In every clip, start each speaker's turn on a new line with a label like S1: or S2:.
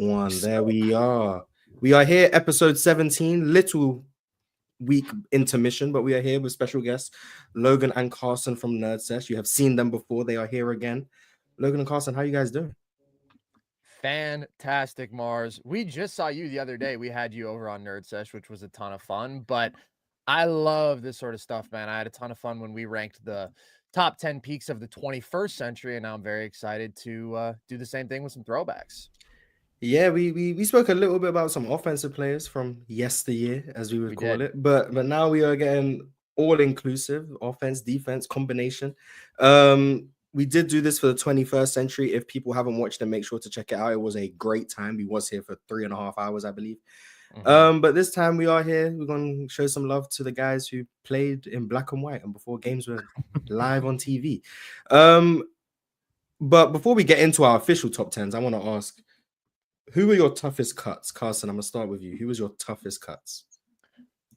S1: one. There we are. We are here, episode 17. Little week intermission, but we are here with special guests Logan and Carson from Nerd Sesh. You have seen them before. They are here again. Logan and Carson, how are you guys doing?
S2: Fantastic, Mars. We just saw you the other day. We had you over on Nerd Sesh, which was a ton of fun. But I love this sort of stuff, man. I had a ton of fun when we ranked the top 10 peaks of the 21st century, and now I'm very excited to do the same thing with some throwbacks.
S1: Yeah, we spoke a little bit about some offensive players from yesteryear, as we would call it. But now we are getting all inclusive offense, defense, combination. We did do this for the 21st century. If people haven't watched it, make sure to check it out. It was a great time. We was here for 3.5 hours, I believe. But this time we are here. We're going to show some love to the guys who played in black and white and before games were live on TV. But before we get into our official top 10s, I want to ask, who were your toughest cuts? Carson, I'm going to start with you. Who was your toughest cuts?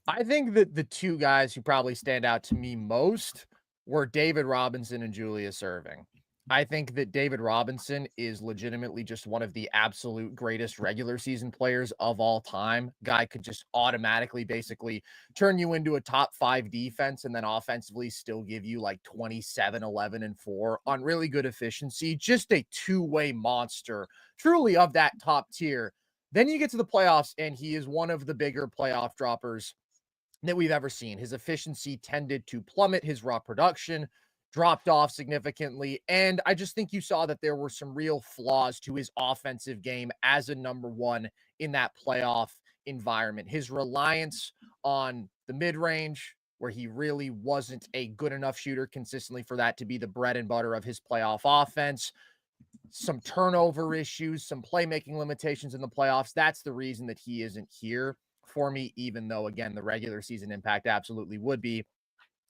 S2: I think that the two guys who probably stand out to me most were David Robinson and Julius Erving. I think that David Robinson is legitimately just one of the absolute greatest regular season players of all time. Guy could just automatically basically turn you into a top 5 defense and then offensively still give you like 27, 11, and 4 on really good efficiency. Just a two-way monster, truly of that top tier. Then you get to the playoffs and he is one of the bigger playoff droppers that we've ever seen. His efficiency tended to plummet. His raw production dropped off significantly. And I just think you saw that there were some real flaws to his offensive game as a number one in that playoff environment. His reliance on the mid-range, where he really wasn't a good enough shooter consistently for that to be the bread and butter of his playoff offense. Some turnover issues, some playmaking limitations in the playoffs. That's the reason that he isn't here for me, even though, again, the regular season impact absolutely would be.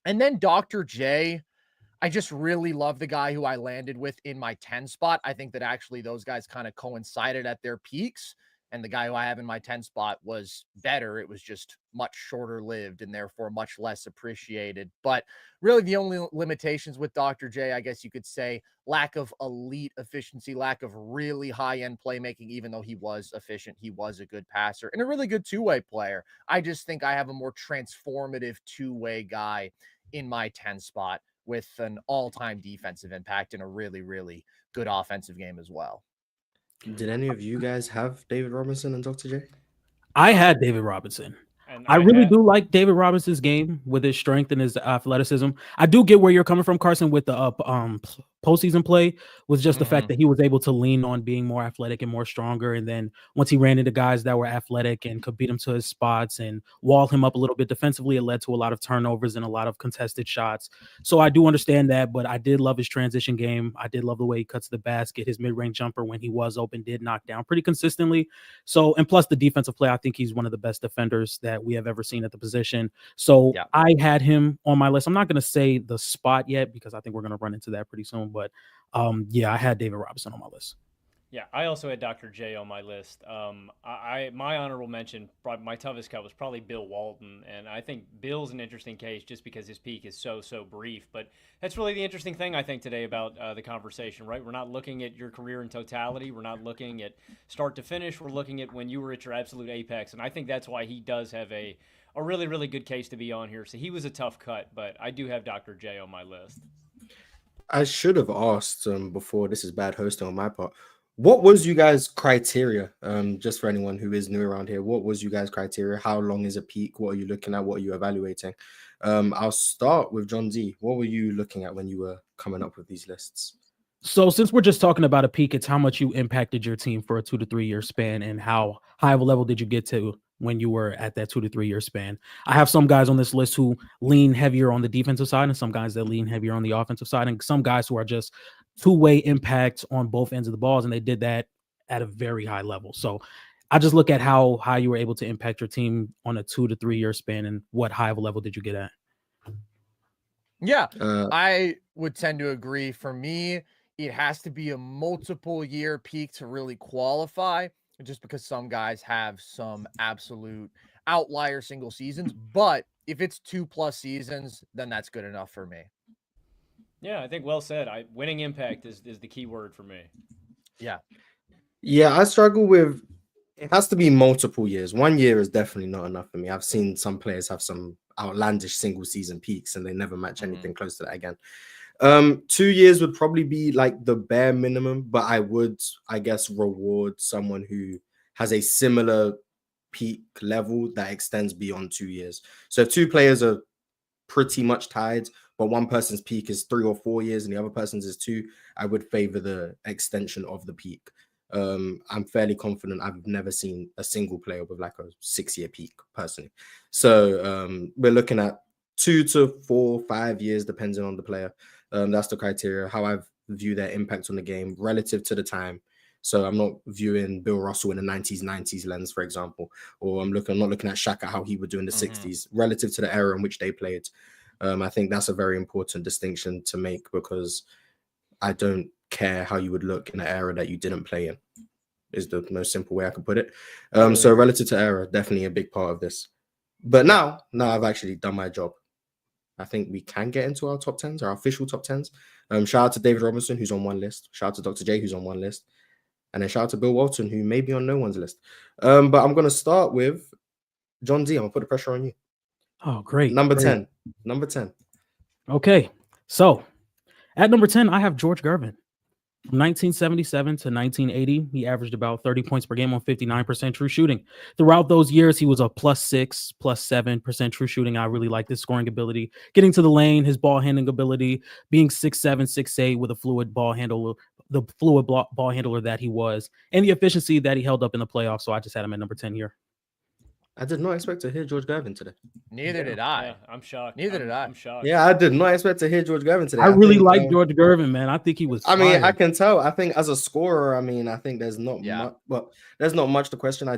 S2: And then Dr. J, I just really love the guy who I landed with in my 10 spot. I think that actually those guys kind of coincided at their peaks. And the guy who I have in my 10 spot was better. It was just much shorter lived and therefore much less appreciated. But really the only limitations with Dr. J, I guess you could say, lack of elite efficiency, lack of really high-end playmaking, even though he was efficient. He was a good passer and a really good two-way player. I just think I have a more transformative two-way guy in my 10 spot with an all-time defensive impact and a really, really good offensive game as well.
S1: Did any of you guys have David Robinson and Dr. J?
S3: I had David Robinson. And I really do like David Robinson's game with his strength and his athleticism. I do get where you're coming from, Carson, with the postseason play, was just the fact that he was able to lean on being more athletic and more stronger. And then once he ran into guys that were athletic and could beat him to his spots and wall him up a little bit defensively, it led to a lot of turnovers and a lot of contested shots. So I do understand that, but I did love his transition game. I did love the way he cuts the basket. His mid-range jumper, when he was open, did knock down pretty consistently. So, and plus the defensive play, I think he's one of the best defenders that we have ever seen at the position. So yeah. I had him on my list. I'm not going to say the spot yet because I think we're going to run into that pretty soon. But yeah, I had David Robinson on my list.
S4: Yeah, I also had Dr. J on my list. My honorable mention, my toughest cut was probably Bill Walton, and I think Bill's an interesting case just because his peak is so brief. But that's really the interesting thing I think today about the conversation, right? We're not looking at your career in totality. We're not looking at start to finish. We're looking at when you were at your absolute apex, and I think that's why he does have a really, really good case to be on here. So he was a tough cut, but I do have Dr. J on my list.
S1: I should have asked before. This is bad hosting on my part. What was you guys' criteria? Just for anyone who is new around here, what was you guys' criteria? How long is a peak? What are you looking at? What are you evaluating? I'll start with John D. What were you looking at when you were coming up with these lists?
S3: So since we're just talking about a peak, it's how much you impacted your team for a 2 to 3 year span and how high of a level did you get to when you were at that 2 to 3 year span. I have some guys on this list who lean heavier on the defensive side and some guys that lean heavier on the offensive side and some guys who are just two-way impact on both ends of the balls, and they did that at a very high level. So I just look at how high you were able to impact your team on a 2 to 3 year span and what high of a level did you get at.
S2: Yeah, I would tend to agree. For me, it has to be a multiple year peak to really qualify, just because some guys have some absolute outlier single seasons. But if it's 2+ seasons, then that's good enough for me.
S4: Yeah, I think well said. Winning impact is the key word for me.
S2: Yeah.
S1: Yeah, I struggle with it has to be multiple years. 1 year is definitely not enough for me. I've seen some players have some outlandish single season peaks and they never match anything close to that again. 2 years would probably be like the bare minimum, but I would, I guess, reward someone who has a similar peak level that extends beyond 2 years. So if two players are pretty much tied, but one person's peak is 3 or 4 years and the other person's is 2, I would favor the extension of the peak. I'm fairly confident I've never seen a single player with like a 6-year peak personally. So we're looking at 2 to 4, 5 years, depending on the player. That's the criteria, how I view their impact on the game relative to the time. So I'm not viewing Bill Russell in the 90s lens, for example, or I'm not looking at Shaq at how he would do in the 60s relative to the era in which they played. I think that's a very important distinction to make because I don't care how you would look in an era that you didn't play in, is the most simple way I could put it. So relative to era, definitely a big part of this. But now I've actually done my job. I think we can get into our top 10s, our official top 10s. Shout out to David Robertson, who's on one list. Shout out to Dr. J, who's on one list. And then shout out to Bill Walton, who may be on no one's list. But I'm going to start with John D. I'm going to put the pressure on you.
S3: Oh, great.
S1: Number 10. Number 10.
S3: Okay. So at number 10, I have George Gervin. From 1977 to 1980, he averaged about 30 points per game on 59% true shooting. Throughout those years, he was a +6, +7% true shooting. I really like his scoring ability, getting to the lane, his ball handling ability, being 6'7", 6'8", with a fluid ball handler, the fluid ball handler that he was, and the efficiency that he held up in the playoffs. So I just had him at number 10 here.
S1: I did not expect to hear George Gervin today.
S2: Neither did I.
S4: Yeah, I'm shocked.
S2: Neither did I.
S4: I'm shocked.
S1: Yeah, I did not expect to hear George Gervin today.
S3: I really like George Gervin, man. I think he was.
S1: I mean, I can tell. I think as a scorer, I think there's not
S2: Yeah.
S1: much. Well, there's not much to question. I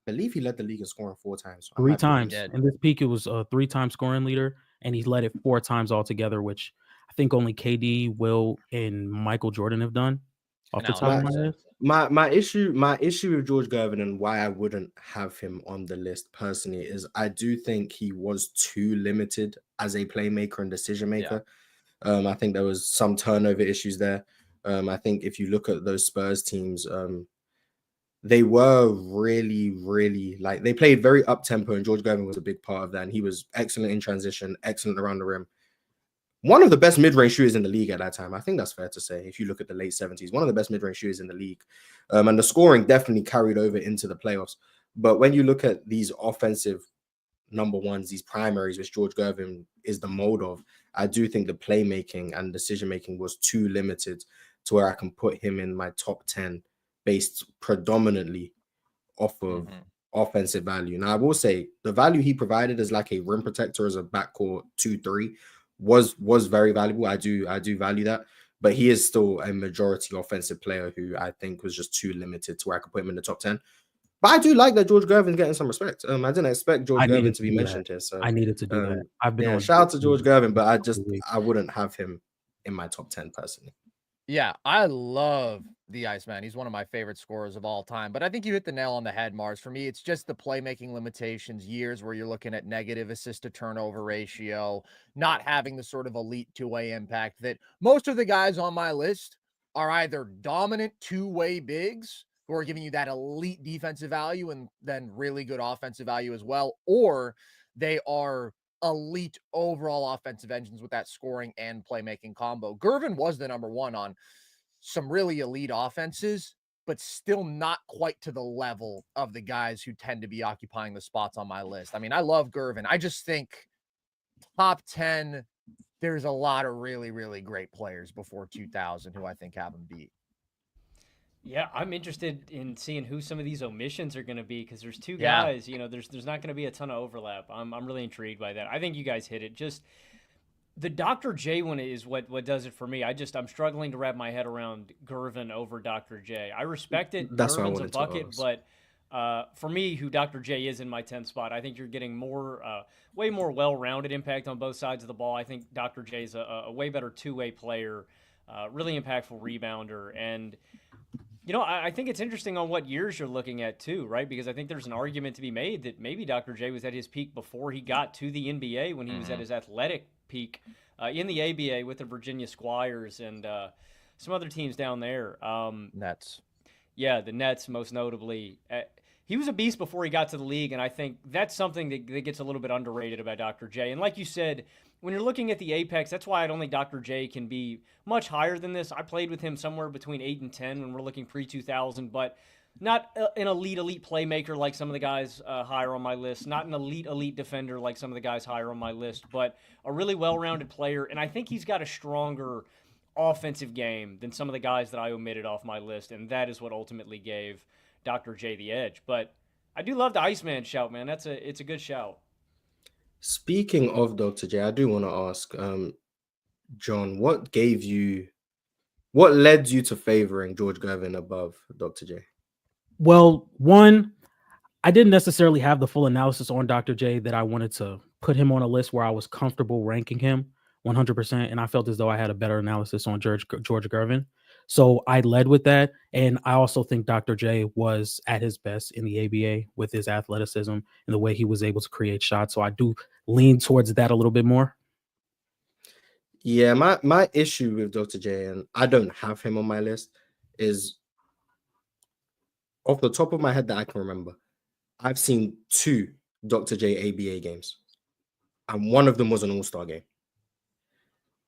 S1: believe he led the league in scoring 4 times.
S3: 3 times. In this peak, it was a 3-time scoring leader, and he led it 4 times altogether, which I think only KD, Wilt, and Michael Jordan have done. Off the top of my head.
S1: My issue with George Gervin and why I wouldn't have him on the list personally is I do think he was too limited as a playmaker and decision maker. Yeah. I think there was some turnover issues there. I think if you look at those Spurs teams, they were really, really like they played very up tempo, and George Gervin was a big part of that. And he was excellent in transition, excellent around the rim. One of the best mid-range shooters in the league at that time. I think that's fair to say. If you look at the late 70s, one of the best mid-range shooters in the league. And the scoring definitely carried over into the playoffs. But when you look at these offensive number ones, these primaries, which George Gervin is the mold of, I do think the playmaking and decision-making was too limited to where I can put him in my top 10 based predominantly off of offensive value. Now, I will say the value he provided as like a rim protector as a backcourt 2-3 was very valuable. I do value that, but he is still a majority offensive player who I think was just too limited to where I could put him in the top 10. But I do like that George Gervin's getting some respect. I didn't expect George Gervin to be mentioned here, so
S3: I needed to do that. I've been
S1: shout out to George Gervin, but I wouldn't have him in my top 10 personally.
S2: Yeah, I love the Iceman. He's one of my favorite scorers of all time. But I think you hit the nail on the head, Mars. For me, it's just the playmaking limitations, years where you're looking at negative assist to turnover ratio, not having the sort of elite two-way impact that most of the guys on my list are either dominant two-way bigs who are giving you that elite defensive value and then really good offensive value as well, or they are elite overall offensive engines with that scoring and playmaking combo. Gervin was the number one on some really elite offenses, but still not quite to the level of the guys who tend to be occupying the spots on my list. I mean, I love Gervin. I just think top 10, there's a lot of really, really great players before 2000 who I think have him beat.
S4: Yeah, I'm interested in seeing who some of these omissions are going to be because there's 2 guys. You know, there's not going to be a ton of overlap. I'm really intrigued by that. I think you guys hit it. Just the Dr. J one is what does it for me. I'm struggling to wrap my head around Gervin over Dr. J. I respect it.
S1: That's
S4: Gervin's a bucket, but for me, who Dr. J is in my 10th spot, I think you're getting way more well-rounded impact on both sides of the ball. I think Dr. J is a way better two-way player, really impactful rebounder, and you know, I think it's interesting on what years you're looking at too, right? Because I think there's an argument to be made that maybe Dr. J was at his peak before he got to the NBA when he was at his athletic peak in the ABA with the Virginia Squires and some other teams down there.
S2: Nets.
S4: Yeah, the Nets most notably. He was a beast before he got to the league, and I think that's something that gets a little bit underrated about Dr. J. And like you said, when you're looking at the apex, that's why I don't think Dr. J can be much higher than this. I played with him somewhere between 8 and 10 when we're looking pre-2000, but not an elite playmaker like some of the guys higher on my list, not an elite defender like some of the guys higher on my list, but a really well-rounded player, and I think he's got a stronger offensive game than some of the guys that I omitted off my list, and that is what ultimately gave Dr. J the edge. But I do love the Iceman shout, man. It's a good shout.
S1: Speaking of Dr. J, I do want to ask, John, what led you to favoring George Gervin above Dr. J?
S3: Well, one, I didn't necessarily have the full analysis on Dr. J that I wanted to put him on a list where I was comfortable ranking him 100%. And I felt as though I had a better analysis on George Gervin. So I led with that. And I also think Dr. J was at his best in the ABA with his athleticism and the way he was able to create shots. So I do lean towards that a little bit more.
S1: Yeah, my issue with Dr. J, and I don't have him on my list, is off the top of my head that I can remember, I've seen 2 Dr. J ABA games, and one of them was an All-Star game.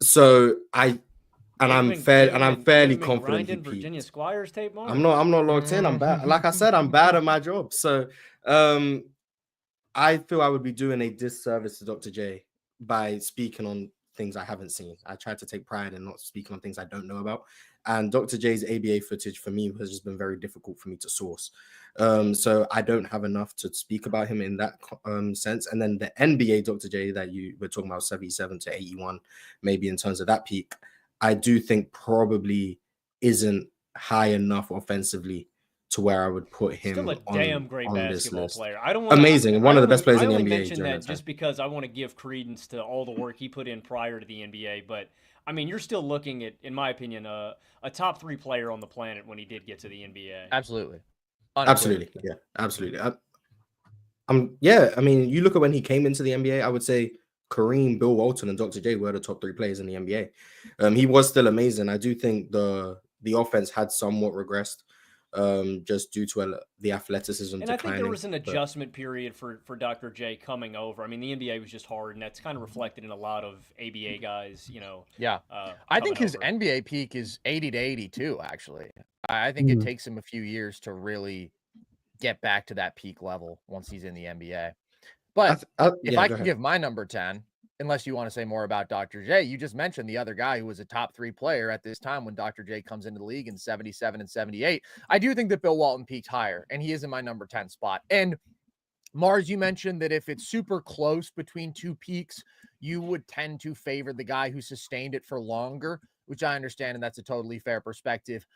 S1: So I'm fairly confident he
S4: Virginia Squires tape, Mark?
S1: I'm not locked in. I'm bad. Like I said, I'm bad at my job. So I feel I would be doing a disservice to Dr. J by speaking on things I haven't seen. I try to take pride in not speaking on things I don't know about. And Dr. J's ABA footage for me has just been very difficult for me to source. So I don't have enough to speak about him in that sense. And then the NBA Dr. J that you were talking about, 77 to 81, maybe in terms of that peak, I do think probably isn't high enough offensively to where I would put him
S4: still a damn great basketball player. I don't want
S1: amazing, one of the best players in the NBA.
S4: I mention that just because I want to give credence to all the work he put in prior to the NBA. But I mean, you're still looking at, in my opinion, a top 3 player on the planet when he did get to the NBA.
S2: Absolutely,
S1: yeah, absolutely. I mean, you look at when he came into the NBA, I would say Kareem, Bill Walton, and Dr. J were the top 3 players in the NBA. He was still amazing. I do think the offense had somewhat regressed. Just due to the athleticism
S4: and
S1: declining.
S4: I think there was an adjustment period for Dr. J coming over. I mean, the NBA was just hard, and that's kind of reflected in a lot of ABA guys,
S2: Yeah. I think his NBA peak is 80 to 82, actually. I think it takes him a few years to really get back to that peak level once he's in the NBA. But if I can give my number 10, unless you want to say more about Dr. J, you just mentioned the other guy who was a top 3 player at this time when Dr. J comes into the league in 77 and 78. I do think that Bill Walton peaked higher, and he is in my number 10 spot. And Mars, you mentioned that if it's super close between 2 peaks, you would tend to favor the guy who sustained it for longer, which I understand, and that's a totally fair perspective.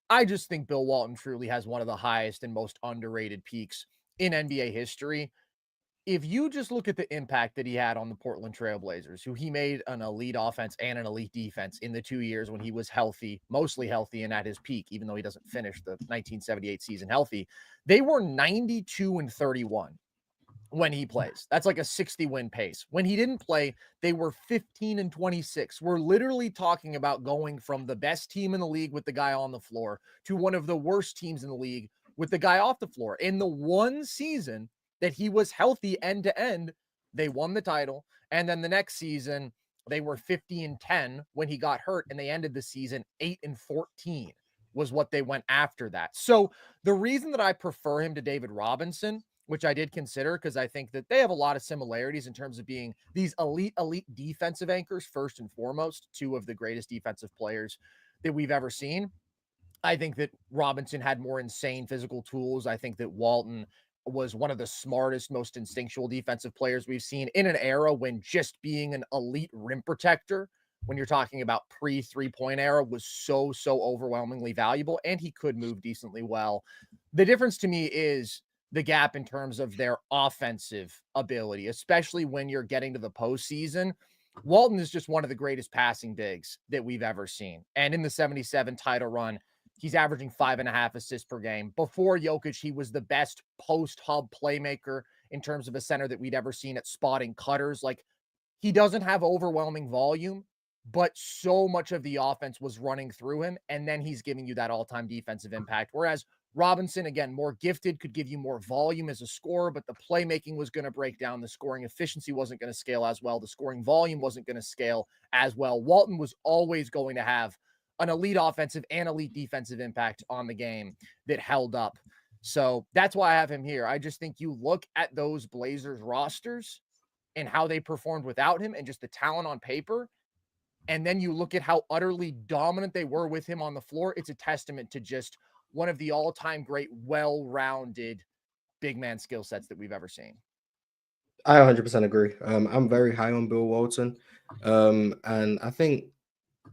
S2: I just think Bill Walton truly has one of the highest and most underrated peaks in NBA history. If you just look at the impact that he had on the Portland Trail Blazers, who he made an elite offense and an elite defense in the 2 years when he was healthy, mostly healthy and at his peak, even though he doesn't finish the 1978 season healthy, they were 92 and 31 when he plays. That's like a 60-win pace. When he didn't play, they were 15 and 26. We're literally talking about going from the best team in the league with the guy on the floor to one of the worst teams in the league with the guy off the floor. In the one season that he was healthy end to end, they won the title. And then the next season, they were 50 and 10 when he got hurt, and they ended the season 8 and 14 was what they went after that. So the reason that I prefer him to David Robinson, which I did consider because I think that they have a lot of similarities in terms of being these elite defensive anchors, first and foremost, 2 of the greatest defensive players that we've ever seen. I think that Robinson had more insane physical tools. I think that Walton was one of the smartest, most instinctual defensive players we've seen in an era when just being an elite rim protector, when you're talking about pre-3-point era, was so overwhelmingly valuable, and he could move decently well. The difference to me is the gap in terms of their offensive ability, especially when you're getting to the postseason. Walton is just one of the greatest passing bigs that we've ever seen. And in the 77 title run, he's averaging 5.5 assists per game. Before Jokic, he was the best post-hub playmaker in terms of a center that we'd ever seen at spotting cutters. Like, he doesn't have overwhelming volume, but so much of the offense was running through him, and then he's giving you that all-time defensive impact. Whereas Robinson, again, more gifted, could give you more volume as a scorer, but the playmaking was going to break down. The scoring efficiency wasn't going to scale as well. The scoring volume wasn't going to scale as well. Walton was always going to have an elite offensive and elite defensive impact on the game that held up. So that's why I have him here. I just think you look at those Blazers rosters and how they performed without him and just the talent on paper. And then you look at how utterly dominant they were with him on the floor. It's a testament to just one of the all-time great, well-rounded big man skill sets that we've ever seen.
S1: I 100% agree. I'm very high on Bill Walton. And I think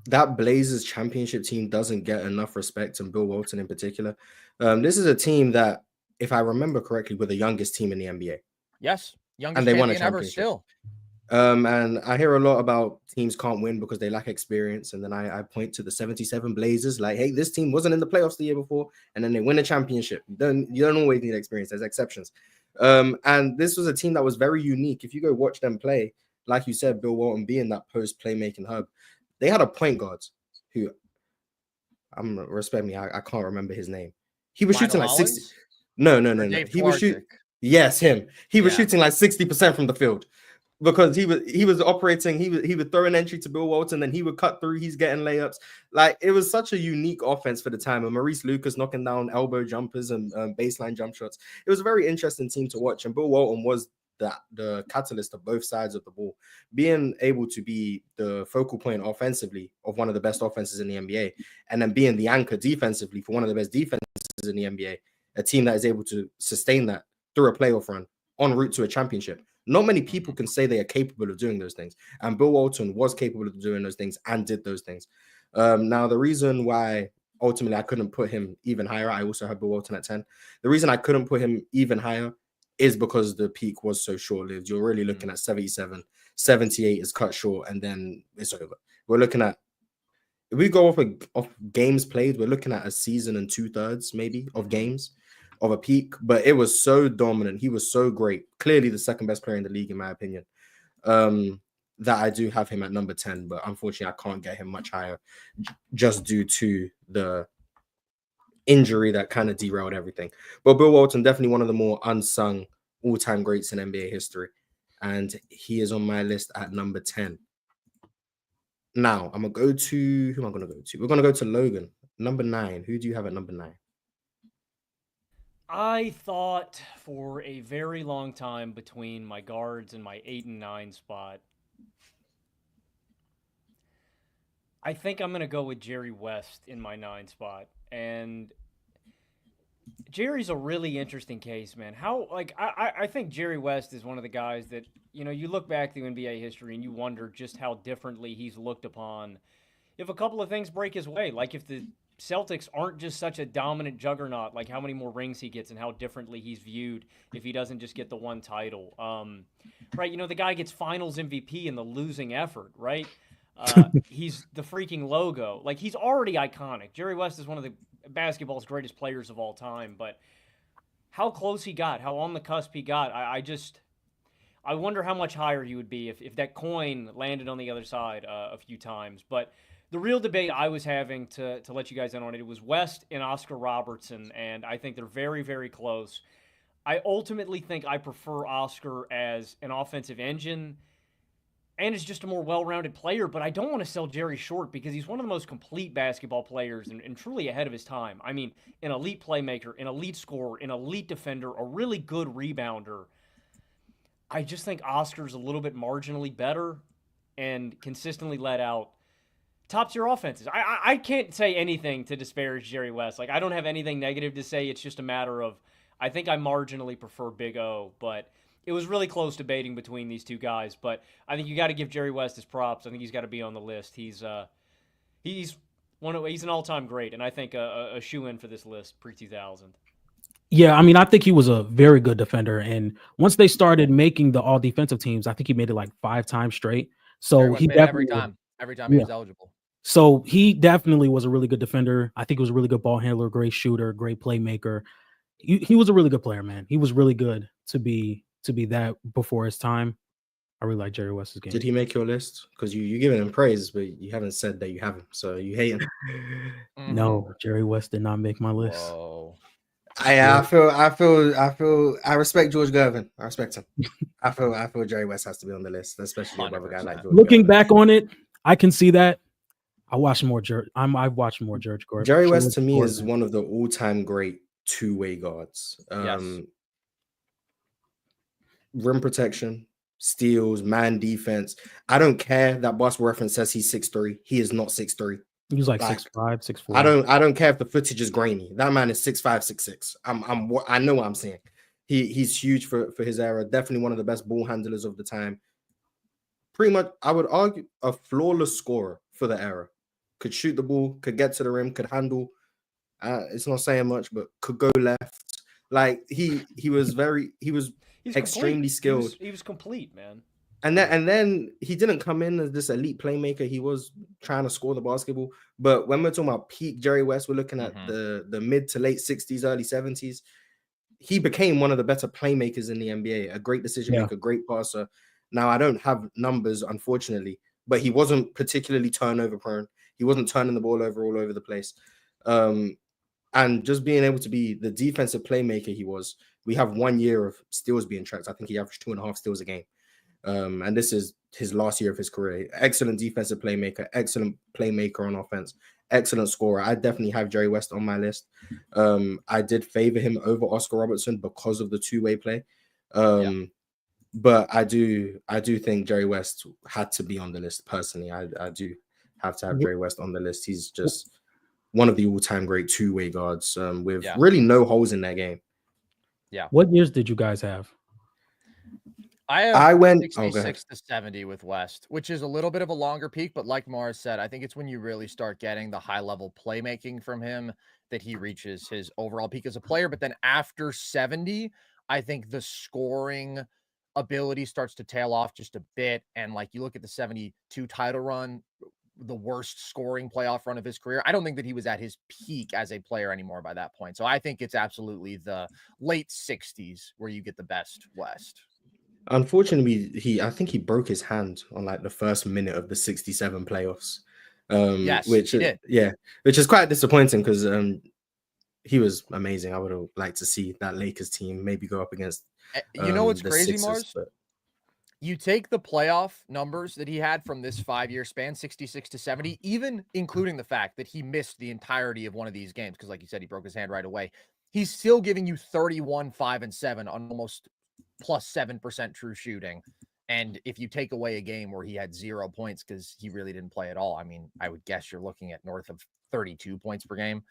S1: that Blazers championship team doesn't get enough respect, and Bill Walton in particular. This is a team that, if I remember correctly, were the youngest team in the NBA.
S2: Yes, youngest
S1: and they won a
S2: champion ever
S1: championship.
S2: still.
S1: And I hear a lot about teams can't win because they lack experience. And then I point to the 77 Blazers, like, hey, this team wasn't in the playoffs the year before, and then they win a championship. You don't always need experience. There's exceptions. And this was a team that was very unique. If you go watch them play, like you said, Bill Walton being that post playmaking hub, they had a point guard who, respect me, I can't remember his name. He was shooting like 60. No. He was shooting. Yes, him. He was shooting like 60% from the field. Because he was operating, he would throw an entry to Bill Walton, then he would cut through. He's getting layups. Like, it was such a unique offense for the time. And Maurice Lucas knocking down elbow jumpers and baseline jump shots. It was a very interesting team to watch. And Bill Walton was the catalyst of both sides of the ball, being able to be the focal point offensively of one of the best offenses in the NBA, and then being the anchor defensively for one of the best defenses in the NBA. A team that is able to sustain that through a playoff run en route to a championship. Not many people can say they are capable of doing those things. And Bill Walton was capable of doing those things and did those things. Now, the reason why ultimately I couldn't put him even higher, I also have Bill Walton at 10. The reason I couldn't put him even higher is because the peak was so short-lived. You're really looking at 77, 78 is cut short, and then it's over. We're looking at, if we go off games played, we're looking at a season and 2/3 maybe of games of a peak, but it was so dominant. He was so great. Clearly the second best player in the league, in my opinion. That I do have him at number 10, but unfortunately I can't get him much higher just due to the injury that kind of derailed everything. But Bill Walton, definitely one of the more unsung all-time greats in NBA history. And he is on my list at number 10. Now, I'm going to go to, who am I going to go to? We're going to go to Logan, number 9. Who do you have at number 9?
S4: I thought for a very long time between my guards and my 8 and 9 spot. I think I'm going to go with Jerry West in my 9 spot. And Jerry's a really interesting case, man. I think Jerry West is one of the guys that, you look back through NBA history and you wonder just how differently he's looked upon if a couple of things break his way. Like if the Celtics aren't just such a dominant juggernaut, like how many more rings he gets and how differently he's viewed if he doesn't just get the one title. Right, the guy gets finals MVP in the losing effort, right? He's the freaking logo. Like, he's already iconic. Jerry West is one of the basketball's greatest players of all time, but how close he got, how on the cusp he got, I wonder how much higher he would be if that coin landed on the other side a few times. But the real debate I was having, to let you guys in on it, was West and Oscar Robertson, and I think they're very, very close. I ultimately think I prefer Oscar as an offensive engine and is just a more well-rounded player, but I don't want to sell Jerry short because he's one of the most complete basketball players and truly ahead of his time. I mean, an elite playmaker, an elite scorer, an elite defender, a really good rebounder. I just think Oscar's a little bit marginally better and consistently let out top-tier offenses. I can't say anything to disparage Jerry West. Like, I don't have anything negative to say. It's just a matter of, I think I marginally prefer Big O, but it was really close debating between these two guys. But I think you got to give Jerry West his props. I think he's got to be on the list. He's an all-time great, and I think a shoe-in for this list pre-2000.
S3: Yeah, I mean, I think he was a very good defender. And once they started making the all-defensive teams, I think he made it like 5 times straight. So he definitely
S2: every time he was eligible.
S3: So he definitely was a really good defender. I think he was a really good ball handler, great shooter, great playmaker. He was a really good player, man. He was really good to be that before his time. I really like Jerry West's game.
S1: Did he make your list? Because you giving him praise, but you haven't said that you have him. So you hate him.
S3: No, Jerry West did not make my list.
S2: Whoa.
S1: I respect George Gervin. I respect him. I feel Jerry West has to be on the list, especially above a guy like George
S3: Looking
S1: Gervin.
S3: back on it, I can see that. I've watched more George Gordon.
S1: Jerry West to me is one of the all-time great two-way guards.
S2: Yes.
S1: Rim protection, steals, man defense. I don't care that Basketball Reference says he's 6'3". He is not 6'3".
S3: He's like 6'5", 6'4".
S1: I don't care if the footage is grainy. That man is 6'5", 6'6". I know what I'm saying. He's huge for his era. Definitely one of the best ball handlers of the time. Pretty much, I would argue a flawless scorer for the era. Could shoot the ball, could get to the rim, could handle. It's not saying much, but could go left. Like he was extremely skilled.
S4: He was complete, man.
S1: And then he didn't come in as this elite playmaker. He was trying to score the basketball. But when we're talking about peak Jerry West, we're looking at the mid to late 60s, early 70s. He became one of the better playmakers in the NBA, a great decision maker, great passer. Now, I don't have numbers, unfortunately, but he wasn't particularly turnover prone. He wasn't turning the ball over all over the place. And just being able to be the defensive playmaker he was, we have 1 year of steals being tracked. I think he averaged 2.5 steals a game. And this is his last year of his career. Excellent defensive playmaker, excellent playmaker on offense, excellent scorer. I definitely have Jerry West on my list. I did favor him over Oscar Robertson because of the two-way play. But I do think Jerry West had to be on the list personally. I do have to have Jerry West on the list. He's just one of the all-time great two-way guards with really no holes in their game.
S2: Yeah.
S3: What years did you guys have?
S1: I went
S2: 66 to 70 with West, which is a little bit of a longer peak, but like Mars said, I think it's when you really start getting the high-level playmaking from him that he reaches his overall peak as a player. But then after 70, I think the scoring ability starts to tail off just a bit. And like you look at the 72 title run, the worst scoring playoff run of his career. I don't think that he was at his peak as a player anymore by that point. So I think it's absolutely the late 60s where you get the best West.
S1: Unfortunately, I think he broke his hand on like the first minute of the 67 playoffs.
S2: Yes, he did.
S1: Which is quite disappointing because he was amazing. I would have liked to see that Lakers team maybe go up against
S2: you know what's crazy,
S1: Sixers,
S2: Mars?
S1: but
S2: You take the playoff numbers that he had from this 5-year span, 66 to 70, even including the fact that he missed the entirety of one of these games, because like you said, he broke his hand right away. He's still giving you 31, 5, and 7 on almost plus 7% true shooting. And if you take away a game where he had 0 points because he really didn't play at all, I mean, I would guess you're looking at north of 32 points per game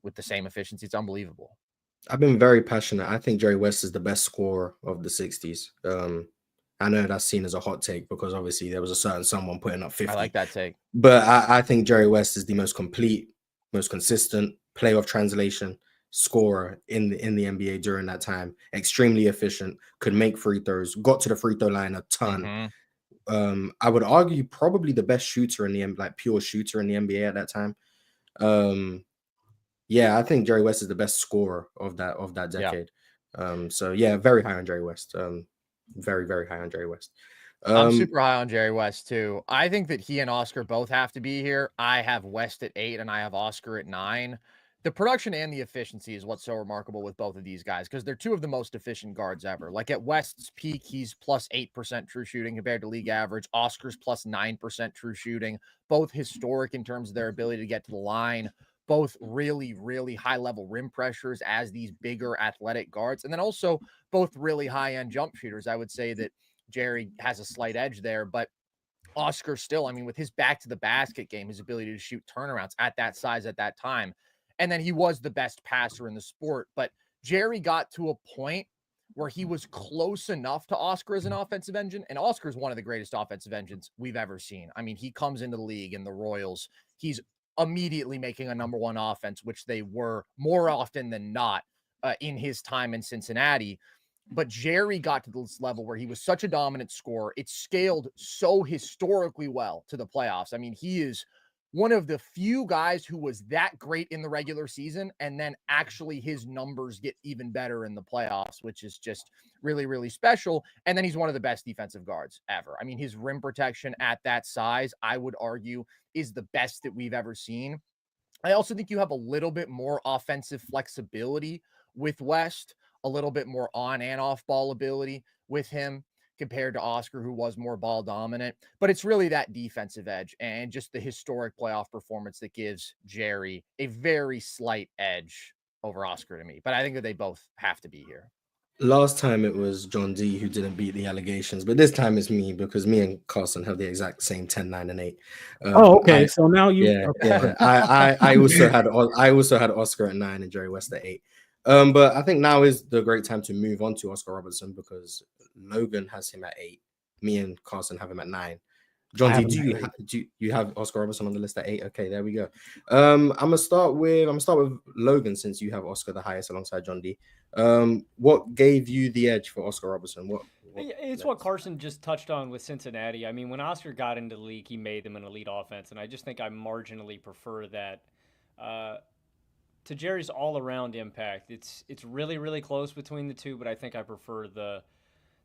S2: with the same efficiency. It's unbelievable.
S1: I've been very passionate. I think Jerry West is the best scorer of the 60s. I know that's seen as a hot take because obviously there was a certain someone putting up 50.
S2: I like that take.
S1: But I think Jerry West is the most complete, most consistent playoff translation scorer in the NBA during that time. Extremely efficient, could make free throws, got to the free throw line a ton. I would argue probably the best shooter in the like pure shooter in the NBA at that time. Yeah, I think Jerry West is the best scorer of that decade. So yeah, very high on Jerry West. Very, very high on Jerry West.
S2: I'm super high on Jerry West too. I think that he and Oscar both have to be here. I have West at 8 and I have Oscar at 9. The production and the efficiency is what's so remarkable with both of these guys because they're two of the most efficient guards ever. Like at West's peak, he's plus 8% true shooting compared to league average. Oscar's plus 9% true shooting. Both historic in terms of their ability to get to the line. Both really, really high-level rim pressures as these bigger athletic guards. And then also both really high-end jump shooters. I would say that Jerry has a slight edge there, but Oscar still, I mean, with his back-to-the-basket game, his ability to shoot turnarounds at that size at that time. And then he was the best passer in the sport. But Jerry got to a point where he was close enough to Oscar as an offensive engine. And Oscar is one of the greatest offensive engines we've ever seen. I mean, he comes into the league in the Royals. He's immediately making a number one offense, which they were more often than not in his time in Cincinnati. But Jerry got to this level where he was such a dominant scorer. It scaled so historically well to the playoffs. I mean, he is one of the few guys who was that great in the regular season, and then actually his numbers get even better in the playoffs, which is just really, really special. And then he's one of the best defensive guards ever. I mean, his rim protection at that size, I would argue, is the best that we've ever seen. I also think you have a little bit more offensive flexibility with West, a little bit more on and off ball ability with him compared to Oscar, who was more ball dominant. But it's really that defensive edge and just the historic playoff performance that gives Jerry a very slight edge over Oscar to me. But I think that they both have to be here.
S1: Last time it was John D who didn't beat the allegations, but this time it's me because me and Carson have the exact same 10, 9, and 8.
S3: Okay. So now you,
S1: yeah. I also had Oscar at 9 and Jerry West at 8. But I think now is the great time to move on to Oscar Robertson because Logan has him at 8. Me and Carson have him at 9. John D, do you have Oscar Robertson on the list at 8? Okay, there we go. I'm gonna start with Logan since you have Oscar the highest alongside John D. What gave you the edge for Oscar Robertson?
S4: It's what Carson just touched on with Cincinnati. I mean, when Oscar got into the league, he made them an elite offense, and I just think I marginally prefer that to Jerry's all-around impact. It's really, really close between the two, but I think I prefer the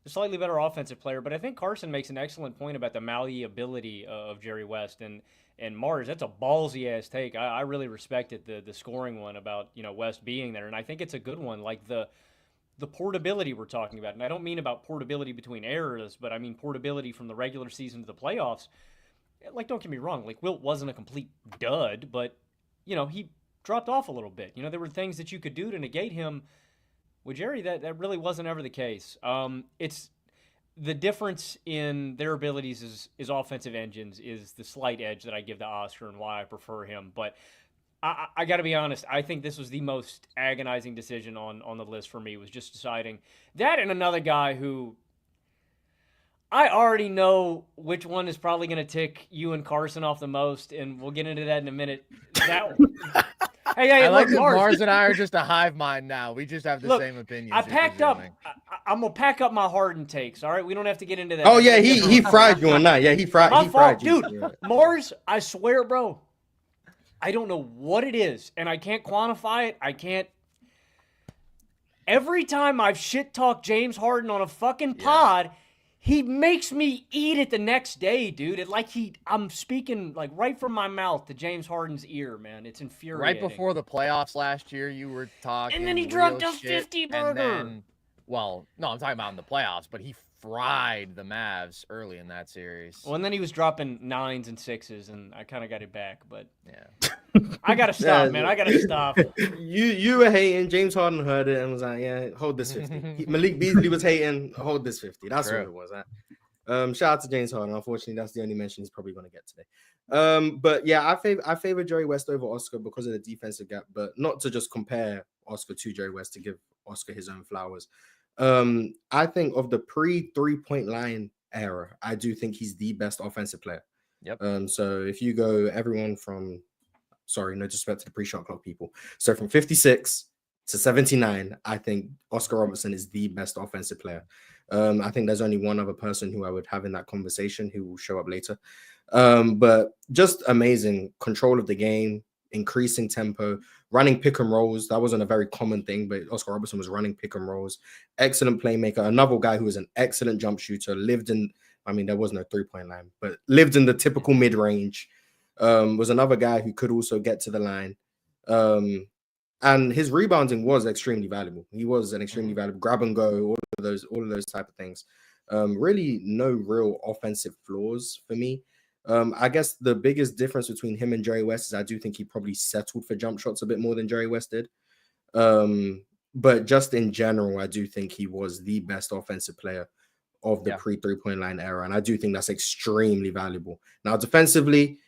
S4: slightly better offensive player. But I think Carson makes an excellent point about the malleability of Jerry West and Mars. That's a ballsy ass take. I really respected the scoring one about West being there, and I think it's a good one. Like the portability we're talking about, and I don't mean about portability between eras, but I mean portability from the regular season to the playoffs. Like, don't get me wrong, like Wilt wasn't a complete dud, but he dropped off a little bit. There were things that you could do to negate him. With Jerry, that really wasn't ever the case. It's the difference in their abilities is offensive engines is the slight edge that I give to Oscar and why I prefer him. But I got to be honest, I think this was the most agonizing decision on the list for me, was just deciding that and another guy who I already know which one is probably going to tick you and Carson off the most, and we'll get into that in a minute. That one. Hey,
S2: I like that Mars and I are just a hive mind now. We just have the same opinions.
S4: I packed up. I'm gonna pack up my Harden takes. All right, we don't have to get into that.
S1: Oh yeah, he fried you on that. Yeah, he fried you,
S4: dude. Yeah. Mars, I swear, bro. I don't know what it is, and I can't quantify it. I can't. Every time I've shit talked James Harden on a fucking pod, he makes me eat it the next day, dude. I'm speaking like right from my mouth to James Harden's ear, man. It's infuriating.
S2: Right before the playoffs last year, you were talking.
S4: And then he dropped a 50 burger.
S2: No, I'm talking about in the playoffs, but he fried the Mavs early in that series.
S4: Well, and then he was dropping 9s and 6s, and I kind of got it back, but yeah. I gotta stop, man. I gotta stop.
S1: You were hating. James Harden heard it and was like, "Yeah, hold this 50." Malik Beasley was hating. Hold this 50. That's what it was. Shout out to James Harden. Unfortunately, that's the only mention he's probably going to get today. But yeah, I favor Jerry West over Oscar because of the defensive gap, but not to just compare Oscar to Jerry West, to give Oscar his own flowers. I think of the pre-3-point line era, I do think he's the best offensive player.
S2: Yep.
S1: So if you go everyone from, sorry, no disrespect to the pre-shot clock people. So from 56 to 79, I think Oscar Robertson is the best offensive player. I think there's only one other person who I would have in that conversation who will show up later. But just amazing control of the game, increasing tempo, running pick and rolls. That wasn't a very common thing, but Oscar Robertson was running pick and rolls. Excellent playmaker. Another guy who was an excellent jump shooter, there was no 3-point line, but lived in the typical mid-range. Was another guy who could also get to the line. And his rebounding was extremely valuable. He was an extremely valuable grab and go, all of those type of things. Really no real offensive flaws for me. I guess the biggest difference between him and Jerry West is I do think he probably settled for jump shots a bit more than Jerry West did. But just in general, I do think he was the best offensive player of the pre-3-point line era. And I do think that's extremely valuable. Now, defensively,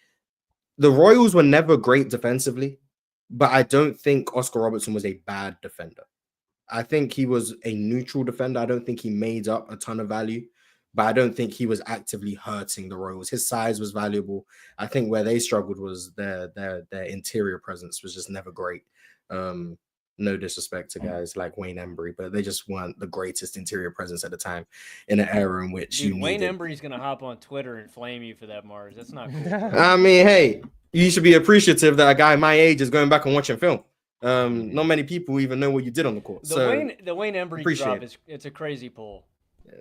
S1: the Royals were never great defensively, but I don't think Oscar Robertson was a bad defender. I think he was a neutral defender. I don't think he made up a ton of value, but I don't think he was actively hurting the Royals. His size was valuable. I think where they struggled was their interior presence was just never great. No disrespect to guys like Wayne Embry, but they just weren't the greatest interior presence at the time in an era in which
S4: Wayne Embry's going to hop on Twitter and flame you for that, Mars. That's not cool.
S1: I mean, hey, you should be appreciative that a guy my age is going back and watching film. Not many people even know what you did on the court.
S4: The Wayne Embry drop it's a crazy pull.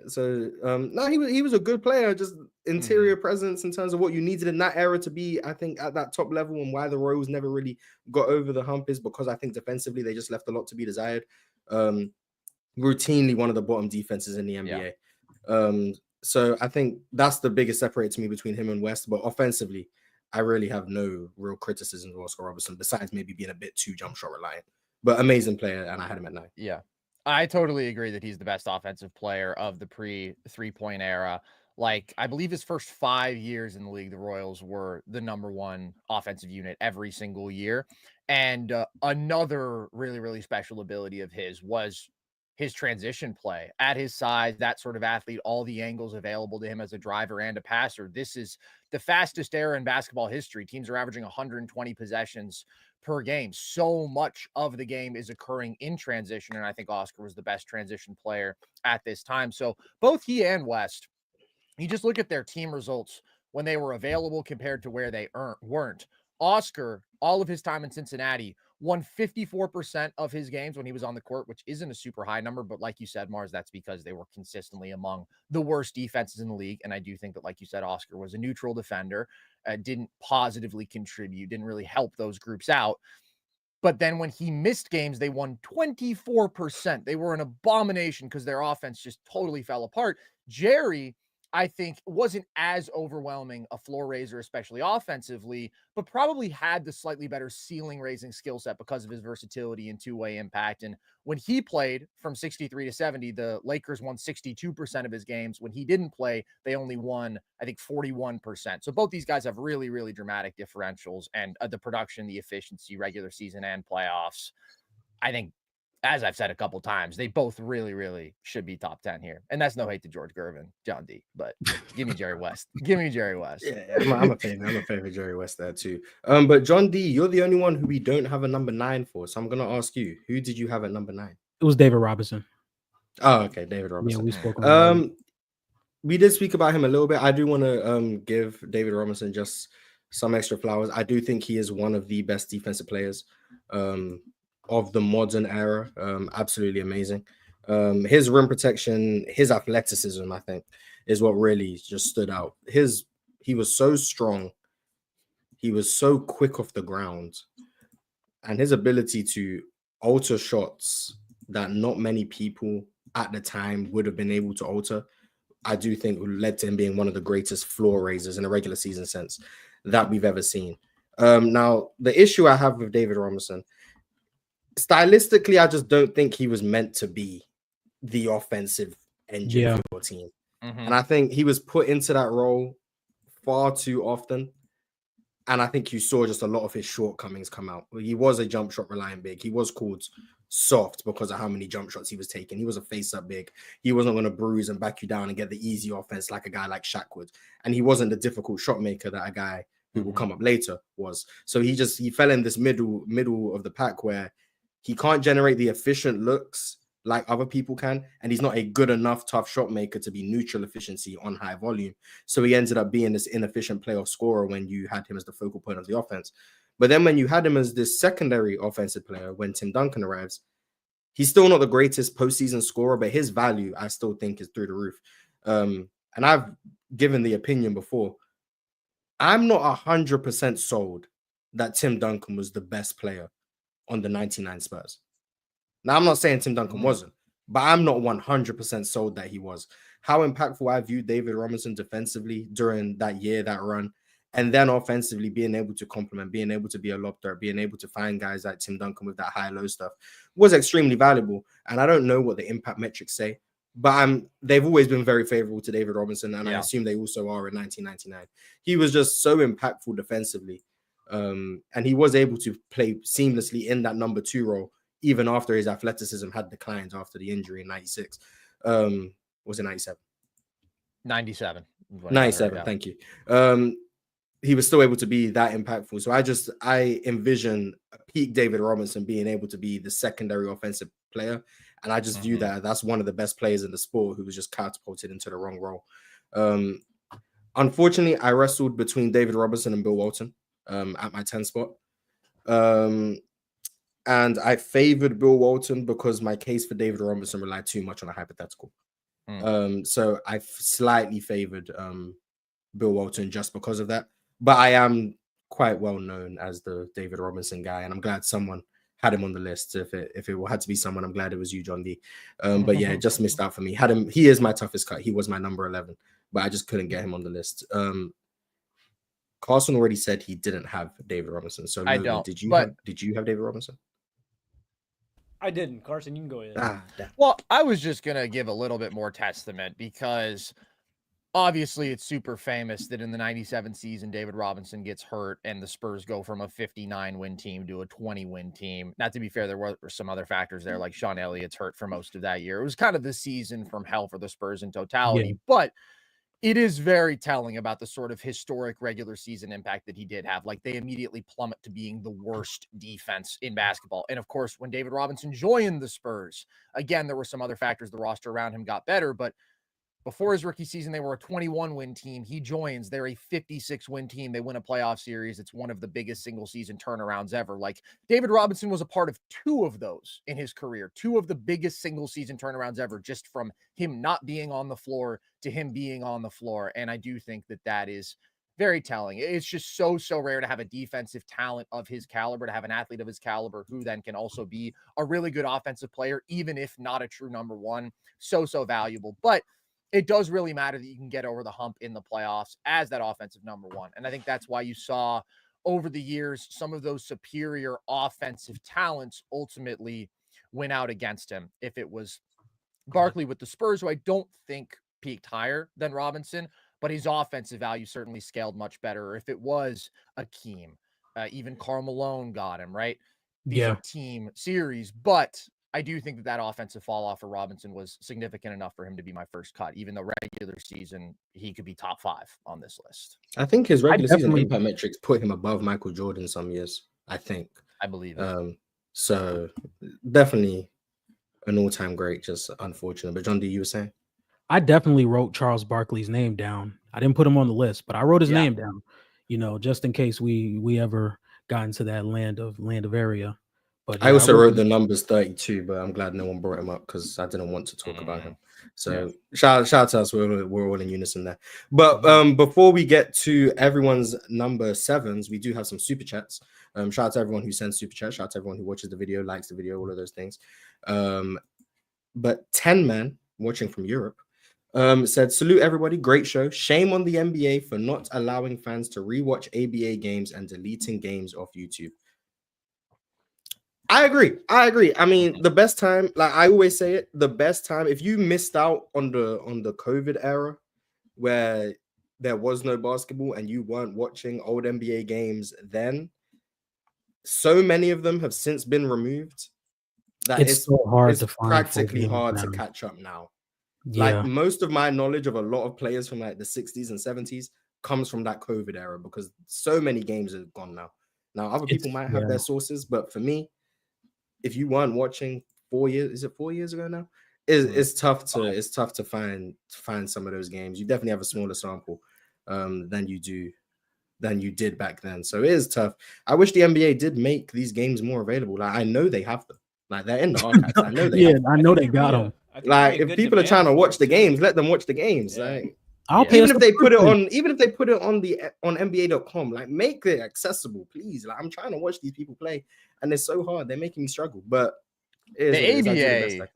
S1: So no, he was a good player, just interior presence in terms of what you needed in that era to be, I think, at that top level, and why the Royals never really got over the hump is because I think defensively they just left a lot to be desired. routinely one of the bottom defenses in the NBA. Yeah. So I think that's the biggest separator to me between him and West. But offensively, I really have no real criticism of Oscar Robertson, besides maybe being a bit too jump shot reliant. But amazing player, and I had him at 9.
S2: Yeah, I totally agree that he's the best offensive player of the pre-3-point era. Like, I believe his first 5 years in the league, the Royals were the #1 offensive unit every single year. And another really, really special ability of his was his transition play. At his size, that sort of athlete, all the angles available to him as a driver and a passer. This is the fastest era in basketball history. Teams are averaging 120 possessions per game. So much of the game is occurring in transition, and I think Oscar was the best transition player at this time. So both he and West, you just look at their team results when they were available compared to where they weren't. Oscar, all of his time in Cincinnati, won 54% of his games when he was on the court, which isn't a super high number. But like you said, Mars, that's because they were consistently among the worst defenses in the league. And I do think that, like you said, Oscar was a neutral defender, didn't positively contribute, didn't really help those groups out. But then when he missed games, they won 24%. They were an abomination because their offense just totally fell apart. Jerry, I think, wasn't as overwhelming a floor raiser, especially offensively, but probably had the slightly better ceiling raising skill set because of his versatility and two-way impact. And when he played from 63 to 70, the Lakers won 62% of his games. When he didn't play, they only won, I think, 41%. So both these guys have really, really dramatic differentials, and the production, the efficiency, regular season and playoffs. I think, as I've said a couple times, they both really, really should be top 10 here. And that's no hate to George Gervin, John D, but give me Jerry West. Give me Jerry West.
S1: Yeah, I'm a favorite Jerry West there too. But John D, you're the only one who we don't have a number 9 for. So I'm gonna ask you, who did you have at number 9?
S3: It was David Robinson.
S1: Oh, okay, David Robinson.
S3: Yeah, we spoke on him.
S1: We did speak about him a little bit. I do want to give David Robinson just some extra flowers. I do think he is one of the best defensive players of the modern era. Absolutely amazing. His rim protection, his athleticism, I think, is what really just stood out. He was so strong. He was so quick off the ground. And his ability to alter shots that not many people at the time would have been able to alter, I do think led to him being one of the greatest floor raisers in a regular season sense that we've ever seen. Now, the issue I have with David Robinson, stylistically, I just don't think he was meant to be the offensive engine for your team. And I think he was put into that role far too often. And I think you saw just a lot of his shortcomings come out. He was a jump shot reliant big. He was called soft because of how many jump shots he was taking. He was a face-up big. He wasn't going to bruise and back you down and get the easy offense like a guy like Shaq would. And he wasn't the difficult shot maker that a guy who will come up later was. So he fell in this middle of the pack where he can't generate the efficient looks like other people can, and he's not a good enough tough shot maker to be neutral efficiency on high volume. So he ended up being this inefficient playoff scorer when you had him as the focal point of the offense. But then when you had him as this secondary offensive player, when Tim Duncan arrives, he's still not the greatest postseason scorer, but his value, I still think, is through the roof. And I've given the opinion before, I'm not 100% sold that Tim Duncan was the best player on the 99 Spurs. Now, I'm not saying Tim Duncan wasn't, but I'm not 100% sold that he was. How impactful I viewed David Robinson defensively during that year, that run, and then offensively being able to complement, being able to be a lob threat, being able to find guys like Tim Duncan with that high-low stuff was extremely valuable. And I don't know what the impact metrics say, but they've always been very favorable to David Robinson, and I assume they also are in 1999. He was just so impactful defensively, and he was able to play seamlessly in that number 2 role, even after his athleticism had declined after the injury in 96. Was it 97?
S2: 97.
S1: 97, thank you. He was still able to be that impactful. So I envision peak David Robinson being able to be the secondary offensive player. And I just view that's one of the best players in the sport who was just catapulted into the wrong role. Unfortunately, I wrestled between David Robinson and Bill Walton at my 10 spot. And I favored Bill Walton because my case for David Robinson relied too much on a hypothetical. So I slightly favored Bill Walton just because of that. But I am quite well known as the David Robinson guy, and I'm glad someone had him on the list. If it had to be someone, I'm glad it was you, John D. But yeah, it just missed out for me. Had him. He is my toughest cut. He was my number 11, but I just couldn't get him on the list. Carson already said he didn't have David Robinson. So
S2: I don't.
S1: Did you have David Robinson?
S4: I didn't. Carson, you can go ahead.
S2: Well, I was just gonna give a little bit more testament because obviously it's super famous that in the 97 season, David Robinson gets hurt and the Spurs go from a 59 win team to a 20 win team. Not to be fair, there were some other factors there, like Sean Elliott's hurt for most of that year. It was kind of the season from hell for the Spurs in totality, but it is very telling about the sort of historic regular season impact that he did have. Like, they immediately plummet to being the worst defense in basketball. And of course, when David Robinson joined the Spurs, again, there were some other factors. The roster around him got better, but before his rookie season, they were a 21 win team. He joins, they're a 56 win team. They win a playoff series. It's one of the biggest single season turnarounds ever. Like, David Robinson was a part of 2 of those in his career, 2 of the biggest single season turnarounds ever, just from him not being on the floor to him being on the floor. And I do think that that is very telling. It's just so rare to have a defensive talent of his caliber, to have an athlete of his caliber who then can also be a really good offensive player, even if not a true number 1. So valuable. But it does really matter that you can get over the hump in the playoffs as that offensive number 1. And I think that's why you saw over the years some of those superior offensive talents ultimately win out against him. If it was Barkley with the Spurs, who I don't think peaked higher than Robinson, but his offensive value certainly scaled much better. Or if it was Hakeem, even Karl Malone got him, right? These are team series, but I do think that offensive fall off for Robinson was significant enough for him to be my first cut. Even the regular season, he could be top 5 on this list.
S1: I think his regular season impact metrics put him above Michael Jordan some years. I believe it. So definitely an all-time great, just unfortunate. But John D, you were saying?
S3: I definitely wrote Charles Barkley's name down. I didn't put him on the list, but I wrote his name down, just in case we ever got into that land of area. But
S1: I also wrote the numbers 32, but I'm glad no one brought him up because I didn't want to talk about him. So shout out to us. We're all in unison there. But before we get to everyone's number 7s, we do have some super chats. Shout out to everyone who sends super chats. Shout out to everyone who watches the video, likes the video, all of those things. But 10 Man watching from Europe said, salute everybody, great show. Shame on the NBA for not allowing fans to rewatch ABA games and deleting games off YouTube. I agree. I mean, the best time, like I always say it, the best time, if you missed out on the COVID era where there was no basketball and you weren't watching old NBA games then, so many of them have since been removed that it's so hard to find, practically hard to catch up now. Like most of my knowledge of a lot of players from like the 60s and 70s comes from that COVID era because so many games are gone now. Now, other people might have their sources, but for me, if you weren't watching 4 years, is it 4 years ago now? It's tough to find some of those games. You definitely have a smaller sample than you did back then. So it is tough. I wish the NBA did make these games more available. Like I know they have them. Like they're in the archives. I know they
S3: I know they got them.
S1: Like if people are trying to watch the games, let them watch the games. Like
S3: even
S1: if they put it on on NBA.com, like make it accessible, please. Like I'm trying to watch these people play, and it's so hard. They're making me struggle. But
S2: the ABA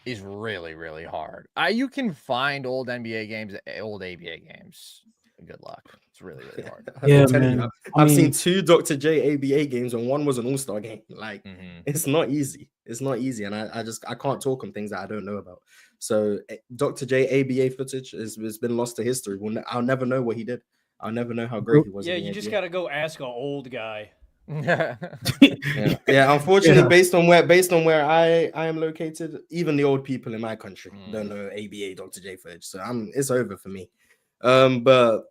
S2: is really, really hard. You can find old NBA games, old ABA games. Good luck. It's really, really hard.
S3: Man.
S1: I've seen 2 Dr. J ABA games, and one was an all-star game. Like it's not easy. It's not easy, and I can't talk on things that I don't know about. So Dr. J ABA footage has been lost to history. I'll never know what he did. I'll never know how great he was.
S4: Yeah, you just gotta go ask an old guy.
S1: Unfortunately, based on where I am located, even the old people in my country don't know ABA Dr. J footage. So it's over for me. But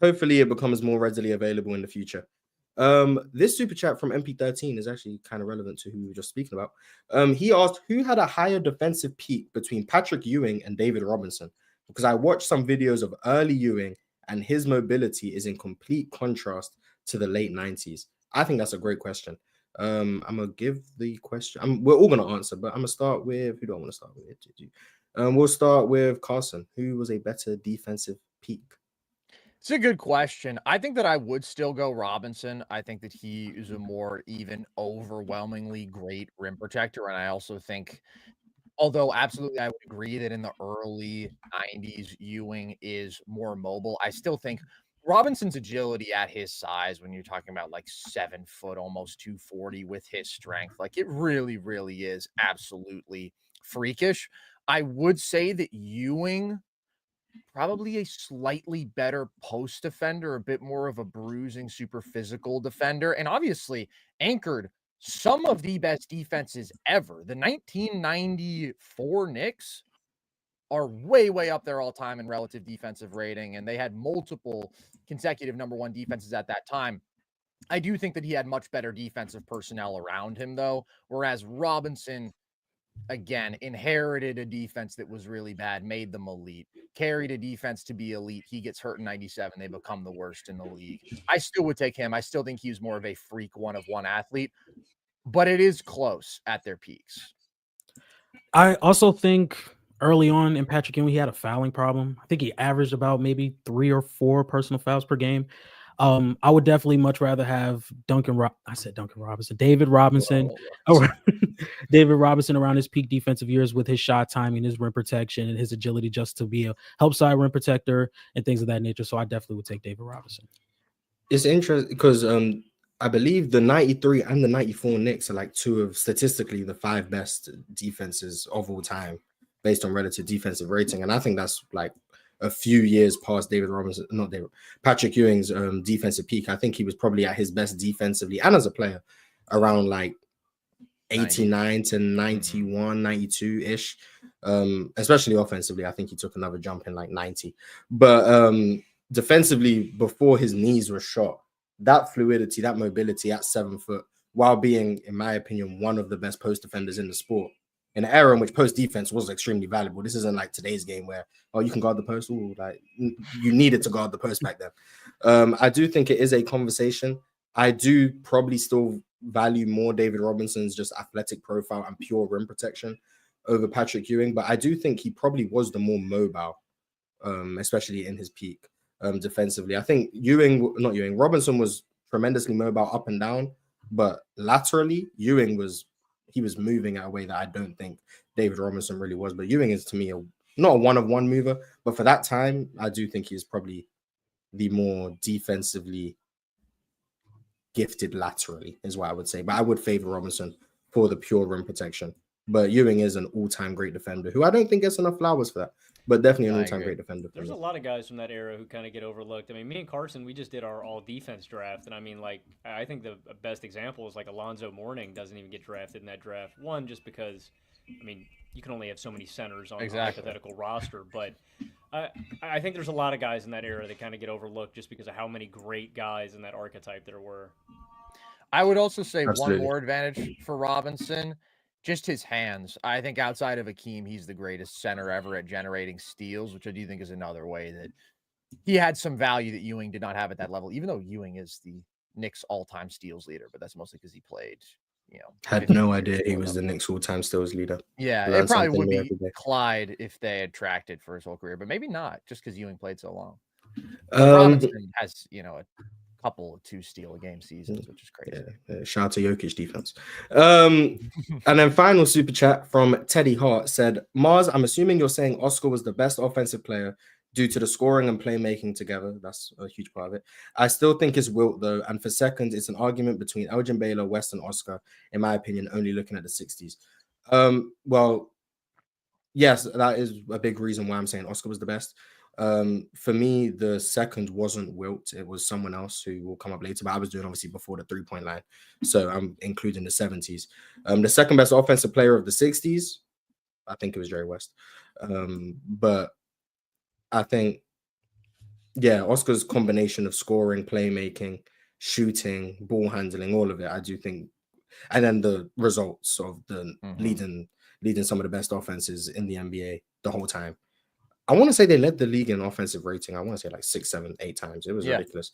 S1: hopefully it becomes more readily available in the future. This super chat from MP13 is actually kind of relevant to who we were just speaking about. He asked who had a higher defensive peak between Patrick Ewing and David Robinson, because I watched some videos of early Ewing and his mobility is in complete contrast to the late 90s. I think that's a great question. I'm gonna give the question. We're all gonna answer, but I'm gonna start with who do I want to start with? We'll start with Carson. Who was a better defensive peak?
S2: It's a good question. I think that I would still go Robinson. I think that he is a more even overwhelmingly great rim protector. And I also think, although absolutely I would agree that in the early 90s, Ewing is more mobile, I still think Robinson's agility at his size, when you're talking about like 7 foot, almost 240 with his strength, like it really, really is absolutely freakish. I would say that Ewing probably a slightly better post defender, a bit more of a bruising, super physical defender, and obviously anchored some of the best defenses ever. The 1994 Knicks are way, way up there all time in relative defensive rating, and they had multiple consecutive number one defenses at that time. I do think that he had much better defensive personnel around him, though, whereas Robinson again, inherited a defense that was really bad, made them elite, carried a defense to be elite. He gets hurt in 97. They become the worst in the league. I still would take him. I still think he's more of a freak one-of-one athlete, but it is close at their peaks.
S3: I also think early on in Patrick Ewing, he had a fouling problem. I think he averaged about maybe 3 or 4 personal fouls per game. I would definitely much rather have David Robinson. David Robinson around his peak defensive years with his shot timing, his rim protection, and his agility just to be a help side rim protector and things of that nature. So I definitely would take David Robinson.
S1: It's interesting because I believe the 93 and the 94 Knicks are like two of statistically the 5 best defenses of all time based on relative defensive rating. And I think that's like a few years past Patrick Ewing's defensive peak. I think he was probably at his best defensively and as a player around like 89 to 91, 92-ish. Especially offensively, I think he took another jump in like 90. But defensively, before his knees were shot, that fluidity, that mobility at 7 foot, while being, in my opinion, one of the best post defenders in the sport, in an era in which post defense was extremely valuable. This isn't like today's game where, you can guard the post. Ooh, like you needed to guard the post back then. I do think it is a conversation. I do probably still value more David Robinson's just athletic profile and pure rim protection over Patrick Ewing, but I do think he probably was the more mobile, especially in his peak defensively. I think Robinson was tremendously mobile up and down, but laterally, Ewing was moving at a way that I don't think David Robinson really was. But Ewing is, to me, not a one-of-one mover, but for that time, I do think he's probably the more defensively gifted laterally, is what I would say. But I would favor Robinson for the pure rim protection. But Ewing is an all-time great defender who I don't think gets enough flowers for that, but definitely an all-time great defender.
S4: There's a lot of guys from that era who kind of get overlooked. I mean, me and Carson, we just did our all-defense draft, and I mean, like, I think the best example is like Alonzo Mourning doesn't even get drafted in that draft. One, just because, I mean, you can only have so many centers on a hypothetical roster, but I think there's a lot of guys in that era that kind of get overlooked just because of how many great guys in that archetype there were.
S2: I would also say one more advantage for Robinson, just his hands. I think outside of Hakeem, he's the greatest center ever at generating steals, which I do think is another way that he had some value that Ewing did not have at that level, even though Ewing is the Knicks all-time steals leader, but that's mostly because he played,
S1: had no idea he was the Knicks all-time steals leader.
S2: Yeah, it probably would be Clyde if they had tracked it for his whole career, but maybe not, just because Ewing played so long. Robinson has, a couple of 2 steal a game seasons, which is crazy.
S1: Yeah, shout out to Jokic defense. And then final super chat from Teddy Hart said, Mars, I'm assuming you're saying Oscar was the best offensive player due to the scoring and playmaking together. That's a huge part of it. I still think it's Wilt, though. And for second, it's an argument between Elgin Baylor, West, and Oscar, in my opinion, only looking at the 60s. Well, yes, that is a big reason why I'm saying Oscar was the best. For me, the second wasn't Wilt. It was someone else who will come up later, but I was doing obviously before the 3-point line. So I'm including the 70s. The second best offensive player of the 60s, I think it was Jerry West. But I think, Oscar's combination of scoring, playmaking, shooting, ball handling, all of it, I do think, and then the results of the leading some of the best offenses in the NBA the whole time. I want to say they led the league in offensive rating. I want to say like 6, 7, 8 times. It was ridiculous.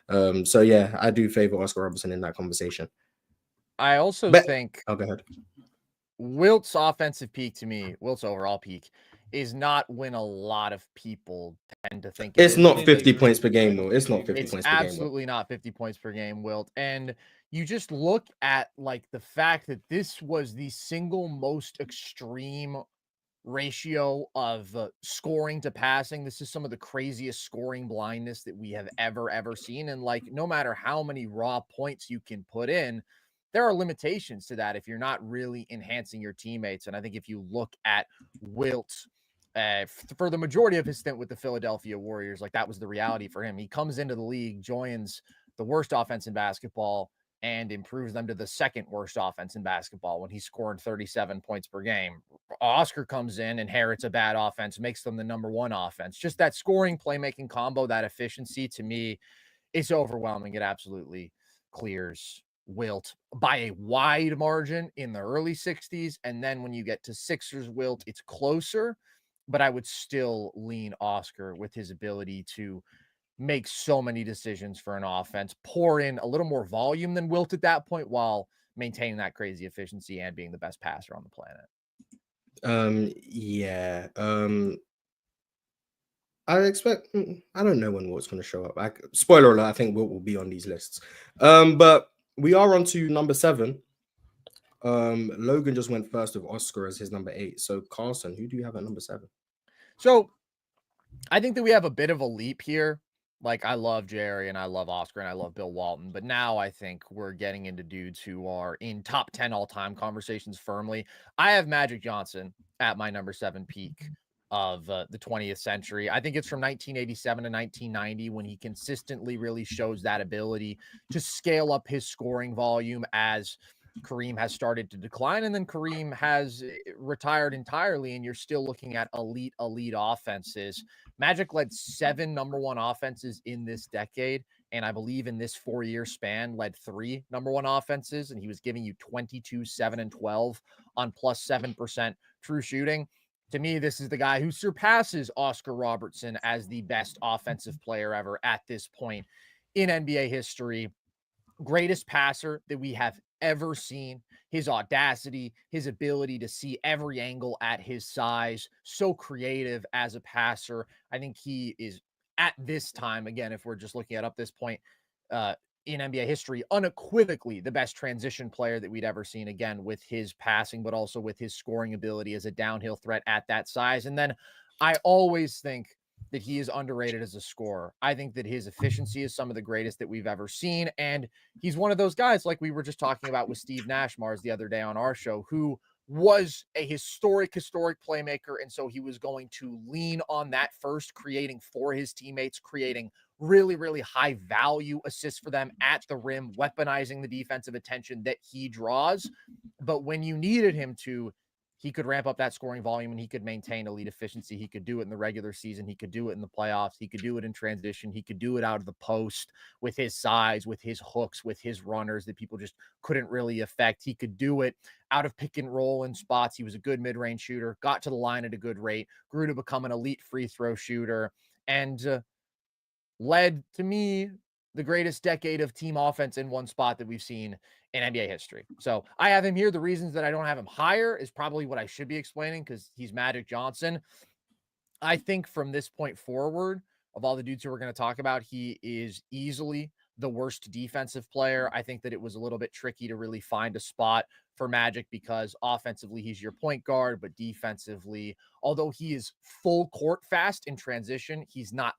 S1: So I do favor Oscar Robertson in that conversation.
S2: I also think.
S1: Oh, go ahead.
S2: Wilt's offensive peak to me, Wilt's overall peak, is not when a lot of people tend to think
S1: it's not 50 points per game, though. It's not 50
S2: it's
S1: points per game.
S2: absolutely not 50 points per game, Wilt. And you just look at like the fact that this was the single most extreme ratio of scoring to passing. This is some of the craziest scoring blindness that we have ever seen. And like, no matter how many raw points you can put in, there are limitations to that if you're not really enhancing your teammates. And I think if you look at Wilt, for the majority of his stint with the Philadelphia Warriors, like that was the reality for him. He comes into the league, joins the worst offense in basketball, and improves them to the second worst offense in basketball when he scored 37 points per game. Oscar comes in, inherits a bad offense, makes them the number one offense. Just that scoring, playmaking combo, that efficiency, to me, is overwhelming. It absolutely clears Wilt by a wide margin in the early 60s. And then when you get to Sixers Wilt, it's closer, but I would still lean Oscar with his ability to make so many decisions for an offense, pour in a little more volume than Wilt at that point while maintaining that crazy efficiency and being the best passer on the planet.
S1: I expect, I don't know when Wilt's going to show up. Spoiler alert, I think Wilt will be on these lists. But we are on to number 7. Logan just went first with Oscar as his number 8. So Carson, who do you have at number 7?
S2: So I think that we have a bit of a leap here. Like, I love Jerry and I love Oscar and I love Bill Walton, but now I think we're getting into dudes who are in top 10 all-time conversations firmly. I have Magic Johnson at my number 7 peak of the 20th century. I think it's from 1987 to 1990 when he consistently really shows that ability to scale up his scoring volume as Kareem has started to decline, and then Kareem has retired entirely, and you're still looking at elite offenses. Magic led 7 number 1 offenses in this decade, and I believe in this 4-year span led 3 number 1 offenses, and he was giving you 22, 7, and 12 on plus 7% true shooting. To me, this is the guy who surpasses Oscar Robertson as the best offensive player ever at this point in NBA history. Greatest passer that we have ever seen. His audacity, his ability to see every angle at his size, so creative as a passer. I think he is at this time, again, if we're just looking at up this point in NBA history, unequivocally the best transition player that we'd ever seen, again, with his passing, but also with his scoring ability as a downhill threat at that size. And then I always think that he is underrated as a scorer. I think that his efficiency is some of the greatest that we've ever seen. And he's one of those guys, like we were just talking about with Steve Nash Mars the other day on our show, who was a historic playmaker. And so he was going to lean on that first, creating for his teammates, creating really high value assists for them at the rim, weaponizing the defensive attention that he draws. But when you needed him to, he could ramp up that scoring volume and he could maintain elite efficiency. He could do it in the regular season. He could do it in the playoffs. He could do it in transition. He could do it out of the post with his size, with his hooks, with his runners that people just couldn't really affect. He could do it out of pick and roll in spots. He was a good mid-range shooter, got to the line at a good rate, grew to become an elite free throw shooter, and led, to me, the greatest decade of team offense in one spot that we've seen in NBA history. So I have him here. The reasons that I don't have him higher is probably what I should be explaining because he's Magic Johnson. I think from this point forward, of all the dudes who we're going to talk about, he is easily the worst defensive player. I think that it was a little bit tricky to really find a spot for Magic because offensively he's your point guard, but defensively, although he is full court fast in transition, he's not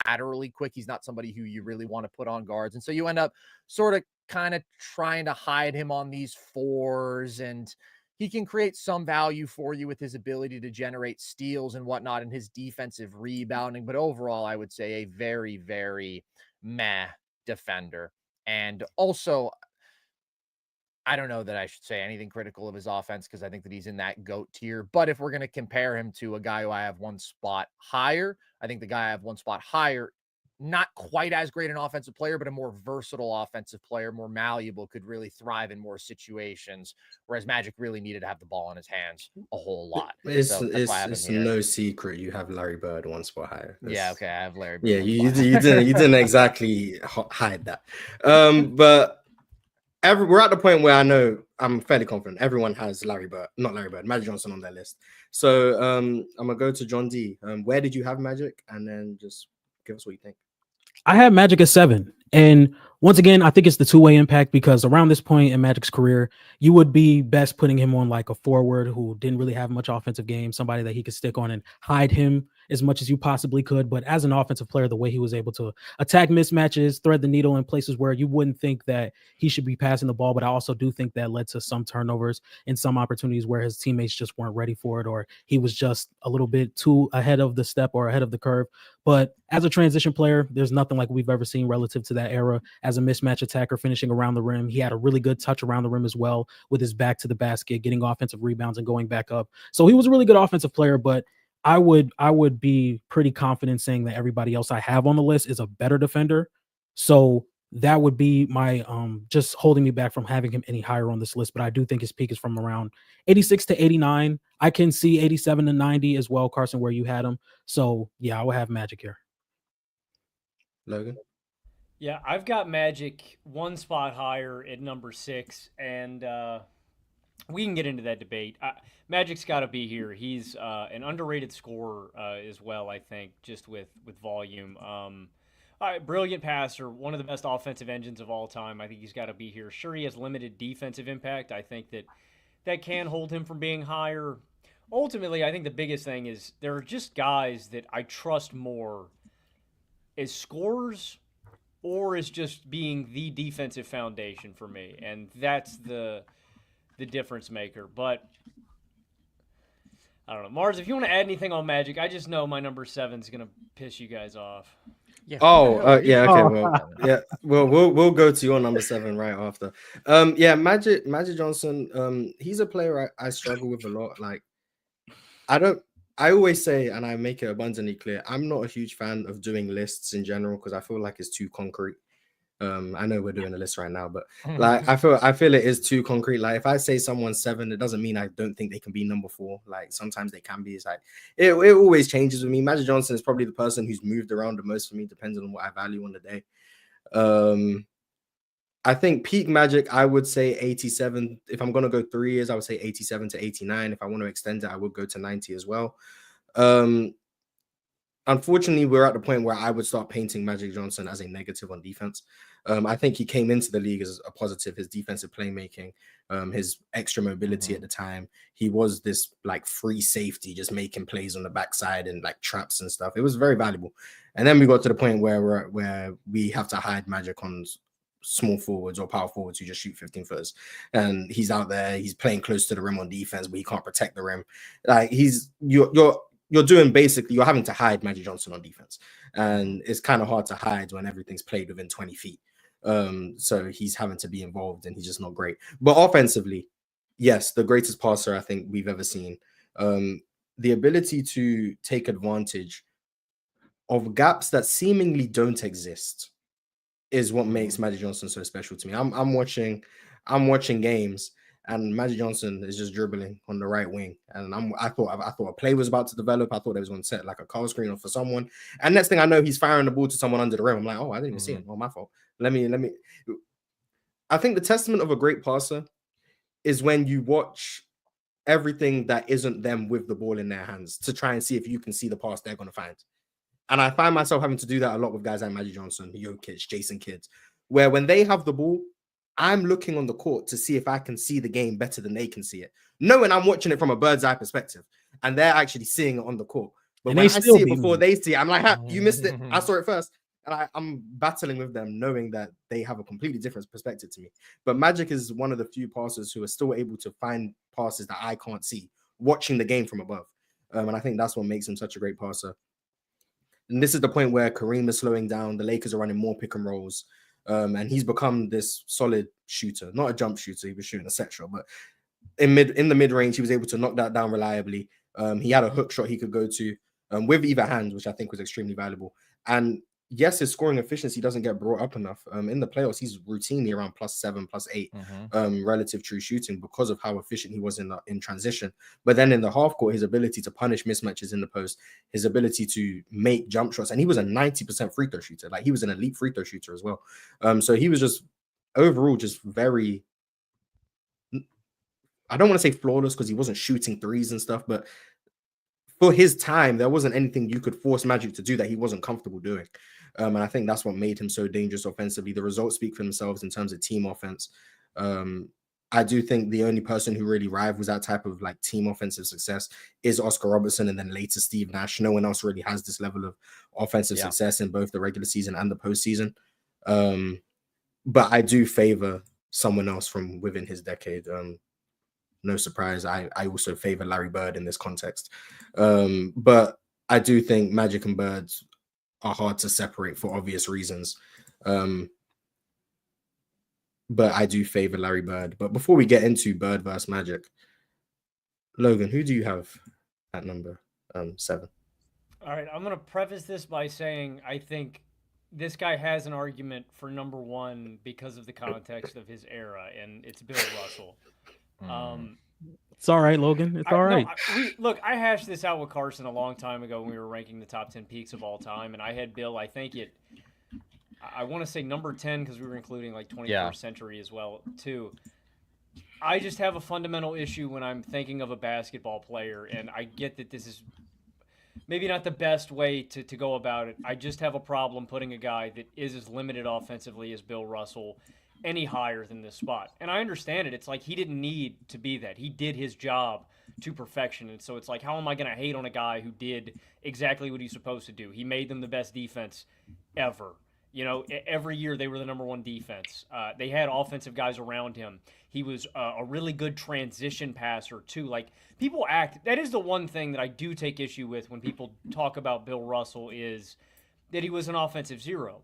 S2: laterally quick. He's not somebody who you really want to put on guards. And so you end up sort of kind of trying to hide him on these 4s, and he can create some value for you with his ability to generate steals and whatnot and his defensive rebounding. But overall, I would say a very meh defender. And also, I don't know that I should say anything critical of his offense because I think that he's in that GOAT tier. But if we're going to compare him to a guy who I have one spot higher, I think the guy I have one spot higher, not quite as great an offensive player, but a more versatile offensive player, more malleable, could really thrive in more situations, whereas Magic really needed to have the ball in his hands a whole lot.
S1: It's no secret you have Larry Bird one spot higher.
S2: Yeah, okay, I have Larry Bird.
S1: Yeah, you didn't exactly hide that. But we're at the point where I know I'm fairly confident everyone has Magic Johnson on their list. So I'm gonna go to John D. Where did you have Magic? And then just give us what you think.
S3: I had Magic at 7. And once again, I think it's the two-way impact, because around this point in Magic's career, you would be best putting him on like a forward who didn't really have much offensive game, somebody that he could stick on and hide him as much as you possibly could. But as an offensive player, the way he was able to attack mismatches, thread the needle in places where you wouldn't think that he should be passing the ball. But I also do think that led to some turnovers and some opportunities where his teammates just weren't ready for it, or he was just a little bit too ahead of the step or ahead of the curve. But as a transition player, there's nothing like we've ever seen relative to that era. As a mismatch attacker finishing around the rim, he had a really good touch around the rim as well, with his back to the basket, getting offensive rebounds and going back up. So he was a really good offensive player, but I would be pretty confident saying that everybody else I have on the list is a better defender. So that would be my just holding me back from having him any higher on this list. But I do think his peak is from around 86 to 89. I can see 87 to 90 as well, Carson, where you had him. So yeah, I would have Magic here.
S1: Logan?
S4: Yeah, I've got Magic one spot higher at number 6, and we can get into that debate. Magic's got to be here. He's an underrated scorer as well, I think, just with volume. Brilliant passer, one of the best offensive engines of all time. I think he's got to be here. Sure, he has limited defensive impact. I think that can hold him from being higher. Ultimately, I think the biggest thing is there are just guys that I trust more as scorers or as just being the defensive foundation for me, and that's the difference maker. But I don't know. Mars, if you want to add anything on Magic, I just know my number 7 is going to piss you guys off.
S1: Yeah. Yeah. Okay. Well, yeah. Well, we'll go to your number 7 right after. Yeah. Magic Johnson. He's a player I struggle with a lot. Like, I always say, and I make it abundantly clear, I'm not a huge fan of doing lists in general because I feel like it's too concrete. I know we're doing a list right now, but like I feel it is too concrete. Like if I say someone's 7, it doesn't mean I don't think they can be number 4. Like sometimes they can be. It's like it always changes with me. Magic Johnson is probably the person who's moved around the most for me, depending on what I value on the day. I think peak Magic, I would say 87. If I'm gonna go 3 years, I would say 87 to 89. If I want to extend it, I would go to 90 as well. Unfortunately, we're at the point where I would start painting Magic Johnson as a negative on defense. I think he came into the league as a positive. His defensive playmaking, his extra mobility at the time. He was this like free safety, just making plays on the backside and like traps and stuff. It was very valuable. And then we got to the point where we have to hide Magic on small forwards or power forwards who just shoot 15 footers, and he's out there, he's playing close to the rim on defense, but he can't protect the rim. Like you're doing basically, you're having to hide Magic Johnson on defense, and it's kind of hard to hide when everything's played within 20 feet. So he's having to be involved, and he's just not great. But offensively, yes, the greatest passer I think we've ever seen. The ability to take advantage of gaps that seemingly don't exist is what makes Magic Johnson so special to me. I'm watching games, and Magic Johnson is just dribbling on the right wing, and I thought a play was about to develop. I thought they was going to set like a call screen for someone, and next thing I know, he's firing the ball to someone under the rim. I'm like, oh, I didn't even see him. Oh, my fault. Let me. I think the testament of a great passer is when you watch everything that isn't them with the ball in their hands to try and see if you can see the pass they're going to find. And I find myself having to do that a lot with guys like Magic Johnson, Jokic, Jason Kidd, where when they have the ball, I'm looking on the court to see if I can see the game better than they can see it, knowing I'm watching it from a bird's eye perspective, and they're actually seeing it on the court. But when I see it before they see it, I'm like, you missed it. I saw it first. And I'm battling with them, knowing that they have a completely different perspective to me. But Magic is one of the few passers who are still able to find passes that I can't see, watching the game from above. And I think that's what makes him such a great passer. And this is the point where Kareem is slowing down. The Lakers are running more pick and rolls. And he's become this solid shooter, not a jump shooter. He was shooting a set shot, but in the mid range, he was able to knock that down reliably. He had a hook shot he could go to with either hand, which I think was extremely valuable. And yes, his scoring efficiency doesn't get brought up enough. In the playoffs, he's routinely around +7, +8 relative true shooting because of how efficient he was in transition. But then in the half court, his ability to punish mismatches in the post, his ability to make jump shots, and he was a 90% free throw shooter. Like he was an elite free throw shooter as well. So he was just overall just very I don't want to say flawless because he wasn't shooting threes and stuff, but for his time, there wasn't anything you could force Magic to do that he wasn't comfortable doing. And I think that's what made him so dangerous offensively. The results speak for themselves in terms of team offense. I do think the only person who really rivals that type of like team offensive success is Oscar Robertson, and then later Steve Nash. No one else really has this level of offensive success in both the regular season and the postseason. But I do favor someone else from within his decade. No surprise. I also favor Larry Bird in this context. But I do think Magic and Bird are hard to separate for obvious reasons. But I do favor Larry Bird. But before we get into Bird versus Magic, Logan, who do you have at number 7?
S4: All right, I'm going to preface this by saying I think this guy has an argument for number 1 because of the context of his era, and it's Bill Russell.
S3: It's all right, Logan. It's all right.
S4: Look, I hashed this out with Carson a long time ago when we were ranking the top 10 peaks of all time, and I had Bill, I think I want to say number 10 because we were including like 21st century as well, too. I just have a fundamental issue when I'm thinking of a basketball player, and I get that this is maybe not the best way to go about it. I just have a problem putting a guy that is as limited offensively as Bill Russell any higher than this spot. And I understand it. It's like he didn't need to be that. He did his job to perfection. And so it's like, how am I going to hate on a guy who did exactly what he's supposed to do? He made them the best defense ever. You know, every year they were the number 1 defense. They had offensive guys around him. He was a really good transition passer, too. Like, people act – that is the one thing that I do take issue with when people talk about Bill Russell is that he was an offensive zero.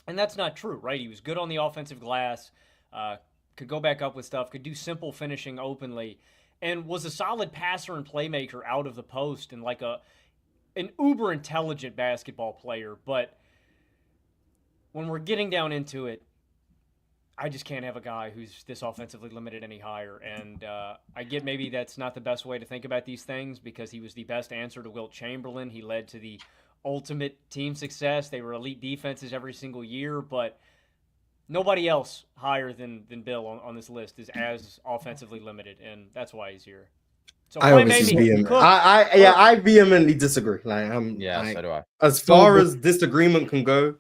S4: And that's not true, right? He was good on the offensive glass, could go back up with stuff, could do simple finishing openly, and was a solid passer and playmaker out of the post and like an uber-intelligent basketball player. But when we're getting down into it, I just can't have a guy who's this offensively limited any higher. And I get maybe that's not the best way to think about these things because he was the best answer to Wilt Chamberlain. He led to the ultimate team success. They were elite defenses every single year, but nobody else higher than Bill on this list is as offensively limited, and that's why he's here. So
S1: I vehemently disagree. Like, so do I. As far as disagreement can go,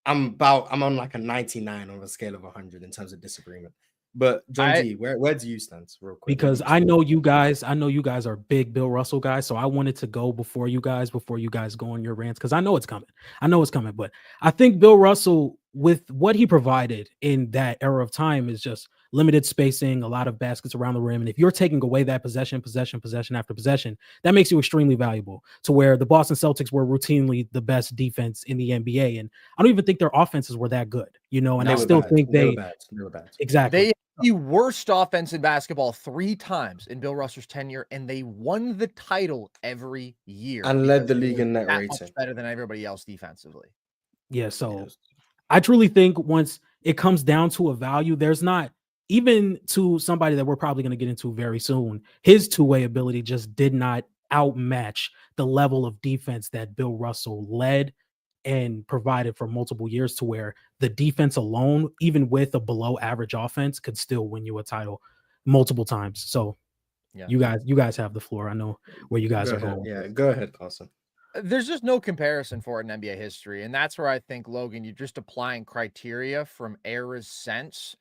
S1: I'm on like a 99 on a scale of 100 in terms of disagreement. But John D, where do you stand, real quick?
S3: Because I know you guys are big Bill Russell guys, so I wanted to go before you guys go on your rants because I know it's coming. But I think Bill Russell, with what he provided in that era of time, is just limited spacing, a lot of baskets around the rim. And if you're taking away that possession after possession, that makes you extremely valuable to where the Boston Celtics were routinely the best defense in the NBA. And I don't even think their offenses were that good, and I still think they were bad. Exactly.
S2: They the worst offense in basketball 3 times in Bill Russell's tenure, and they won the title every year
S1: and led the league in net rating.
S2: Much better than everybody else defensively.
S3: Yeah, so I truly think once it comes down to a value, there's not, even to somebody that we're probably going to get into very soon, his two-way ability just did not outmatch the level of defense that Bill Russell led and provided for multiple years, to where the defense alone, even with a below average offense, could still win you a title multiple times. So you guys have the floor. I know where you guys are going.
S1: Yeah, go ahead, Carson.
S2: There's just no comparison for it in NBA history. And that's where I think, Logan, you're just applying criteria from era's sense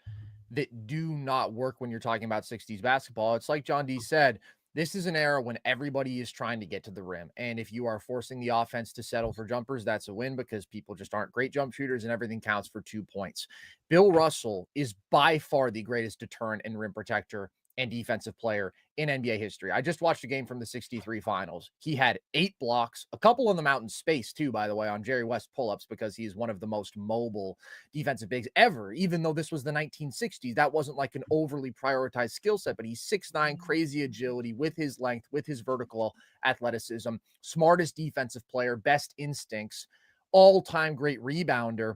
S2: that do not work when you're talking about 60s basketball. It's like John D said, this is an era when everybody is trying to get to the rim. And if you are forcing the offense to settle for jumpers, that's a win because people just aren't great jump shooters and everything counts for 2 points. Bill Russell is by far the greatest deterrent and rim protector and defensive player in NBA history. I just watched a game from the 63 finals. He had 8 blocks, a couple on the mountain space too, by the way, on Jerry West pull-ups, because he's one of the most mobile defensive bigs ever. Even though this was the 1960s, that wasn't like an overly prioritized skill set, but he's 6'9", crazy agility with his length, with his vertical athleticism, smartest defensive player, best instincts, all-time great rebounder.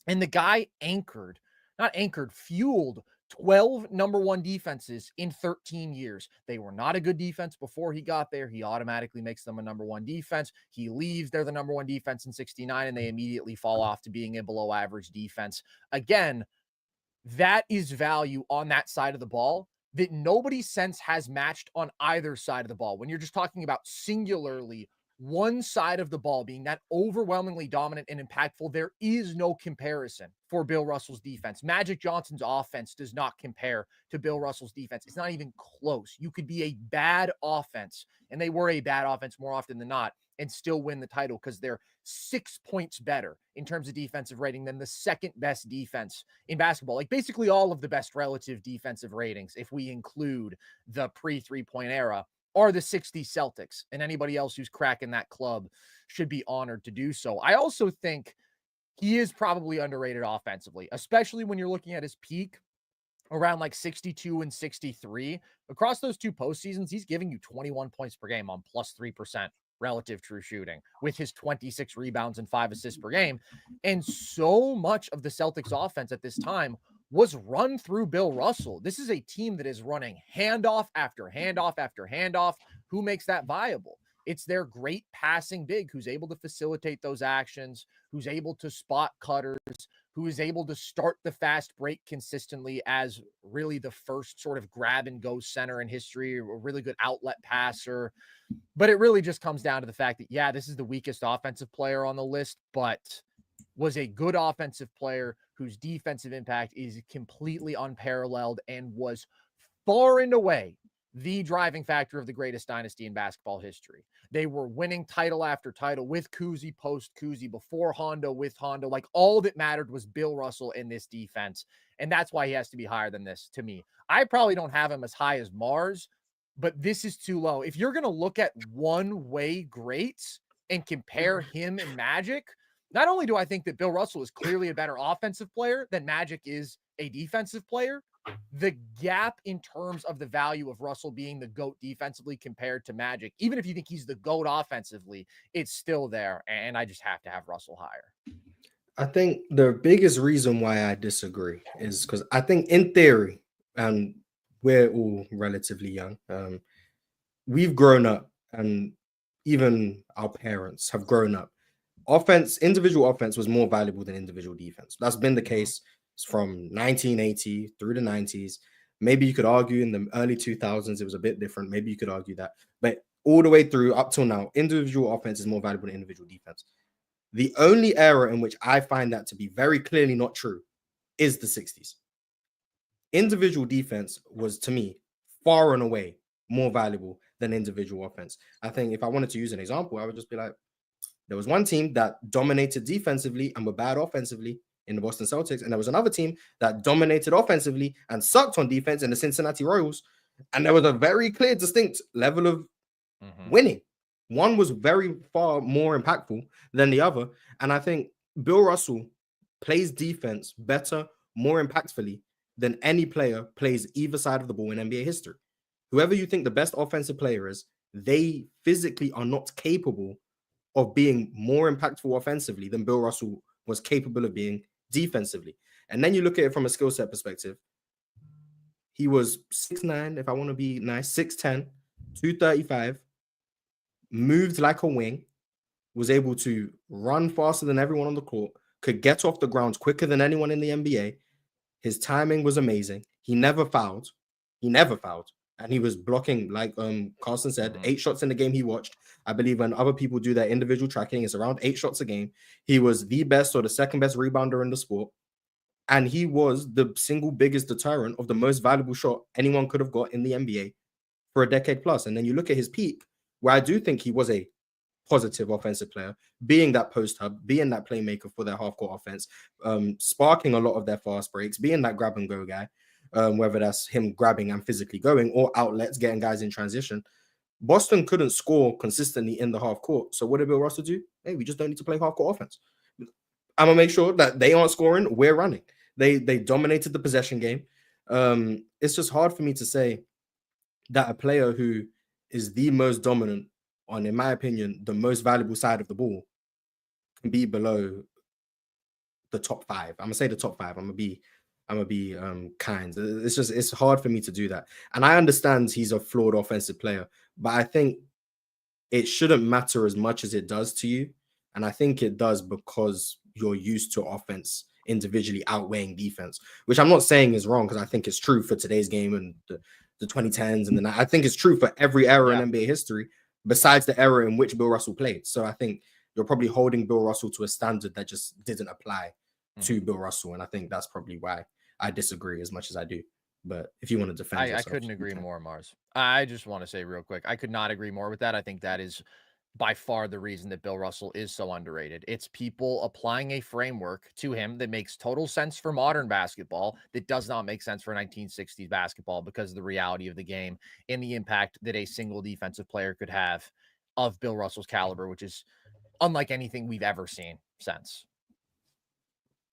S2: And the guy fueled 12 number 1 defenses in 13 years. They were not a good defense before he got there. He automatically makes them a number 1 defense. He leaves, they're the number 1 defense in 69, and they immediately fall off to being a below average defense. Again, that is value on that side of the ball that nobody since has matched on either side of the ball. When you're just talking about singularly one side of the ball being that overwhelmingly dominant and impactful, there is no comparison for Bill Russell's defense. Magic Johnson's offense does not compare to Bill Russell's defense. It's not even close. You could be a bad offense, and they were a bad offense more often than not, and still win the title because they're 6 points better in terms of defensive rating than the second best defense in basketball. Like basically all of the best relative defensive ratings, if we include the pre-3-point era, are the 60 Celtics, and anybody else who's cracking that club should be honored to do so. I also think he is probably underrated offensively, especially when you're looking at his peak around like 62 and 63. Across those two postseasons, he's giving you 21 points per game on plus 3% relative true shooting with his 26 rebounds and 5 assists per game. And so much of the Celtics offense at this time was run through Bill Russell. This is a team that is running handoff after handoff after handoff. Who makes that viable? It's their great passing big who's able to facilitate those actions, who's able to spot cutters, who is able to start the fast break consistently as really the first sort of grab and go center in history, a really good outlet passer. But it really just comes down to the fact that, yeah, this is the weakest offensive player on the list, but was a good offensive player whose defensive impact is completely unparalleled and was far and away the driving factor of the greatest dynasty in basketball history. They were winning title after title with Cousy, post Cousy, before Hondo, with Hondo. Like all that mattered was Bill Russell in this defense. And that's why he has to be higher than this to me. I probably don't have him as high as Mars, but this is too low. If you're going to look at one-way greats and compare him and Magic, not only do I think that Bill Russell is clearly a better offensive player than Magic is a defensive player, the gap in terms of the value of Russell being the GOAT defensively compared to Magic, even if you think he's the GOAT offensively, it's still there. And I just have to have Russell higher.
S1: I think the biggest reason why I disagree is because I think in theory, and we're all relatively young, we've grown up, and even our parents have grown up. Individual offense was more valuable than individual defense. That's been the case from 1980 through the 90s. Maybe you could argue in the early 2000s it was a bit different. Maybe you could argue that. But all the way through up till now, individual offense is more valuable than individual defense. The only era in which I find that to be very clearly not true is the 60s. Individual defense was, to me, far and away more valuable than individual offense. I think if I wanted to use an example, I would just be like, there was one team that dominated defensively and were bad offensively in the Boston Celtics, and there was another team that dominated offensively and sucked on defense in the Cincinnati Royals, and there was a very clear, distinct level of winning. One was very far more impactful than the other, and I think Bill Russell plays defense better, more impactfully than any player plays either side of the ball in NBA history. Whoever you think the best offensive player is, they physically are not capable of being more impactful offensively than Bill Russell was capable of being defensively. And then you look at it from a skill set perspective. He was 6'9", if I want to be nice, 6'10", 235, moved like a wing, was able to run faster than everyone on the court, could get off the ground quicker than anyone in the NBA. His timing was amazing. He never fouled. And he was blocking, like Carson said, 8 shots in the game he watched. I believe when other people do their individual tracking, it's around 8 shots a game. He was the best or the second best rebounder in the sport. And he was the single biggest deterrent of the most valuable shot anyone could have got in the NBA for a decade plus. And then you look at his peak, where I do think he was a positive offensive player, being that post hub, being that playmaker for their half-court offense, sparking a lot of their fast breaks, being that grab-and-go guy. Whether that's him grabbing and physically going or outlets, getting guys in transition. Boston couldn't score consistently in the half court. So what did Bill Russell do? Hey, we just don't need to play half court offense. I'm going to make sure that they aren't scoring. We're running. They dominated the possession game. It's just hard for me to say that a player who is the most dominant on, in my opinion, the most valuable side of the ball can be below the top 5. I'm going to say the top 5. I'm going to be kind. It's hard for me to do that. And I understand he's a flawed offensive player, but I think it shouldn't matter as much as it does to you. And I think it does because you're used to offense individually outweighing defense, which I'm not saying is wrong because I think it's true for today's game and the 2010s and I think it's true for every era in NBA history, besides the era in which Bill Russell played. So I think you're probably holding Bill Russell to a standard that just didn't apply to Bill Russell. And I think that's probably why I disagree as much as I do. But if you want to defend yourself,
S2: I couldn't agree more, Mars. I just want to say real quick, I could not agree more with that. I think that is by far the reason that Bill Russell is so underrated. It's people applying a framework to him that makes total sense for modern basketball, that does not make sense for 1960s basketball because of the reality of the game and the impact that a single defensive player could have of Bill Russell's caliber, which is unlike anything we've ever seen since.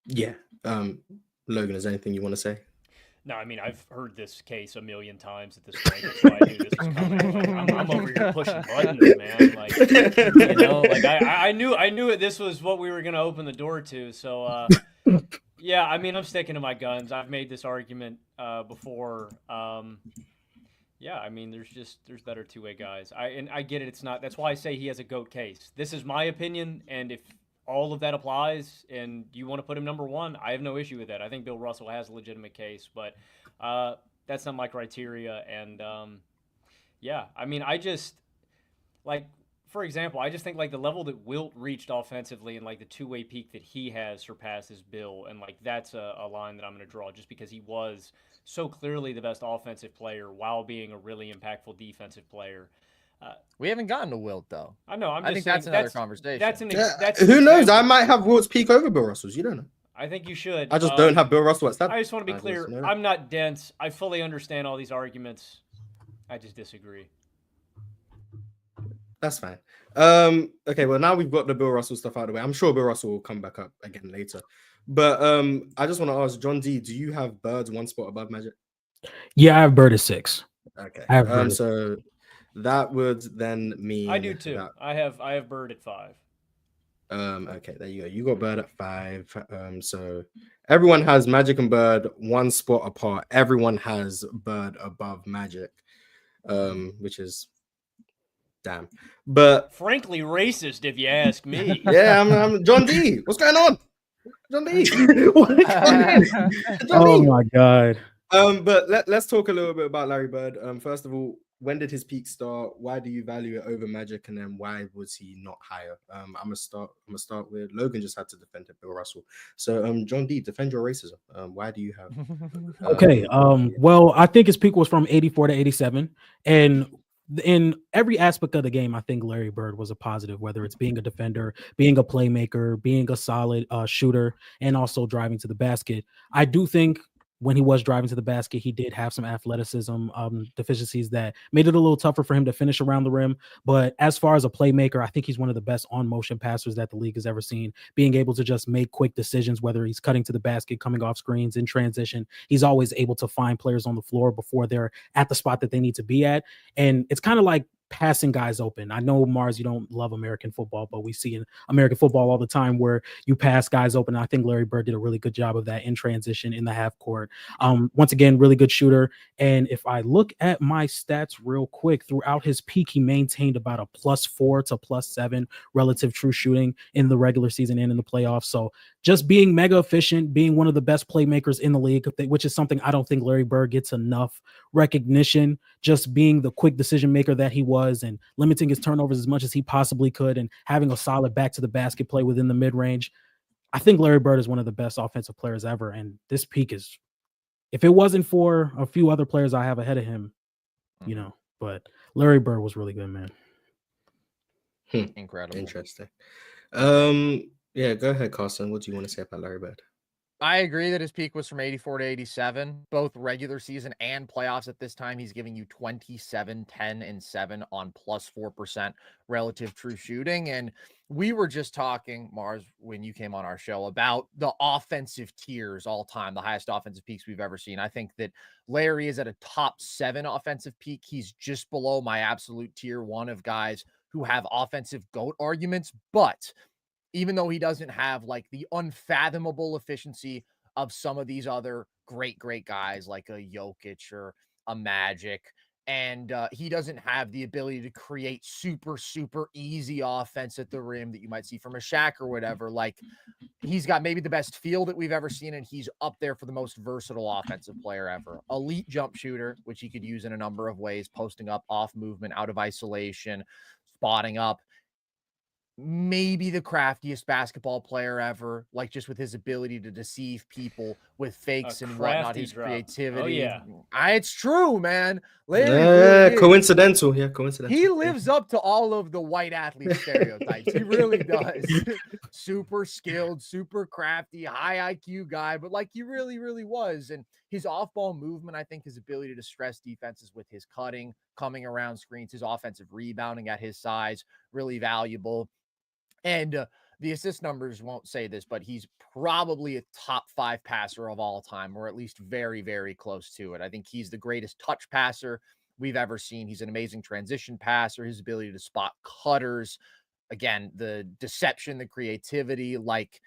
S1: Yeah. Logan, is there anything you want to say?
S4: No, I mean, I've heard this case a million times at this point. That's why I knew this was coming. Like, I'm over here pushing buttons, man. Like, you know, like I knew this was what we were going to open the door to. So, yeah, I mean, I'm sticking to my guns. I've made this argument before. Yeah, I mean, there's better two-way guys. I get it. It's not. That's why I say he has a GOAT case. This is my opinion, and if all of that applies and you want to put him number one, I have no issue with that. I think Bill Russell has a legitimate case, but that's not my criteria. And yeah, I mean, I just like, for example, I just think like the level that Wilt reached offensively and like the two-way peak that he has surpasses Bill. And like, that's a line that I'm going to draw just because he was so clearly the best offensive player while being a really impactful defensive player.
S2: We haven't gotten to Wilt though.
S4: I know.
S2: I think that's another conversation.
S1: That's who knows? I might have Wilt's peak over Bill Russell's. You don't know.
S4: I think you should.
S1: I just don't have Bill Russell at stat.
S4: I just want to be clear. I'm not dense. I fully understand all these arguments. I just disagree.
S1: That's fine. Okay, well now we've got the Bill Russell stuff out of the way. I'm sure Bill Russell will come back up again later. But I just want to ask John D, do you have Bird one spot above Magic?
S3: Yeah, I have Bird at 6.
S1: Okay. So that would then mean
S4: I do too. I have Bird at 5.
S1: Okay, there you go. You got Bird at 5. So everyone has Magic and Bird one spot apart. Everyone has Bird above Magic, which is damn. But
S4: frankly racist, if you ask me.
S1: Yeah, I'm John D. What's going on? John D.
S3: Oh my God.
S1: But let's talk a little bit about Larry Bird. First of all, when did his peak start? Why do you value it over Magic? And then why was he not higher? I'm gonna start with Logan. Just had to defend Bill Russell. So John D, defend your racism. Why do you have
S3: okay. Well, I think his peak was from 84 to 87. And in every aspect of the game, I think Larry Bird was a positive, whether it's being a defender, being a playmaker, being a solid shooter, and also driving to the basket. I do think when he was driving to the basket, he did have some athleticism deficiencies that made it a little tougher for him to finish around the rim. But as far as a playmaker, I think he's one of the best on-motion passers that the league has ever seen, being able to just make quick decisions, whether he's cutting to the basket, coming off screens, in transition. He's always able to find players on the floor before they're at the spot that they need to be at. And it's kind of like passing guys open. I know, Mars, you don't love American football, but we see in American football all the time where you pass guys open. I think Larry Bird did a really good job of that in transition in the half court. Once again, really good shooter. And if I look at my stats real quick, throughout his peak, he maintained about a +4 to +7 relative true shooting in the regular season and in the playoffs. So just being mega efficient, being one of the best playmakers in the league, which is something I don't think Larry Bird gets enough recognition, just being the quick decision maker that he was and limiting his turnovers as much as he possibly could and having a solid back to the basket play within the mid-range. I think Larry Bird is one of the best offensive players ever. And this peak is, if it wasn't for a few other players I have ahead of him, you know, but Larry Bird was really good, man.
S2: Incredible.
S1: Interesting. Yeah, go ahead, Carson. What do you want to say about Larry Bird?
S2: I agree that his peak was from 84 to 87, both regular season and playoffs. At this time, he's giving you 27, 10, and 7 on +4% relative true shooting. And we were just talking, Mars, when you came on our show about the offensive tiers all time, the highest offensive peaks we've ever seen. I think that Larry is at a top 7 offensive peak. He's just below my absolute tier 1 of guys who have offensive GOAT arguments, but even though he doesn't have like the unfathomable efficiency of some of these other great guys like a Jokic or a Magic And he doesn't have the ability to create super, super easy offense at the rim that you might see from a Shaq or whatever. Like, he's got maybe the best feel that we've ever seen, and he's up there for the most versatile offensive player ever. Elite jump shooter, which he could use in a number of ways, posting up, off movement, out of isolation, spotting up. Maybe the craftiest basketball player ever, like just with his ability to deceive people with fakes and whatnot, his creativity.
S4: Oh, yeah.
S2: It's true, man. Larry really
S1: coincidental. Yeah, coincidental.
S2: He lives up to all of the white athlete stereotypes. He really does. Super skilled, super crafty, high IQ guy, but like he really, really was. And his off-ball movement, I think his ability to stress defenses with his cutting, coming around screens, his offensive rebounding at his size, really valuable. And the assist numbers won't say this, but he's probably a top 5 passer of all time, or at least very, very close to it. I think he's the greatest touch passer we've ever seen. He's an amazing transition passer. His ability to spot cutters, again, the deception, the creativity, like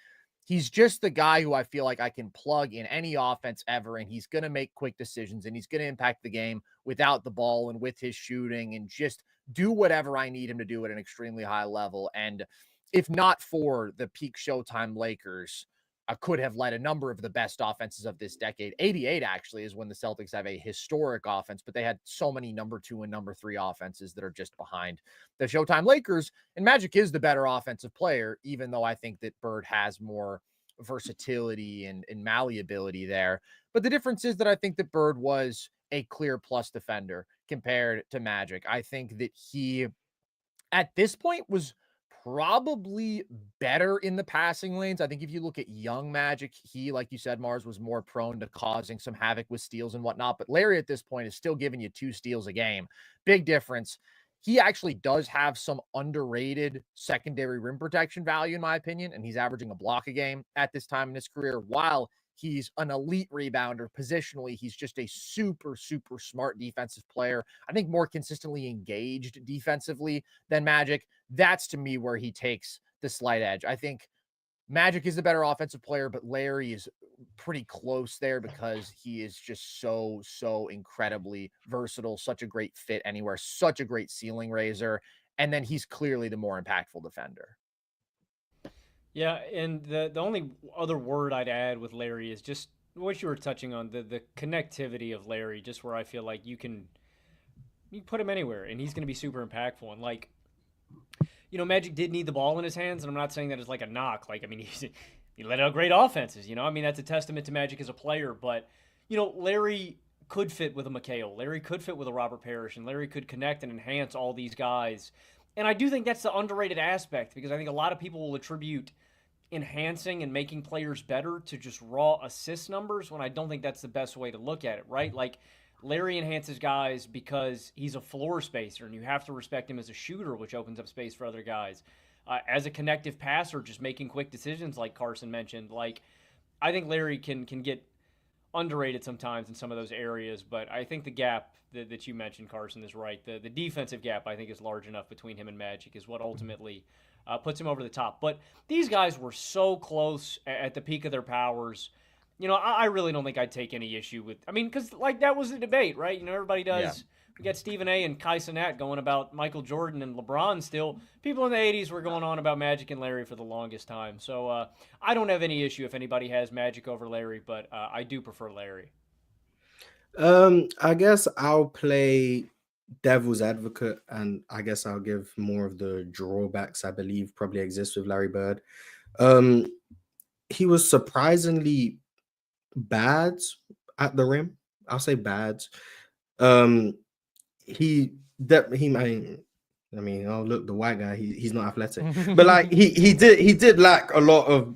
S2: he's just the guy who I feel like I can plug in any offense ever, and he's going to make quick decisions, and he's going to impact the game without the ball and with his shooting, and just do whatever I need him to do at an extremely high level. And if not for the peak Showtime Lakers, could have led a number of the best offenses of this decade. 88 actually is when the Celtics have a historic offense, but they had so many number 2 and number 3 offenses that are just behind the Showtime Lakers. And Magic is the better offensive player, even though I think that Bird has more versatility and malleability there. But the difference is that I think that Bird was a clear plus defender compared to Magic. I think that he, at this point, was probably better in the passing lanes. I think if you look at young Magic, he, like you said, Mars, was more prone to causing some havoc with steals and whatnot. But Larry at this point is still giving you 2 steals a game. Big difference. He actually does have some underrated secondary rim protection value, in my opinion, and he's averaging a block a game at this time in his career, while he's an elite rebounder. Positionally, he's just a super, super smart defensive player. I think more consistently engaged defensively than Magic. That's, to me, where he takes the slight edge. I think Magic is the better offensive player, but Larry is pretty close there because he is just so incredibly versatile, such a great fit anywhere, such a great ceiling raiser, and then he's clearly the more impactful defender.
S4: Yeah, and the only other word I'd add with Larry is just what you were touching on, the connectivity of Larry, just where I feel like you put him anywhere and he's going to be super impactful. And like, you know, Magic did need the ball in his hands, and I'm not saying that as like a knock. Like, I mean, he let out great offenses, you know? I mean, that's a testament to Magic as a player. But, you know, Larry could fit with a McHale. Larry could fit with a Robert Parrish, and Larry could connect and enhance all these guys. And I do think that's the underrated aspect, because I think a lot of people will attribute enhancing and making players better to just raw assist numbers, when I don't think that's the best way to look at it, right? Like, Larry enhances guys because he's a floor spacer, and you have to respect him as a shooter, which opens up space for other guys. As a connective passer, just making quick decisions like Carson mentioned. Like, I think Larry can get underrated sometimes in some of those areas, but I think the gap that you mentioned, Carson, is right. The defensive gap, I think, is large enough between him and Magic, is what ultimately puts him over the top. But these guys were so close at the peak of their powers. You know, I really don't think I'd take any issue with, I mean, because, like, that was the debate, right? You know, everybody does. Yeah. We got Stephen A. and Kai Cenat going about Michael Jordan and LeBron still. People in the 80s were going on about Magic and Larry for the longest time. So I don't have any issue if anybody has Magic over Larry, but I do prefer Larry.
S1: I guess I'll play devil's advocate, and I guess I'll give more of the drawbacks I believe probably exist with Larry Bird. He was surprisingly bad at the rim. I'll say bad. I mean, oh look, the white guy, he's not athletic, but like he did lack a lot of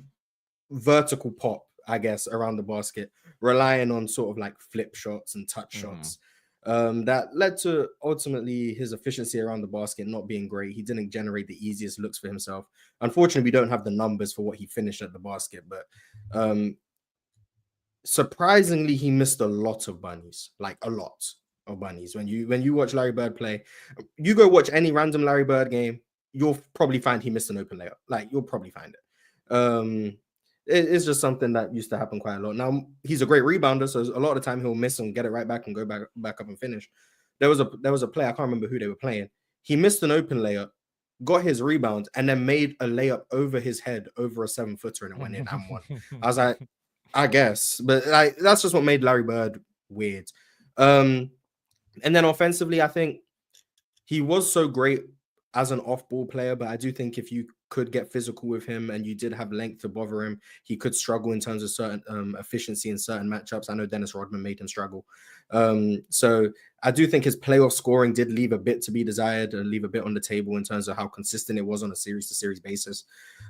S1: vertical pop, I guess, around the basket, relying on sort of like flip shots and touch shots. That led to ultimately his efficiency around the basket not being great. He didn't generate the easiest looks for himself. Unfortunately, we don't have the numbers for what he finished at the basket, but surprisingly, he missed a lot of bunnies, like a lot of bunnies. When you watch Larry Bird play, you go watch any random Larry Bird game, you'll probably find he missed an open layup. Like, you'll probably find it. It's just something that used to happen quite a lot. Now, he's a great rebounder, so a lot of the time he'll miss and get it right back and go back up and finish. there was a play, I can't remember who they were playing. He missed an open layup, got his rebound, and then made a layup over his head over a 7-footer, and it went in and one. I was like, I guess, but like that's just what made Larry Bird weird. And then offensively, I think he was so great as an off-ball player, but I do think if you could get physical with him and you did have length to bother him, he could struggle in terms of certain efficiency in certain matchups. I know Dennis Rodman made him struggle. So I do think his playoff scoring did leave a bit to be desired and leave a bit on the table in terms of how consistent it was on a series-to-series basis.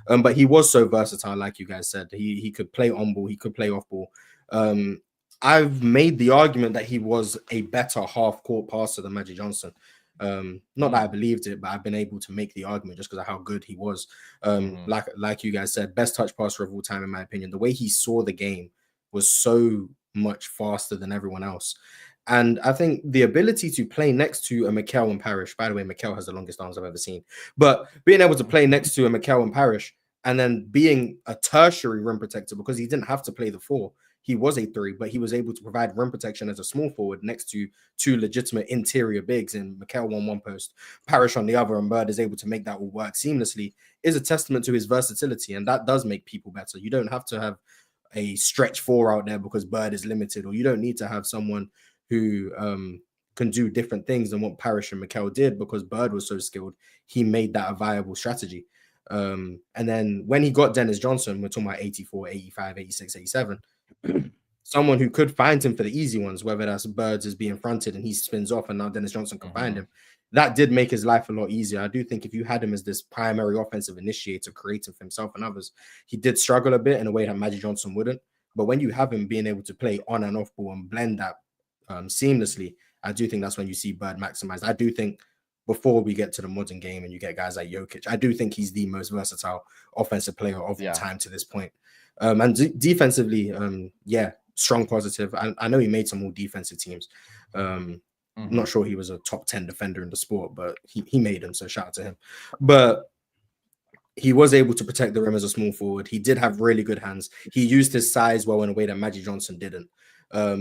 S1: But he was so versatile, like you guys said. He could play on ball, he could play off ball. I've made the argument that he was a better half-court passer than Magic Johnson. Not that I believed it, but I've been able to make the argument just because of how good he was. Like you guys said, best touch passer of all time, in my opinion. The way he saw the game was so much faster than everyone else. And I think the ability to play next to a Mikal and Parrish, by the way, Mikal has the longest arms I've ever seen, but being able to play next to a Mikal and Parrish and then being a tertiary rim protector, because he didn't have to play the 4. He was a 3, but he was able to provide rim protection as a small forward next to 2 legitimate interior bigs, and Mikal on one post, Parrish on the other, and Bird is able to make that all work seamlessly, is a testament to his versatility, and that does make people better. You don't have to have a stretch 4 out there because Bird is limited, or you don't need to have someone who can do different things than what Parrish and Mikal did because Bird was so skilled. He made that a viable strategy. And then when he got Dennis Johnson, we're talking about 84, 85, 86, 87, someone who could find him for the easy ones, whether that's Birds is being fronted and he spins off and now Dennis Johnson can find him. That did make his life a lot easier. I do think if you had him as this primary offensive initiator, creating for himself and others, he did struggle a bit in a way that Magic Johnson wouldn't. But when you have him being able to play on and off ball and blend that seamlessly, I do think that's when you see Bird maximized. I do think before we get to the modern game and you get guys like Jokic, I do think he's the most versatile offensive player of all time to this point. And defensively, strong positive. I know he made some more defensive teams. Not sure he was a top 10 defender in the sport, but he made them, so shout out to him. But he was able to protect the rim as a small forward. He did have really good hands. He used his size well in a way that Magic Johnson didn't.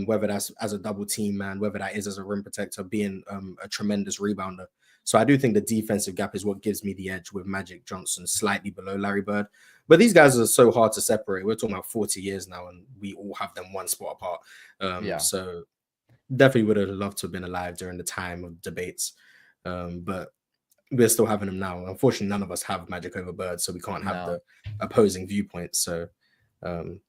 S1: Whether that's as a double team man, whether that is as a rim protector, being a tremendous rebounder. So I do think the defensive gap is what gives me the edge with Magic Johnson slightly below Larry Bird. But these guys are so hard to separate. We're talking about 40 years now, and we all have them one spot apart. So definitely would have loved to have been alive during the time of debates. But we're still having them now. Unfortunately, none of us have Magic over Bird, so we can't have the opposing viewpoints. So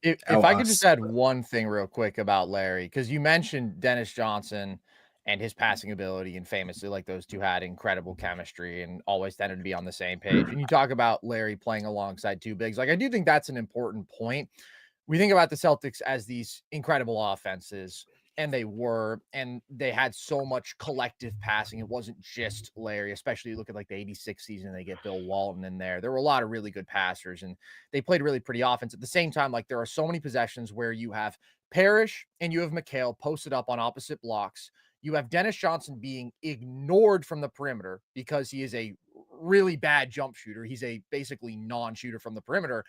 S2: if I could just add one thing real quick about Larry, because you mentioned Dennis Johnson and his passing ability, and famously, like, those two had incredible chemistry and always tended to be on the same page. And you talk about Larry playing alongside 2 bigs. Like, I do think that's an important point. We think about the Celtics as these incredible offenses, and they were, and they had so much collective passing. It wasn't just Larry, especially you look at like the 86 season, they get Bill Walton in there. There were a lot of really good passers, and they played really pretty offense. At the same time, like, there are so many possessions where you have Parrish and you have Mikal posted up on opposite blocks. You have Dennis Johnson being ignored from the perimeter because he is a really bad jump shooter. He's a basically non-shooter from the perimeter.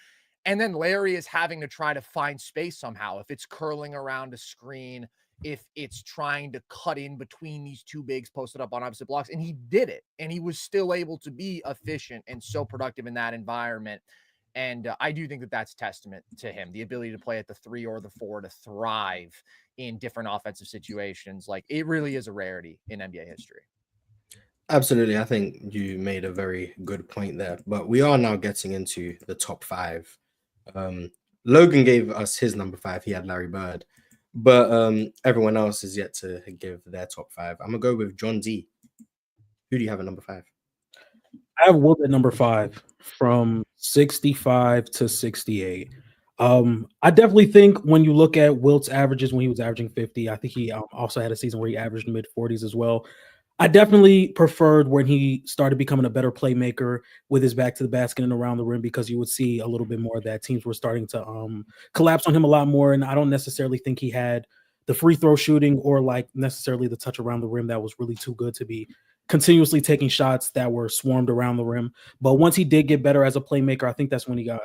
S2: And then Larry is having to try to find space somehow. If it's curling around a screen, if it's trying to cut in between these 2 bigs posted up on opposite blocks. And he did it. And he was still able to be efficient and so productive in that environment. And I do think that that's testament to him, the ability to play at the 3 or the 4, to thrive in different offensive situations. Like, it really is a rarity in NBA history.
S1: Absolutely. I think you made a very good point there, but we are now getting into the top 5. Logan gave us his number 5. He had Larry Bird, but everyone else is yet to give their top 5. I'm gonna go with John D. Who do you have at number 5?
S3: I have Wilt at number 5 from 65 to 68. I definitely think when you look at Wilt's averages when he was averaging 50, I think he also had a season where he averaged mid 40s as well. I definitely preferred when he started becoming a better playmaker with his back to the basket and around the rim, because you would see a little bit more of that. Teams were starting to collapse on him a lot more, and I don't necessarily think he had the free throw shooting or like necessarily the touch around the rim that was really too good to be continuously taking shots that were swarmed around the rim. But once he did get better as a playmaker, I think that's when he got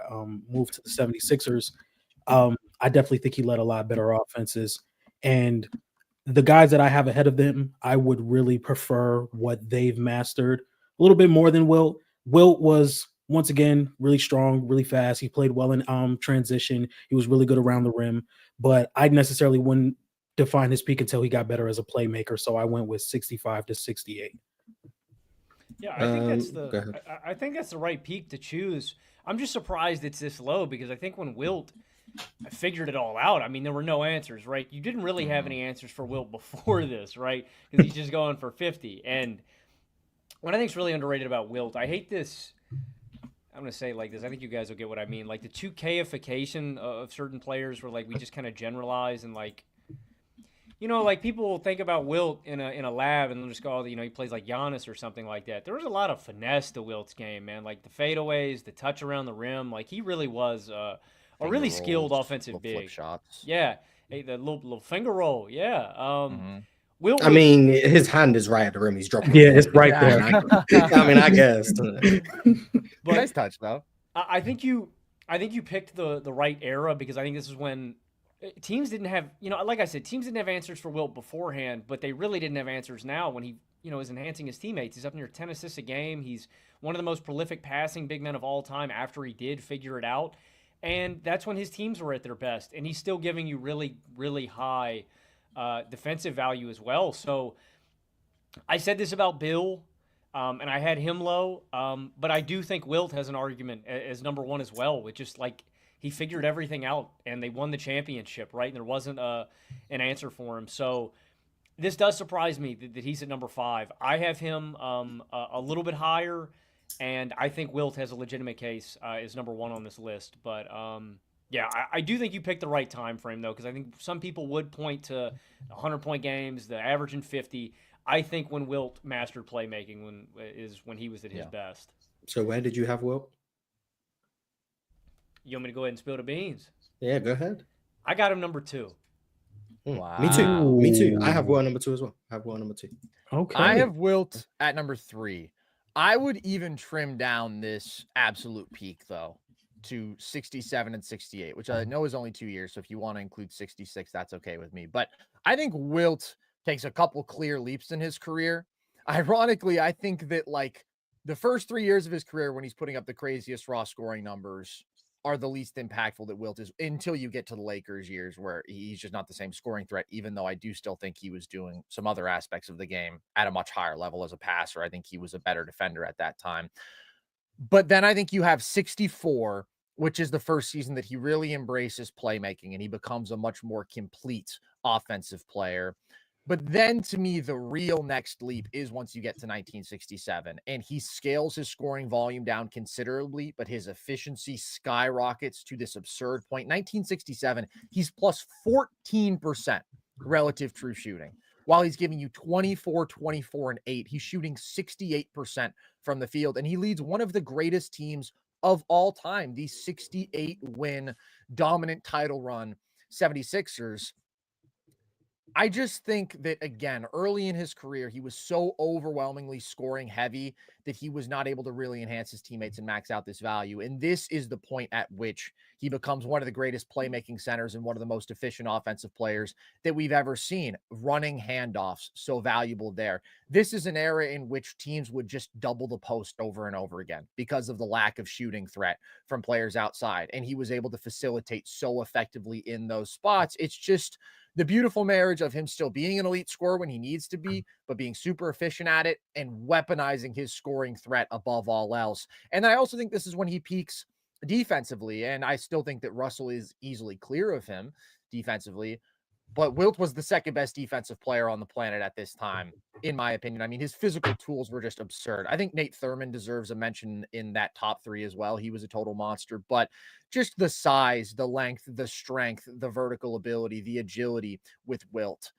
S3: moved to the 76ers. I definitely think he led a lot better offenses. And the guys that I have ahead of them, I would really prefer what they've mastered a little bit more than Wilt. Wilt was, once again, really strong, really fast. He played well in transition. He was really good around the rim, but I necessarily wouldn't define his peak until he got better as a playmaker. So I went with 65 to 68.
S4: Yeah, I think I think that's the right peak to choose. I'm just surprised it's this low because I think when Wilt figured it all out, I mean, there were no answers, right? You didn't really have any answers for Wilt before this, right? Because he's just going for 50. And what I think is really underrated about Wilt, I hate this. I'm going to say it like this. I think you guys will get what I mean. Like the 2Kification of certain players where like we just kind of generalize and like, you know, like people will think about Wilt in a lab and they'll just go, you know, he plays like Giannis or something like that. There was a lot of finesse to Wilt's game, man. Like the fadeaways, the touch around the rim. Like he really was a really skilled offensive big.
S2: Flip shots.
S4: Yeah. Hey, the little finger roll. Yeah.
S1: Wilt I mean, his hand is right at the rim. He's dropping.
S3: Yeah, it's right there.
S1: I mean, I guess.
S2: But nice touch, though.
S4: I think you picked the right era because I think this is when teams didn't have, you know, like I said, teams didn't have answers for Wilt beforehand, but they really didn't have answers now when he, you know, is enhancing his teammates. He's up near 10 assists a game. He's one of the most prolific passing big men of all time after he did figure it out. And that's when his teams were at their best. And he's still giving you really, really high defensive value as well. So I said this about Bill, and I had him low, but I do think Wilt has an argument as number one as well, with just like he figured everything out and they won the championship, right? And there wasn't an answer for him. So this does surprise me that he's at number 5. I have him a little bit higher, and I think Wilt has a legitimate case as number 1 on this list. But yeah, I do think you picked the right time frame, though, because I think some people would point to 100-point games, the average in 50. I think when Wilt mastered playmaking is when he was at his best.
S1: So where did you have Wilt?
S4: You want me to go ahead and spill the beans?
S1: Yeah, go ahead.
S4: I got him number 2.
S2: Wow.
S1: Me too. I have Wilt number 2 as well. I have Wilt number 2.
S3: Okay.
S2: I have Wilt at number 3. I would even trim down this absolute peak, though, to 67 and 68, which I know is only 2 years. So if you want to include 66, that's okay with me. But I think Wilt takes a couple clear leaps in his career. Ironically, I think that like the first 3 years of his career when he's putting up the craziest raw scoring numbers are the least impactful that Wilt is until you get to the Lakers years where he's just not the same scoring threat, even though I do still think he was doing some other aspects of the game at a much higher level as a passer. I think he was a better defender at that time. But then I think you have 64, which is the first season that he really embraces playmaking and he becomes a much more complete offensive player. But then to me, the real next leap is once you get to 1967 and he scales his scoring volume down considerably, but his efficiency skyrockets to this absurd point. 1967, he's plus 14% relative true shooting. While he's giving you 24, 24, and 8, he's shooting 68% from the field. And he leads one of the greatest teams of all time, the 68-win dominant title run 76ers. I just think that, again, early in his career, he was so overwhelmingly scoring heavy that he was not able to really enhance his teammates and max out this value. And this is the point at which he becomes one of the greatest playmaking centers and one of the most efficient offensive players that we've ever seen. Running handoffs, so valuable there. This is an era in which teams would just double the post over and over again because of the lack of shooting threat from players outside. And he was able to facilitate so effectively in those spots. It's just the beautiful marriage of him still being an elite scorer when he needs to be, but being super efficient at it and weaponizing his scoring threat above all else. And I also think this is when he peaks defensively. And I still think that Russell is easily clear of him defensively, but Wilt was the second best defensive player on the planet at this time, in my opinion. I mean, his physical tools were just absurd. I think Nate Thurman deserves a mention in that top 3 as well. He was a total monster, but just the size, the length, the strength, the vertical ability, the agility with Wilt.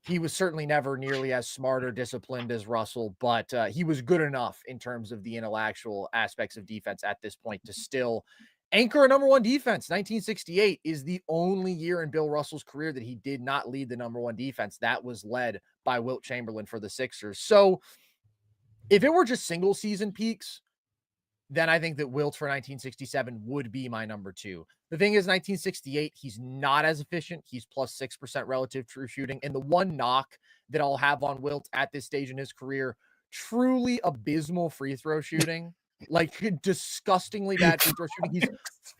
S2: He was certainly never nearly as smart or disciplined as Russell, but he was good enough in terms of the intellectual aspects of defense at this point to still anchor a number 1 defense. 1968 is the only year in Bill Russell's career that he did not lead the number 1 defense. That was led by Wilt Chamberlain for the Sixers. So if it were just single season peaks, then I think that Wilt for 1967 would be my number 2. The thing is, 1968, he's not as efficient. He's plus 6% relative true shooting. And the one knock that I'll have on Wilt at this stage in his career, truly abysmal free throw shooting, like disgustingly bad free throw shooting. He's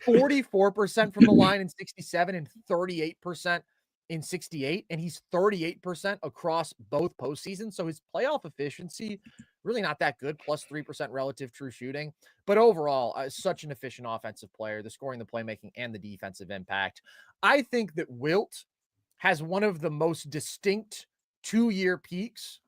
S2: 44% from the line in 67 and 38% in 68, and he's 38% across both postseasons. So his playoff efficiency, really not that good, plus 3% relative true shooting. But overall, such an efficient offensive player, the scoring, the playmaking, and the defensive impact. I think that Wilt has one of the most distinct 2-year peaks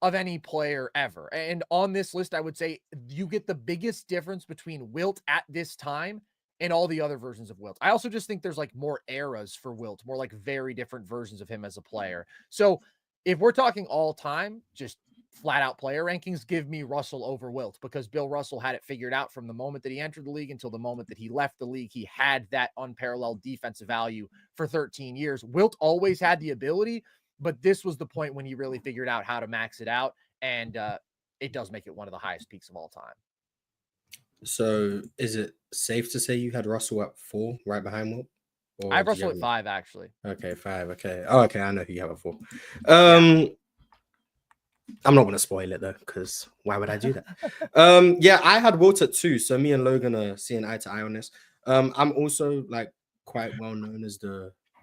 S2: of any player ever. And on this list, I would say you get the biggest difference between Wilt at this time and all the other versions of Wilt. I also just think there's like more eras for Wilt, more like very different versions of him as a player. So if we're talking all time, just flat out player rankings, give me Russell over Wilt, because Bill Russell had it figured out from the moment that he entered the league until the moment that he left the league. He had that unparalleled defensive value for 13 years. Wilt always had the ability, but this was the point when he really figured out how to max it out. And it does make it one of the highest peaks of all time.
S1: So is it safe to say you had Russell at 4, right behind Wilt?
S2: I have Russell at 5, actually.
S1: Okay, 5. Okay. Oh, okay. I know who you have at 4. I'm not going to spoil it though, because why would I do that? Yeah, I had Wilt at 2. So me and Logan are seeing eye to eye on this. I'm also like quite well known as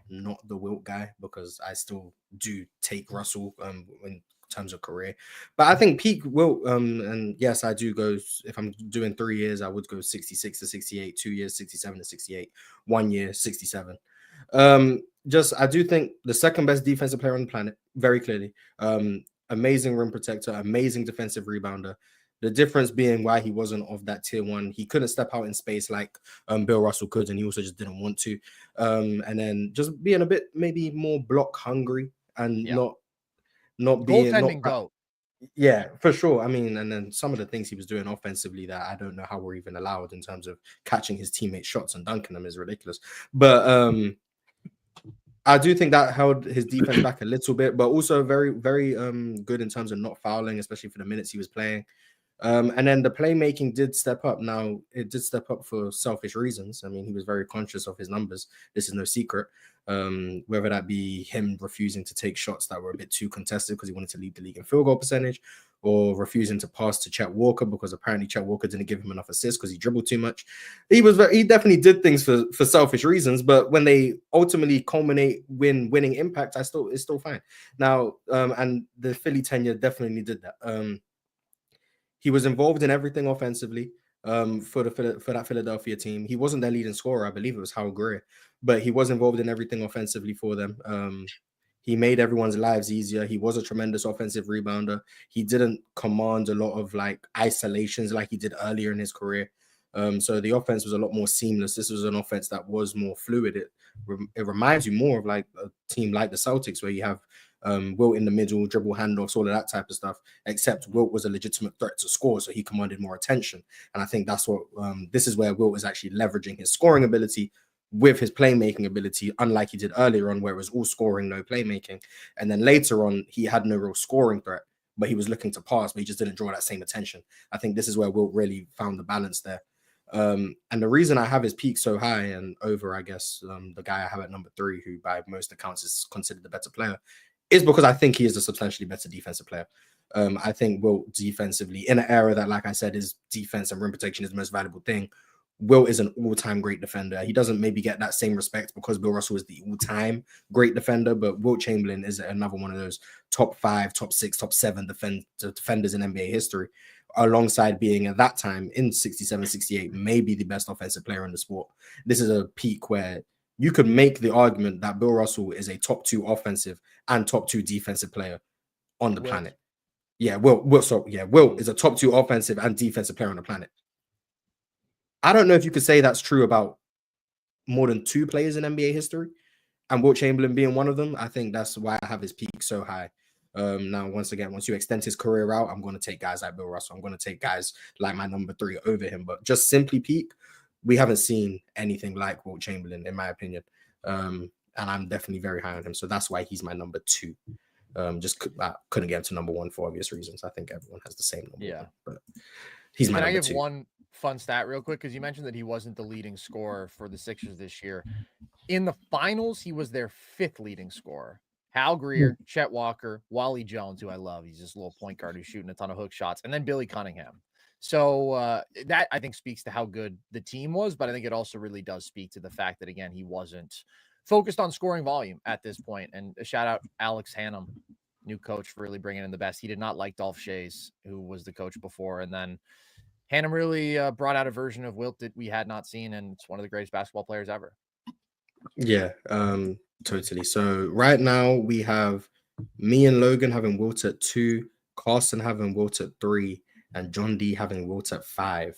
S1: not the Wilt guy, because I still do take Russell in terms of career. But I think peak Wilt, and yes, I do go, if I'm doing 3 years, I would go 66 to 68, 2 years, 67 to 68, 1 year, 67. I do think the second best defensive player on the planet, very clearly. Amazing rim protector, amazing defensive rebounder. The difference being why he wasn't of that tier 1. He couldn't step out in space like Bill Russell could, and he also just didn't want to. And then just being a bit maybe more block hungry and not being
S2: goaltending goat.
S1: Yeah, for sure. I mean, and then some of the things he was doing offensively that I don't know how we're even allowed in terms of catching his teammates' shots and dunking them is ridiculous. But I do think that held his defense back a little bit, but also very, very good in terms of not fouling, especially for the minutes he was playing. And then the playmaking did step up. Now, it did step up for selfish reasons. I mean, he was very conscious of his numbers. This is no secret. Whether that be him refusing to take shots that were a bit too contested because he wanted to lead the league in field goal percentage, or refusing to pass to Chet Walker because apparently Chet Walker didn't give him enough assists because he dribbled too much. He definitely did things for selfish reasons, but when they ultimately culminate winning impact, it's still fine. Now, and the Philly tenure definitely did that. He was involved in everything offensively for that Philadelphia team. He wasn't their leading scorer. I believe it was Howell Gray, but he was involved in everything offensively for them. He made everyone's lives easier. He was a tremendous offensive rebounder. He didn't command a lot of like isolations like he did earlier in his career. So the offense was a lot more seamless. This was an offense that was more fluid. It reminds you more of like a team like the Celtics, where you have Wilt in the middle, dribble handoffs, all of that type of stuff, except Wilt was a legitimate threat to score, so he commanded more attention. And I think that's what this is where Wilt is actually leveraging his scoring ability with his playmaking ability, unlike he did earlier on, where it was all scoring, no playmaking. And then later on, he had no real scoring threat, but he was looking to pass, but he just didn't draw that same attention. I think this is where Wilt really found the balance there. And the reason I have his peak so high and over, I guess, the guy I have at number 3, who by most accounts is considered the better player, is because I think he is a substantially better defensive player. I think Wilt defensively, in an era that, like I said, is defense and rim protection is the most valuable thing, Wilt is an all-time great defender. He doesn't maybe get that same respect because Bill Russell is the all-time great defender, but Wilt Chamberlain is another one of those top 5, top 6, top 7 defenders in NBA history, alongside being at that time in 67, 68, maybe the best offensive player in the sport. This is a peak where you could make the argument that Bill Russell is a top 2 offensive and top 2 defensive player on the planet. Yeah, Wilt is a top 2 offensive and defensive player on the planet. I don't know if you could say that's true about more than 2 players in NBA history, and Wilt Chamberlain being one of them. I think that's why I have his peak so high. Now, once you extend his career out, I'm going to take guys like Bill Russell. I'm going to take guys like my number 3 over him. But just simply peak, we haven't seen anything like Wilt Chamberlain, in my opinion. And I'm definitely very high on him. So that's why he's my number 2. I couldn't get him to number 1 for obvious reasons. I think everyone has the same number.
S2: Yeah.
S1: 1, but he's my number 2.
S2: fun stat real quick, because you mentioned that he wasn't the leading scorer for the Sixers this year. In the finals, he was their 5th leading scorer. Hal Greer, Chet Walker, Wally Jones, who I love. He's this little point guard who's shooting a ton of hook shots, and then Billy Cunningham. So that, I think, speaks to how good the team was, but I think it also really does speak to the fact that, again, he wasn't focused on scoring volume at this point. And a shout out Alex Hannum, new coach, for really bringing in the best. He did not like Dolph Shays, who was the coach before, and then Hannum really brought out a version of Wilt that we had not seen, and it's one of the greatest basketball players ever.
S1: Yeah, totally. So right now we have me and Logan having Wilt at 2, Carson having Wilt at 3, and John D having Wilt at 5.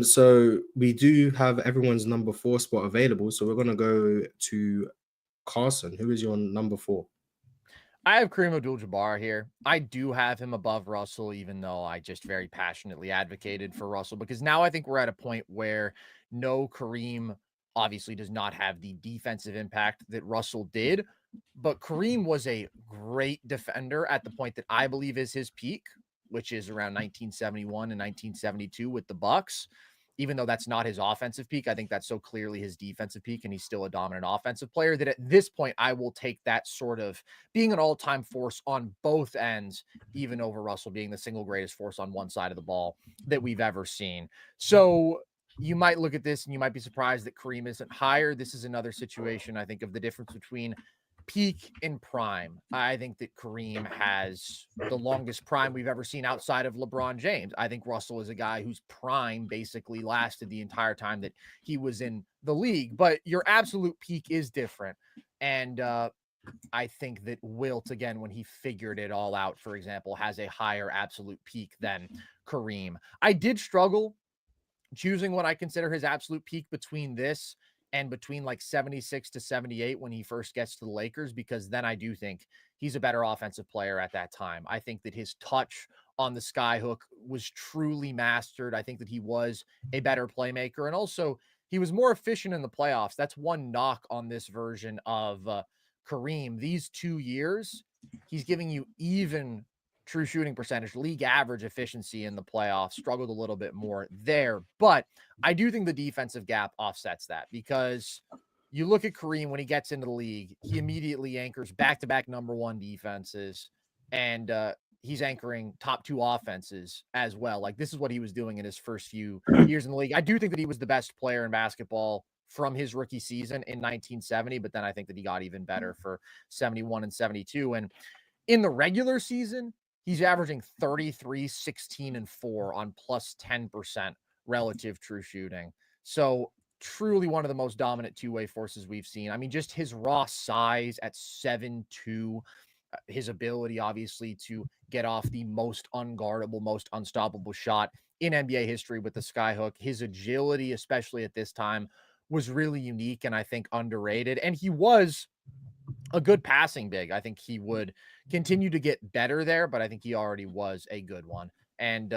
S1: So we do have everyone's number 4 spot available. So we're gonna go to Carson. Who is your number 4?
S2: I have Kareem Abdul-Jabbar here. I do have him above Russell, even though I just very passionately advocated for Russell, because now I think we're at a point where no, Kareem obviously does not have the defensive impact that Russell did, but Kareem was a great defender at the point that I believe is his peak, which is around 1971 and 1972 with the Bucks. Even though that's not his offensive peak, I think that's so clearly his defensive peak, and he's still a dominant offensive player, that at this point, I will take that sort of being an all-time force on both ends, even over Russell being the single greatest force on one side of the ball that we've ever seen. So you might look at this and you might be surprised that Kareem isn't higher. This is another situation, I think, of the difference between peak and prime. I think that Kareem has the longest prime we've ever seen outside of LeBron James. I think Russell is a guy whose prime basically lasted the entire time that he was in the league, but your absolute peak is different. And I think that Wilt, again, when he figured it all out, for example, has a higher absolute peak than Kareem. I did struggle choosing what I consider his absolute peak between this and between like 76 to 78 when he first gets to the Lakers, because then I do think he's a better offensive player at that time. I think that his touch on the skyhook was truly mastered. I think that he was a better playmaker, and also he was more efficient in the playoffs. That's one knock on this version of Kareem. These 2 years, he's giving you even true shooting percentage, league average efficiency in the playoffs, struggled a little bit more there. But I do think the defensive gap offsets that, because you look at Kareem when he gets into the league, he immediately anchors back-to-back number 1 defenses, and he's anchoring top 2 offenses as well. Like, this is what he was doing in his first few years in the league. I do think that he was the best player in basketball from his rookie season in 1970, but then I think that he got even better for 71 and 72. And in the regular season, he's averaging 33, 16, and 4 on plus 10% relative true shooting. So truly one of the most dominant two-way forces we've seen. I mean, just his raw size at 7'2", his ability, obviously, to get off the most unguardable, most unstoppable shot in NBA history with the skyhook. His agility, especially at this time, was really unique and I think underrated. And he was a good passing big. I think he would continue to get better there, but I think he already was a good one. And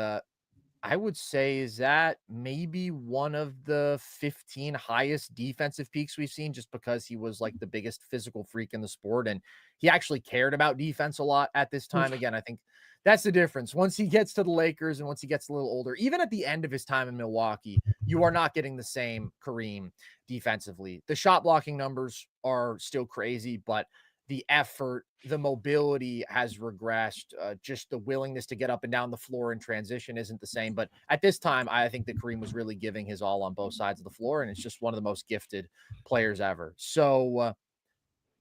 S2: I would say is that maybe one of the 15 highest defensive peaks we've seen, just because he was like the biggest physical freak in the sport. And he actually cared about defense a lot at this time. Again, I think that's the difference. Once he gets to the Lakers and once he gets a little older, even at the end of his time in Milwaukee, you are not getting the same Kareem defensively. The shot blocking numbers are still crazy, but the effort, the mobility has regressed. Just the willingness to get up and down the floor in transition isn't the same. But at this time, I think that Kareem was really giving his all on both sides of the floor, and it's just one of the most gifted players ever. So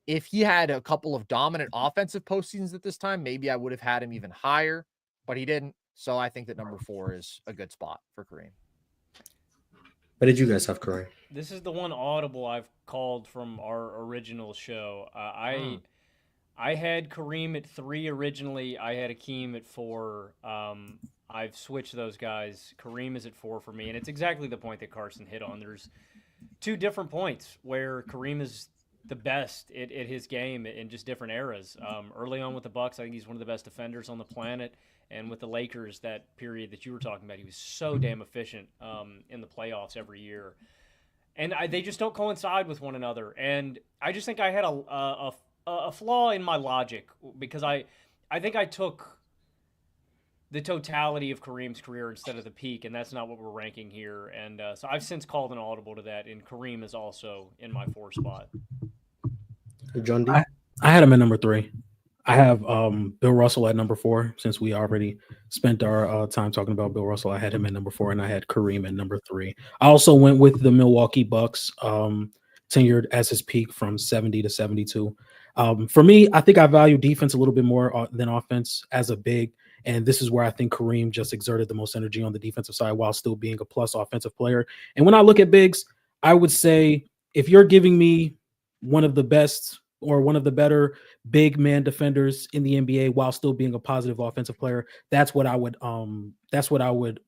S2: if he had a couple of dominant offensive postseasons at this time, maybe I would have had him even higher, but he didn't. So I think that number 4 is a good spot for Kareem.
S1: Where did you guys have Kareem?
S4: This is the one audible I've called from our original show. I had Kareem at 3 originally. I had Hakeem at 4. I've switched those guys. Kareem is at 4 for me, and it's exactly the point that Carson hit on. There's 2 different points where Kareem is the best at his game in just different eras. Early on with the Bucks, I think he's one of the best defenders on the planet. And with the Lakers, that period that you were talking about, he was so damn efficient in the playoffs every year. And they just don't coincide with one another. And I just think I had a flaw in my logic, because I think I took the totality of Kareem's career instead of the peak, and that's not what we're ranking here. And so I've since called an audible to that, and Kareem is also in my 4 spot.
S1: John D.
S3: I had him at number 3. I have Bill Russell at number 4. Since we already spent our time talking about Bill Russell, I had him at number 4, and I had Kareem at number 3. I also went with the Milwaukee Bucks, tenured as his peak from 70 to 72. For me, I think I value defense a little bit more than offense as a big. And this is where I think Kareem just exerted the most energy on the defensive side while still being a plus offensive player. And when I look at bigs, I would say if you're giving me one of the best or one of the better big man defenders in the NBA while still being a positive offensive player, that's what I would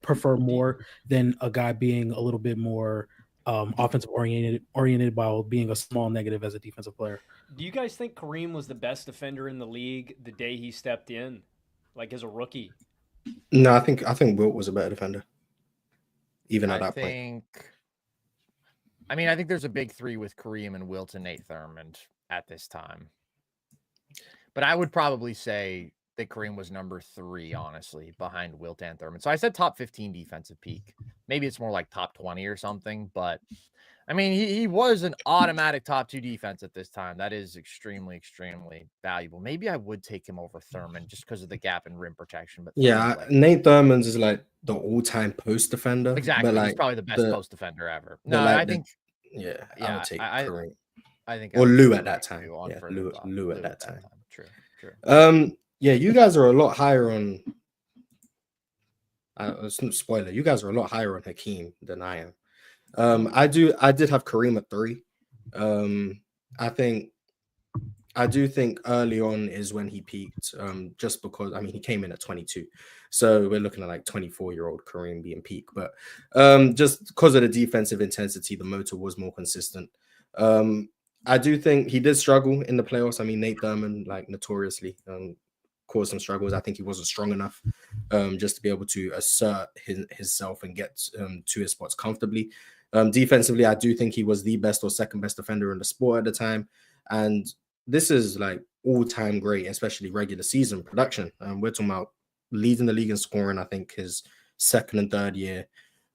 S3: prefer more than a guy being a little bit more offensive oriented while being a small negative as a defensive player.
S4: Do you guys think Kareem was the best defender in the league the day he stepped in? Like as a rookie?
S1: No, I think Wilt was a better defender. Even at that point.
S2: I mean, I think there's a big 3 with Kareem and Wilt and Nate Thurmond at this time. But I would probably say that Kareem was number 3, honestly, behind Wilt and Thurmond. So I said top 15 defensive peak. Maybe it's more like top 20 or something, but I mean, he was an automatic top 2 defense at this time. That is extremely, extremely valuable. Maybe I would take him over Thurmond just because of the gap in rim protection. But
S1: yeah, Nate Thurmond's is like the all-time post defender.
S2: Exactly,
S1: but
S2: he's probably the best post defender ever. No, I think.
S1: Yeah, I would take Kareem.
S2: I think.
S1: Or Lou at that time. Yeah, Lou at that time.
S2: True.
S1: Yeah, you guys are a lot higher on. Spoiler: you guys are a lot higher on Hakeem than I am. I did have Kareem at 3. I do think early on is when he peaked, just because, I mean, he came in at 22. So we're looking at like 24-year-old Kareem being peak. But just because of the defensive intensity, the motor was more consistent. I do think he did struggle in the playoffs. I mean, Nate Thurmond, like notoriously, caused some struggles. I think he wasn't strong enough just to be able to assert himself and get to his spots comfortably. Defensively, I do think he was the best or second best defender in the sport at the time. And this is like all-time great, especially regular season production. We're talking about leading the league in scoring, I think his second and third year,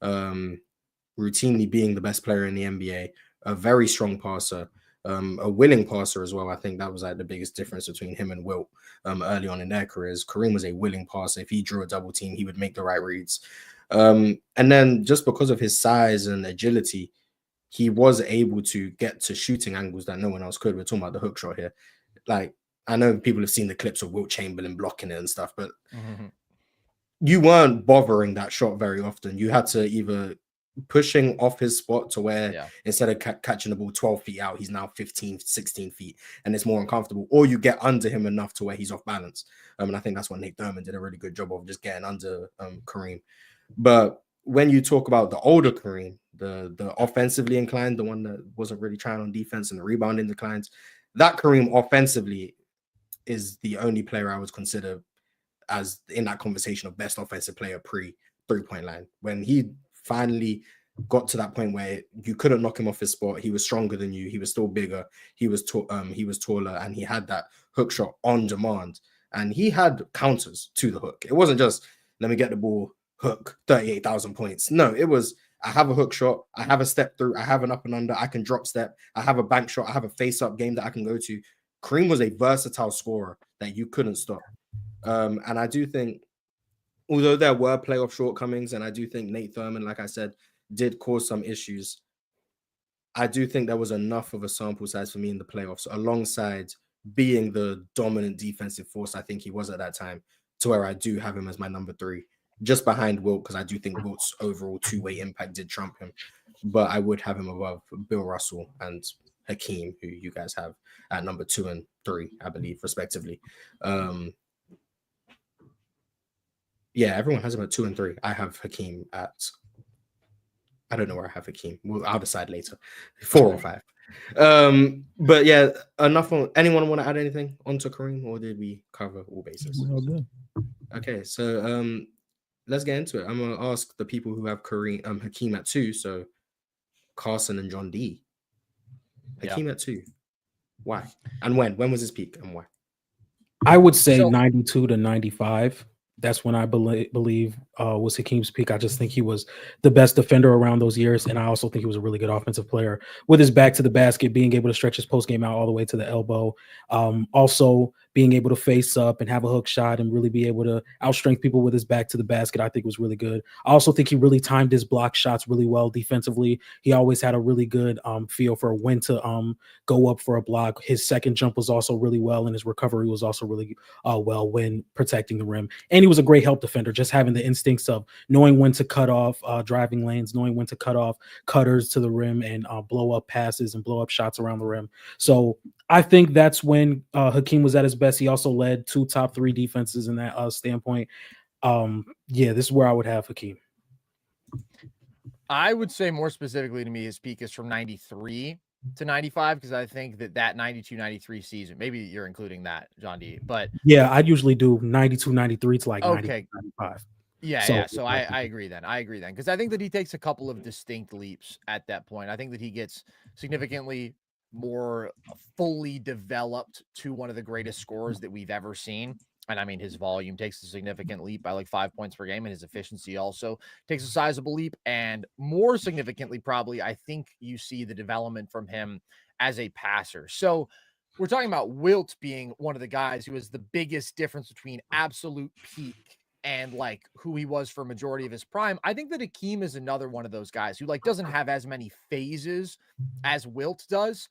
S1: routinely being the best player in the NBA, a very strong passer, a willing passer as well. I think that was like the biggest difference between him and Wilt early on in their careers. Kareem was a willing passer. If he drew a double team, he would make the right reads. And then just because of his size and agility, he was able to get to shooting angles that no one else could. We're talking about the hook shot here. Like, I know people have seen the clips of Wilt Chamberlain blocking it and stuff, but you weren't bothering that shot very often. You had to either pushing off his spot to where instead of catching the ball 12 feet out, he's now 15, 16 feet, and it's more uncomfortable, or you get under him enough to where he's off balance. And I think that's what Nate Thurmond did a really good job of, just getting under Kareem. But when you talk about the older Kareem, the offensively inclined, the one that wasn't really trying on defense and the rebounding declines, that Kareem offensively is the only player I would consider as in that conversation of best offensive player pre-3-point line. When he finally got to that point where you couldn't knock him off his spot, he was stronger than you, he was still bigger, he was taller, and he had that hook shot on demand, and he had counters to the hook. It wasn't just let me get the ball, hook, 38,000 points. No, it was I have a hook shot, I have a step through, I have an up and under, I can drop step, I have a bank shot, I have a face-up game that I can go to. Kareem was a versatile scorer that you couldn't stop. And I do think, although there were playoff shortcomings, and I do think Nate Thurmond, like I said, did cause some issues, I do think there was enough of a sample size for me in the playoffs, alongside being the dominant defensive force I think he was at that time, to where I do have him as my number 3. Just behind Wilt, because I do think Wilt's overall two-way impact did trump him. But I would have him above Bill Russell and Hakeem, who you guys have at number 2 and 3, I believe, respectively. Yeah, everyone has him at 2 and 3. I have Hakeem at, I don't know where I have Hakeem. I'll decide later. 4 or 5. But yeah, enough on, anyone want to add anything onto Kareem, or did we cover all bases?
S3: All good.
S1: Okay, so let's get into it. I'm gonna ask the people who have Hakeem at 2. So Carson and John D. Hakeem at 2. Why? And when? When was his peak and why?
S3: I would say 92 to 95. That's when I believe was Hakeem's peak. I just think he was the best defender around those years, and I also think he was a really good offensive player with his back to the basket, being able to stretch his post game out all the way to the elbow. Also being able to face up and have a hook shot and really be able to outstrength people with his back to the basket, I think was really good. I also think he really timed his block shots really well defensively. He always had a really good feel for when to go up for a block. His second jump was also really well, and his recovery was also really well when protecting the rim. And he was a great help defender, just having the instincts of knowing when to cut off driving lanes, knowing when to cut off cutters to the rim and blow up passes and blow up shots around the rim. So I think that's when Hakeem was at his best. He also led 2 top 3 defenses in that standpoint. Yeah, this is where I would have Hakeem.
S2: I would say more specifically to me, his peak is from 93 to 95, because I think that 92-93 season, maybe you're including that, John D, but
S3: yeah, I usually do 92-93 to like 95.
S2: Yeah, so I agree then. Because I think that he takes a couple of distinct leaps at that point. I think that he gets significantly more fully developed to one of the greatest scorers that we've ever seen. And I mean, his volume takes a significant leap by like 5 points per game, and his efficiency also takes a sizable leap. And more significantly, probably, I think you see the development from him as a passer. So we're talking about Wilt being one of the guys who is the biggest difference between absolute peak and like who he was for a majority of his prime. I think that Hakeem is another one of those guys who like doesn't have as many phases as Wilt does,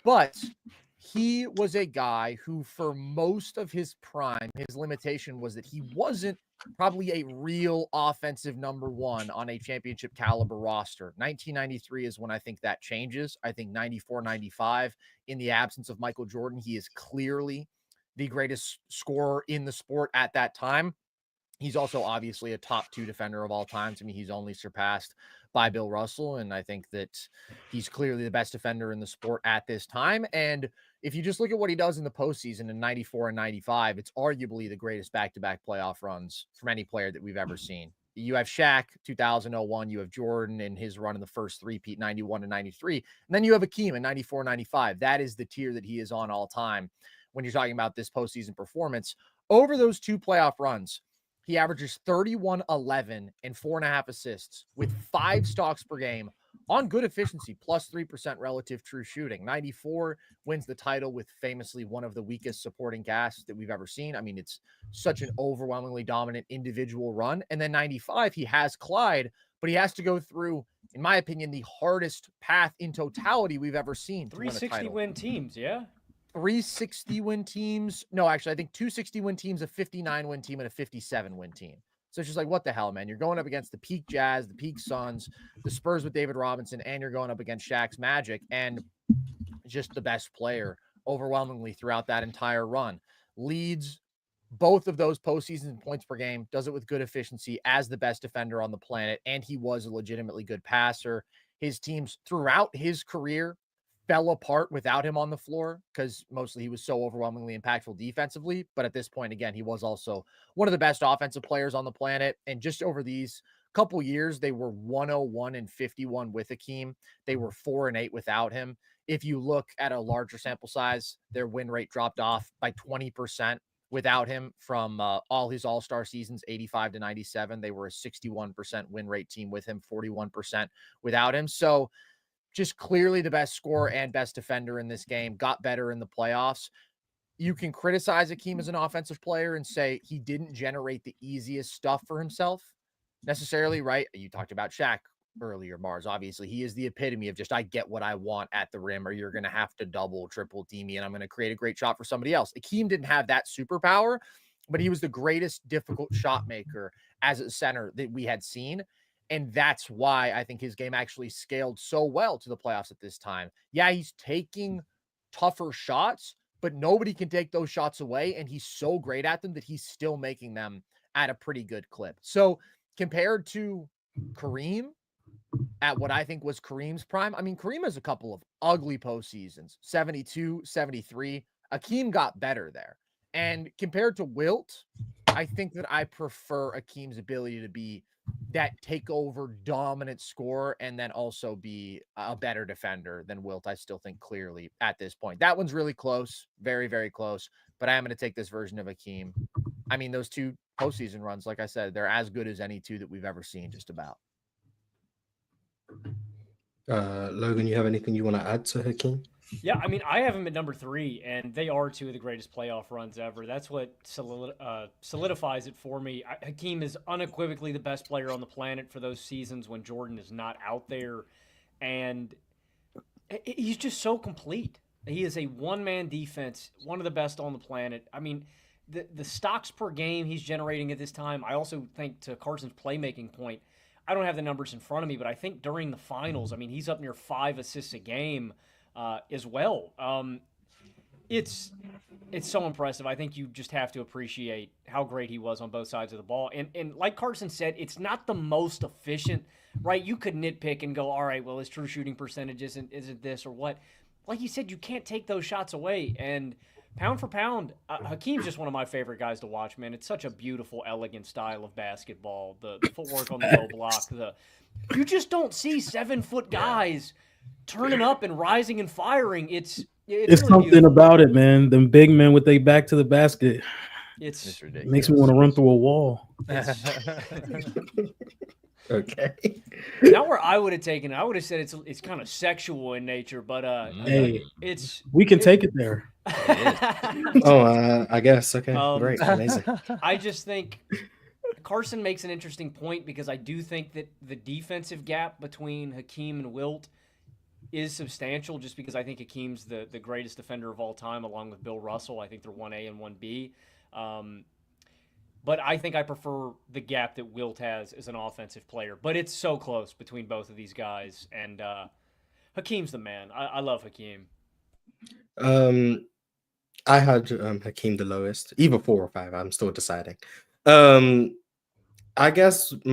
S2: but he was a guy who for most of his prime, his limitation was that he wasn't probably a real offensive number one on a championship caliber roster. 1993 is when I think that changes. I think 94, 95, in the absence of Michael Jordan, he is clearly the greatest scorer in the sport at that time. He's also obviously a top 2 defender of all time. To me, he's only surpassed by Bill Russell. And I think that he's clearly the best defender in the sport at this time. And if you just look at what he does in the postseason in 94 and 95, it's arguably the greatest back-to-back playoff runs from any player that we've ever seen. You have Shaq, 2001. You have Jordan in his run in the first three-peat, 91 to 93. And then you have Hakeem in 94, 95. That is the tier that he is on all time when you're talking about this postseason performance. Over those 2 playoff runs, he averages 31, 11, and 4.5 assists with 5 stocks per game on good efficiency, plus 3% relative true shooting. 94 wins the title with famously one of the weakest supporting casts that we've ever seen. I mean, it's such an overwhelmingly dominant individual run. And then 95, he has Clyde, but he has to go through, in my opinion, the hardest path in totality we've ever seen.
S4: 360 win teams, yeah?
S2: 360 win teams. No, actually, I think 260 win teams, a 59 win team, and a 57 win team. So it's just like, what the hell, man? You're going up against the peak Jazz, the peak Suns, the Spurs with David Robinson, and you're going up against Shaq's Magic, and just the best player overwhelmingly throughout that entire run. Leads both of those postseason points per game, does it with good efficiency as the best defender on the planet, and he was a legitimately good passer. His teams throughout his career fell apart without him on the floor because mostly he was so overwhelmingly impactful defensively. But at this point, again, he was also one of the best offensive players on the planet. And just over these couple years, they were 101 and 51 with Hakeem. They were 4 and 8 without him. If you look at a larger sample size, their win rate dropped off by 20% without him from all his all-star seasons, 85 to 97. They were a 61% win rate team with him, 41% without him. So just clearly the best scorer and best defender in this game, got better in the playoffs. You can criticize Hakeem as an offensive player and say he didn't generate the easiest stuff for himself necessarily, right? You talked about Shaq earlier, Mars. Obviously, he is the epitome of just, I get what I want at the rim, or you're going to have to double, triple team me, and I'm going to create a great shot for somebody else. Hakeem didn't have that superpower, but he was the greatest difficult shot maker as a center that we had seen. And that's why I think his game actually scaled so well to the playoffs at this time. Yeah, he's taking tougher shots, but nobody can take those shots away. And he's so great at them that he's still making them at a pretty good clip. So compared to Kareem, at what I think was Kareem's prime, I mean, Kareem has a couple of ugly postseasons, 72, 73. Hakeem got better there. And compared to Wilt, I think that I prefer Hakeem's ability to be that takeover dominant scorer and then also be a better defender than Wilt. I still think clearly at this point. That one's really close, very, very close, but I am going to take this version of Hakeem. I mean, those two postseason runs, like I said, they're as good as any two that we've ever seen, just about.
S1: Logan, you have anything you want to add to Hakeem?
S4: Yeah, I mean, I have him at number 3, and they are two of the greatest playoff runs ever. That's what solidifies it for me. Hakeem is unequivocally the best player on the planet for those seasons when Jordan is not out there, and he's just so complete. He is a one-man defense, one of the best on the planet. I mean, the stocks per game he's generating at this time, I also think, to Carson's playmaking point, I don't have the numbers in front of me, but I think during the finals, I mean, he's up near 5 assists a game as well. It's so impressive. I think you just have to appreciate how great he was on both sides of the ball. And like Carson said, it's not the most efficient, right? You could nitpick and go, all right, well, his true shooting percentage isn't this or what. Like you said, you can't take those shots away. And pound for pound, Hakeem's just one of my favorite guys to watch, man. It's such a beautiful, elegant style of basketball. The footwork on the low block. You just don't see 7-foot guys turning up and rising and firing. It's really
S3: something
S4: beautiful
S3: about it, man. Them big men with their back to the basket.
S4: It's
S3: ridiculous. Makes me want to run through a wall.
S1: Okay.
S4: Now where I would have taken it, I would have said it's kind of sexual in nature, but
S3: hey,
S4: we
S3: can take it there.
S1: I guess. Okay, great, amazing.
S4: I just think Carson makes an interesting point because I do think that the defensive gap between Hakeem and Wilt is substantial, just because I think Hakeem's the greatest defender of all time, along with Bill Russell. I think they're 1A and 1B. But I think I prefer the gap that Wilt has as an offensive player. But it's so close between both of these guys. And Hakeem's the man. I love Hakeem.
S1: I had Hakeem the lowest, either 4 or 5. I'm still deciding. I guess he's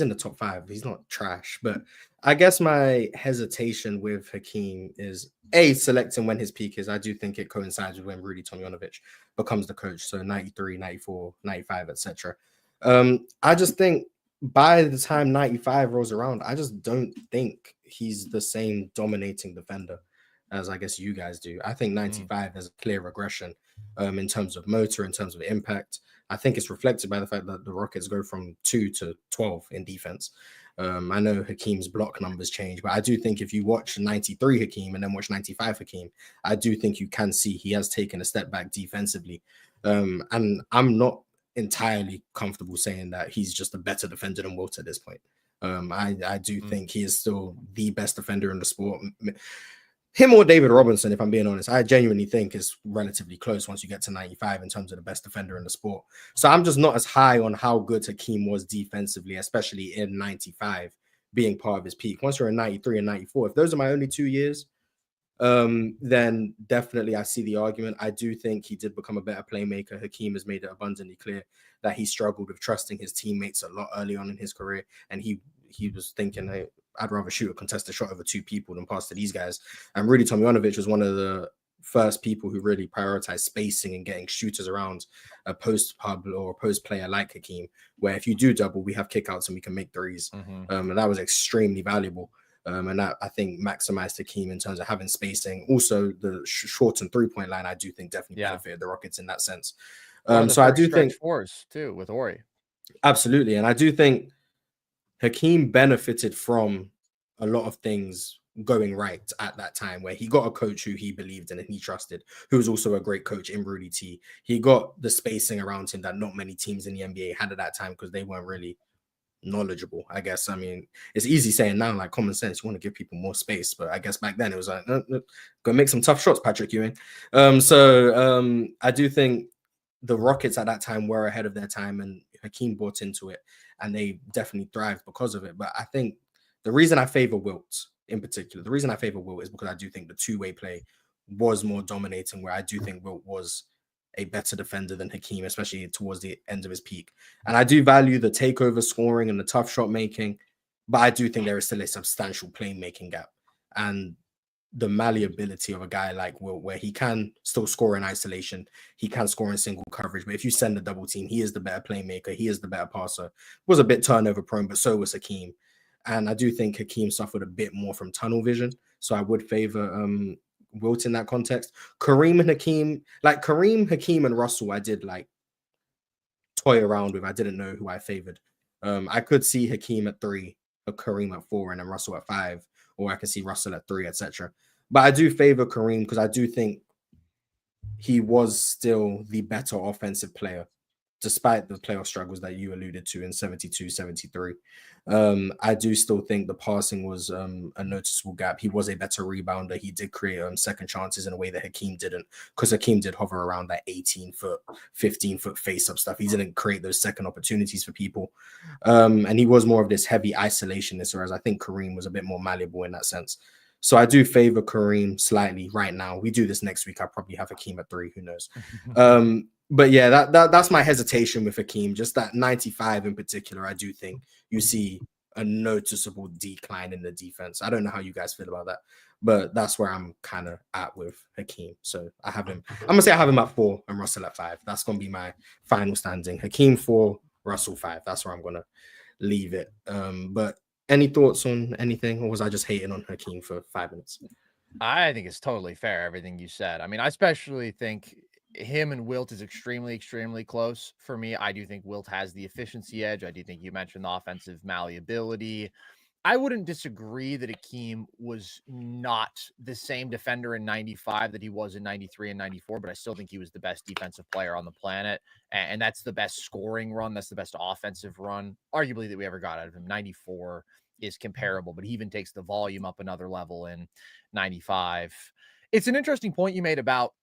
S1: in the top 5. He's not trash. But I guess my hesitation with Hakeem is selecting when his peak is. I do think it coincides with when Rudy Tomjanovich becomes the coach. So 93, 94, 95, etc. I just think by the time 95 rolls around, I just don't think he's the same dominating defender as I guess you guys do. I think 95 is a clear regression in terms of motor, in terms of impact. I think it's reflected by the fact that the Rockets go from 2 to 12 in defense. I know Hakeem's block numbers change, but I do think if you watch 93 Hakeem and then watch 95 Hakeem, I do think you can see he has taken a step back defensively. And I'm not entirely comfortable saying that he's just a better defender than Wilt at this point. I do think he is still the best defender in the sport. Him or David Robertson, if I'm being honest, I genuinely think is relatively close once you get to 95 in terms of the best defender in the sport. So I'm just not as high on how good Hakeem was defensively, especially in 95 being part of his peak. Once you're in 93 and 94, if those are my only 2 years, then definitely I see the argument. I do think he did become a better playmaker. Hakeem has made it abundantly clear that he struggled with trusting his teammates a lot early on in his career, and he was thinking, hey, I'd rather shoot a contested shot over 2 people than pass to these guys. And Rudy Tomjanovich was one of the first people who really prioritized spacing and getting shooters around a post pub or a post player like Hakeem, where if you do double, we have kickouts and we can make threes. And that was extremely valuable. And that, I think, maximized Hakeem in terms of having spacing. Also, the short and 3-point line, I do think definitely benefited the Rockets in that sense. So I do think
S2: force too with Ori.
S1: Absolutely. And I do think Hakeem benefited from a lot of things going right at that time, where he got a coach who he believed in and he trusted, who was also a great coach in Rudy T. He got the spacing around him that not many teams in the NBA had at that time because they weren't really knowledgeable, I guess. I mean, it's easy saying now, like common sense, you want to give people more space, but I guess back then it was like, go make some tough shots, Patrick Ewing. So I do think the Rockets at that time were ahead of their time, and Hakeem bought into it, and they definitely thrived because of it. But I think the reason I favor Wilt in particular, the reason I favor Wilt is because I do think the two-way play was more dominating, where I do think Wilt was a better defender than Hakeem, especially towards the end of his peak. And I do value the takeover scoring and the tough shot making, but I do think there is still a substantial playmaking gap. And the malleability of a guy like Wilt, where he can still score in isolation, he can score in single coverage, but if you send a double team, he is the better playmaker, he is the better passer. Was a bit turnover prone, but so was Hakeem. And I do think Hakeem suffered a bit more from tunnel vision, so I would favor Wilt in that context. Kareem and Hakeem, like Kareem, Hakeem, and Russell, I did like toy around with. I didn't know who I favored. I could see Hakeem at 3, Kareem at 4, and then Russell at 5, or I can see Russell at 3, etc. But I do favor Kareem because I do think he was still the better offensive player, despite the playoff struggles that you alluded to in 72, 73. I do still think the passing was a noticeable gap. He was a better rebounder. He did create second chances in a way that Hakeem didn't, because Hakeem did hover around that 18-foot, 15-foot face-up stuff. He didn't create those second opportunities for people. And he was more of this heavy isolationist, whereas I think Kareem was a bit more malleable in that sense. So I do favor Kareem slightly right now. We do this next week. I'll probably have Hakeem at 3. Who knows? But yeah, that's my hesitation with Hakeem. Just that 95 in particular, I do think you see a noticeable decline in the defense. I don't know how you guys feel about that, but that's where I'm kind of at with Hakeem. So I have him. I'm gonna say I have him at 4 and Russell at 5. That's gonna be my final standing. Hakeem 4, Russell 5. That's where I'm gonna leave it. But any thoughts on anything, or was I just hating on Hakeem for 5 minutes?
S2: I think it's totally fair, everything you said. I mean, I especially think him and Wilt is extremely, extremely close for me. I do think Wilt has the efficiency edge. I do think you mentioned the offensive malleability. I wouldn't disagree that Hakeem was not the same defender in 95 that he was in 93 and 94, but I still think he was the best defensive player on the planet. And that's the best scoring run. That's the best offensive run, arguably, that we ever got out of him. 94 is comparable, but he even takes the volume up another level in 95. It's an interesting point you made about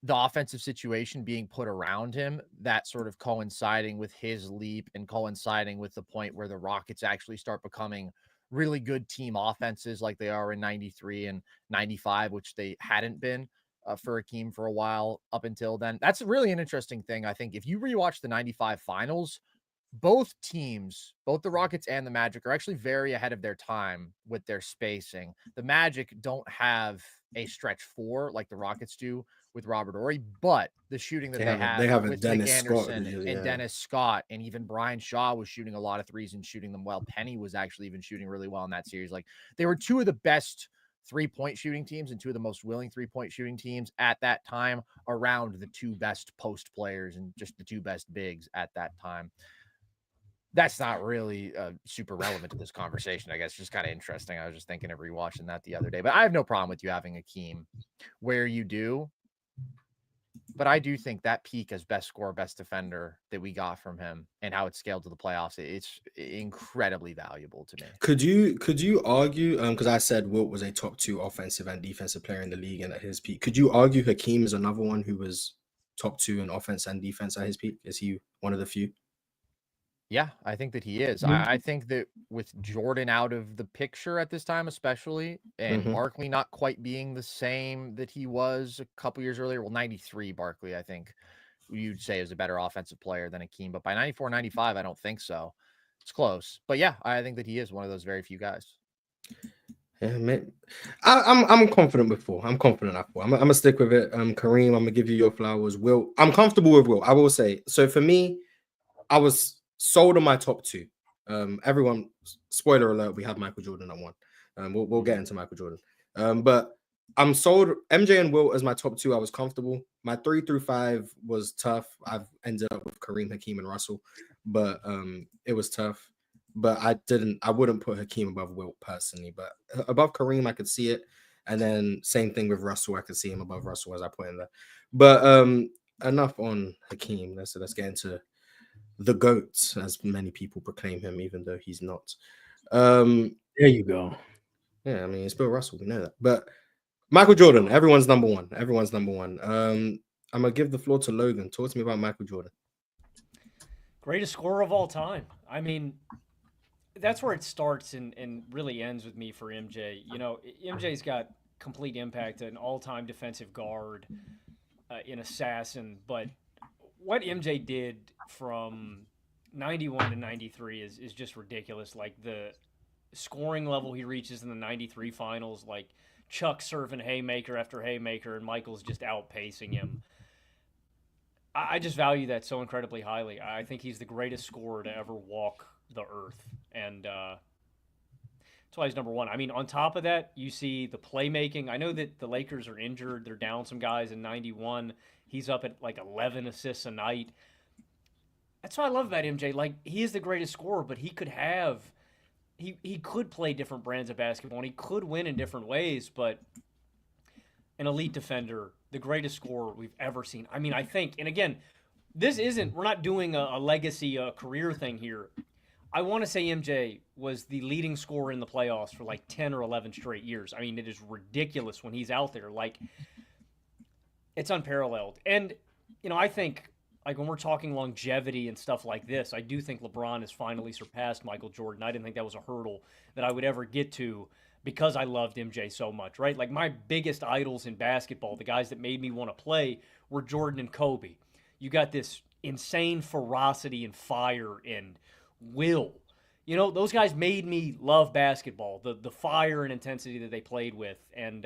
S2: the offensive situation being put around him, that sort of coinciding with his leap and coinciding with the point where the Rockets actually start becoming really good team offenses like they are in 93 and 95, which they hadn't been for Hakeem for a while up until then. That's really an interesting thing. I think if you rewatch the 95 finals, both teams, both the Rockets and the Magic, are actually very ahead of their time with their spacing. The Magic don't have a stretch 4 like the Rockets do with Robert Horry, but the shooting that they have with
S1: Dennis
S2: Nick Anderson
S1: Scott,
S2: and Dennis Scott, and even Brian Shaw was shooting a lot of threes and shooting them well. Penny was actually even shooting really well in that series. Like, they were 2 of the best 3-point shooting teams and 2 of the most willing 3-point shooting teams at that time, around the 2 best post players and just the 2 best bigs at that time. That's not really super relevant to this conversation, I guess. Just kind of interesting. I was just thinking of rewatching that the other day, but I have no problem with you having Hakeem where you do. But I do think that peak as best scorer, best defender that we got from him and how it scaled to the playoffs, it's incredibly valuable to me.
S1: Could you argue, because I said Wilt was a top 2 offensive and defensive player in the league and at his peak, could you argue Hakeem is another one who was top 2 in offense and defense at his peak? Is he one of the few?
S2: Yeah, I think that he is. I think that with Jordan out of the picture at this time, especially, and Barkley not quite being the same that he was a couple years earlier. Well, 93 Barkley, I think you'd say is a better offensive player than Hakeem, but by 94, 95, I don't think so. It's close. But yeah, I think that he is one of those very few guys.
S1: Yeah, man. I'm confident with 4. I'm confident at 4. I'm gonna stick with it. Kareem, I'm gonna give you your flowers. Wilt, I'm comfortable with Wilt. I will say. So for me, I was sold on my top 2. Everyone, spoiler alert, we have Michael Jordan at 1. We'll get into Michael Jordan. But I'm sold MJ and Wilt as my top 2. I was comfortable. My 3 through 5 was tough. I've ended up with Kareem, Hakeem, and Russell, but it was tough. But I wouldn't put Hakeem above Wilt personally, but above Kareem, I could see it. And then same thing with Russell. I could see him above Russell as I put in there. But enough on Hakeem. Let's get into the GOAT, as many people proclaim him, even though he's not.
S3: There you go.
S1: Yeah, I mean, it's Bill Russell. We know that. But Michael Jordan, everyone's number 1. Everyone's number 1. I'm going to give the floor to Logan. Talk to me about Michael Jordan.
S4: Greatest scorer of all time. I mean, that's where it starts and really ends with me for MJ. You know, MJ's got complete impact, an all-time defensive guard, an assassin, but what MJ did from 91 to 93 is just ridiculous. Like, the scoring level he reaches in the 93 finals, like Chuck serving haymaker after haymaker and Michael's just outpacing him. I just value that so incredibly highly. I think he's the greatest scorer to ever walk the earth. And That's why he's number one. I mean, on top of that, you see the playmaking. I know that the Lakers are injured. They're down some guys in 91. He's up at like 11 assists a night. That's what I love about MJ. Like, he is the greatest scorer, but he could have he could play different brands of basketball and he could win in different ways, but an elite defender, the greatest scorer we've ever seen. I mean, I think, and again, we're not doing a legacy, a career thing here. I want to say MJ was the leading scorer in the playoffs for like 10 or 11 straight years. I mean, it is ridiculous when he's out there. Like, it's unparalleled. And, I think, like, when we're talking longevity and stuff like this, I do think LeBron has finally surpassed Michael Jordan. I didn't think that was a hurdle that I would ever get to because I loved MJ so much, right? Like, my biggest idols in basketball, the guys that made me want to play, were Jordan and Kobe. You got this insane ferocity and fire and will. Those guys made me love basketball, the fire and intensity that they played with. And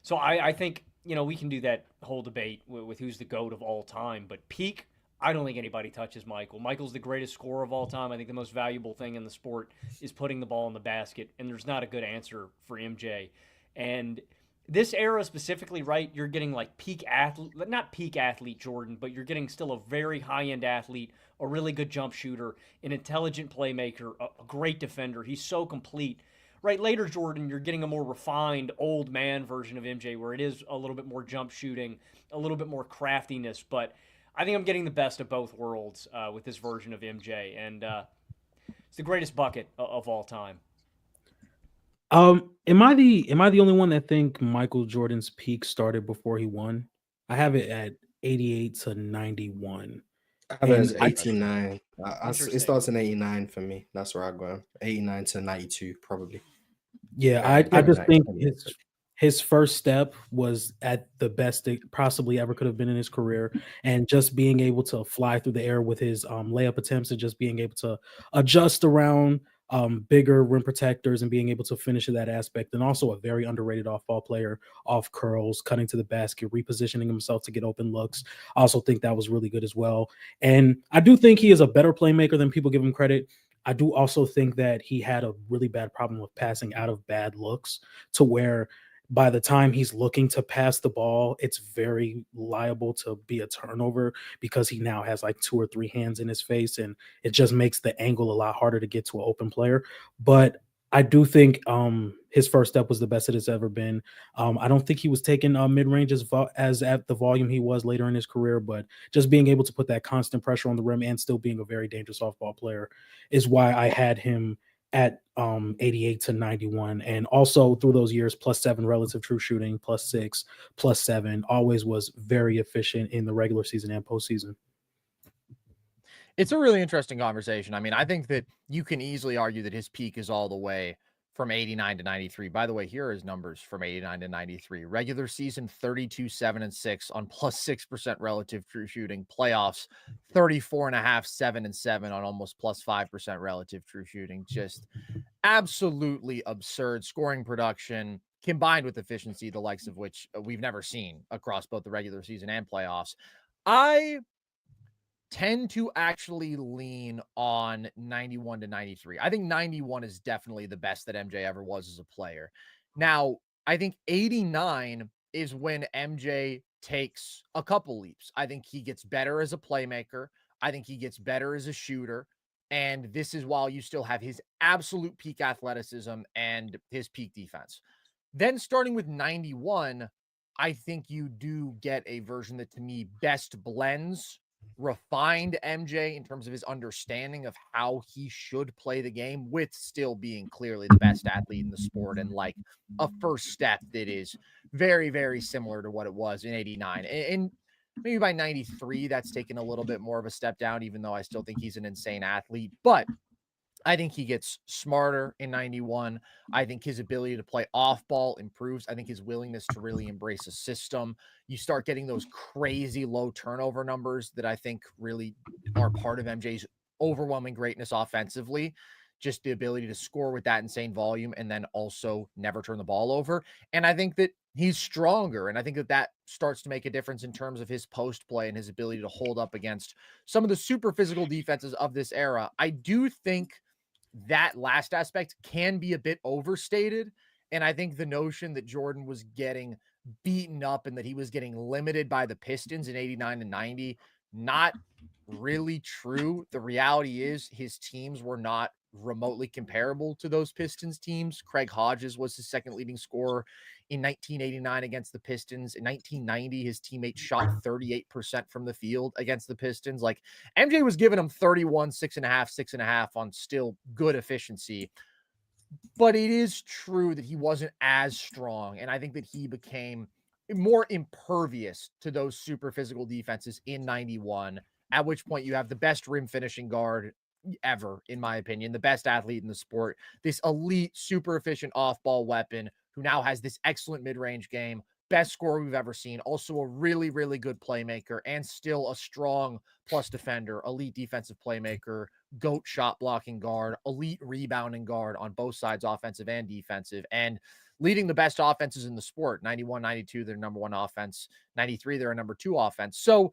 S4: so I think, we can do that whole debate with who's the GOAT of all time. But peak, I don't think anybody touches Michael. Michael's the greatest scorer of all time. I think the most valuable thing in the sport is putting the ball in the basket, and there's not a good answer for MJ. And this era specifically, right, you're getting like peak athlete, not peak athlete Jordan, but you're getting still a very high-end athlete, a really good jump shooter, an intelligent playmaker, a great defender. He's so complete. Right, later Jordan, you're getting a more refined old man version of MJ where it is a little bit more jump shooting, a little bit more craftiness, but I think I'm getting the best of both worlds with this version of MJ, and it's the greatest bucket of all time.
S3: Am I the only one that think Michael Jordan's peak started before he won? I have it at 88 to 91.
S1: I have it as 89. It starts in 89 for me. That's where I go. 89 to 92, probably.
S3: Yeah, I just think his first step was at the best it possibly ever could have been in his career, and just being able to fly through the air with his layup attempts and just being able to adjust around bigger rim protectors and being able to finish in that aspect, and also a very underrated off-ball player, off curls, cutting to the basket, repositioning himself to get open looks. I also think that was really good as well. And I do think he is a better playmaker than people give him credit. I do also think that he had a really bad problem with passing out of bad looks, to where by the time he's looking to pass the ball, it's very liable to be a turnover because he now has like 2 or 3 hands in his face, and it just makes the angle a lot harder to get to an open player. But I do think his first step was the best it has ever been. I don't think he was taking mid-range as at the volume he was later in his career, but just being able to put that constant pressure on the rim and still being a very dangerous off-ball player is why I had him at 88 to 91. And also through those years, +7 relative true shooting, +6, +7, always was very efficient in the regular season and postseason.
S2: It's a really interesting conversation. I mean, I think that you can easily argue that his peak is all the way from 89 to 93. By the way, here are his numbers from 89 to 93. Regular season, 32, 7, and 6 on +6% relative true shooting. Playoffs, 34.5, 7, and 7 on almost +5% relative true shooting. Just absolutely absurd scoring production combined with efficiency, the likes of which we've never seen across both the regular season and playoffs. I tend to actually lean on 91 to 93. I think 91 is definitely the best that MJ ever was as a player. Now, I think 89 is when MJ takes a couple leaps. I think he gets better as a playmaker. I think he gets better as a shooter. And this is while you still have his absolute peak athleticism and his peak defense. Then starting with 91, I think you do get a version that to me best blends refined MJ in terms of his understanding of how he should play the game, with still being clearly the best athlete in the sport, and like a first step that is very, very similar to what it was in 89. And maybe by 93, that's taken a little bit more of a step down, even though I still think he's an insane athlete. But I think he gets smarter in 91. I think his ability to play off ball improves. I think his willingness to really embrace a system. You start getting those crazy low turnover numbers that I think really are part of MJ's overwhelming greatness offensively. Just the ability to score with that insane volume and then also never turn the ball over. And I think that he's stronger. And I think that that starts to make a difference in terms of his post play and his ability to hold up against some of the super physical defenses of this era. I do think that last aspect can be a bit overstated. And I think the notion that Jordan was getting beaten up and that he was getting limited by the Pistons in 89 and 90, not really true. The reality is his teams were not remotely comparable to those Pistons teams. Craig Hodges was his second leading scorer in 1989 against the Pistons. In 1990, his teammates shot 38% from the field against the Pistons. Like, MJ was giving them 31, 6.5 on still good efficiency. But it is true that he wasn't as strong. And I think that he became more impervious to those super physical defenses in 91, at which point you have the best rim finishing guard ever, in my opinion, the best athlete in the sport, this elite, super efficient off-ball weapon who now has this excellent mid-range game, best scorer we've ever seen, also a really, really good playmaker, and still a strong plus defender, elite defensive playmaker, GOAT shot blocking guard, elite rebounding guard on both sides, offensive and defensive, and leading the best offenses in the sport. 91, 92, they're number one offense. 93, they're a number two offense. So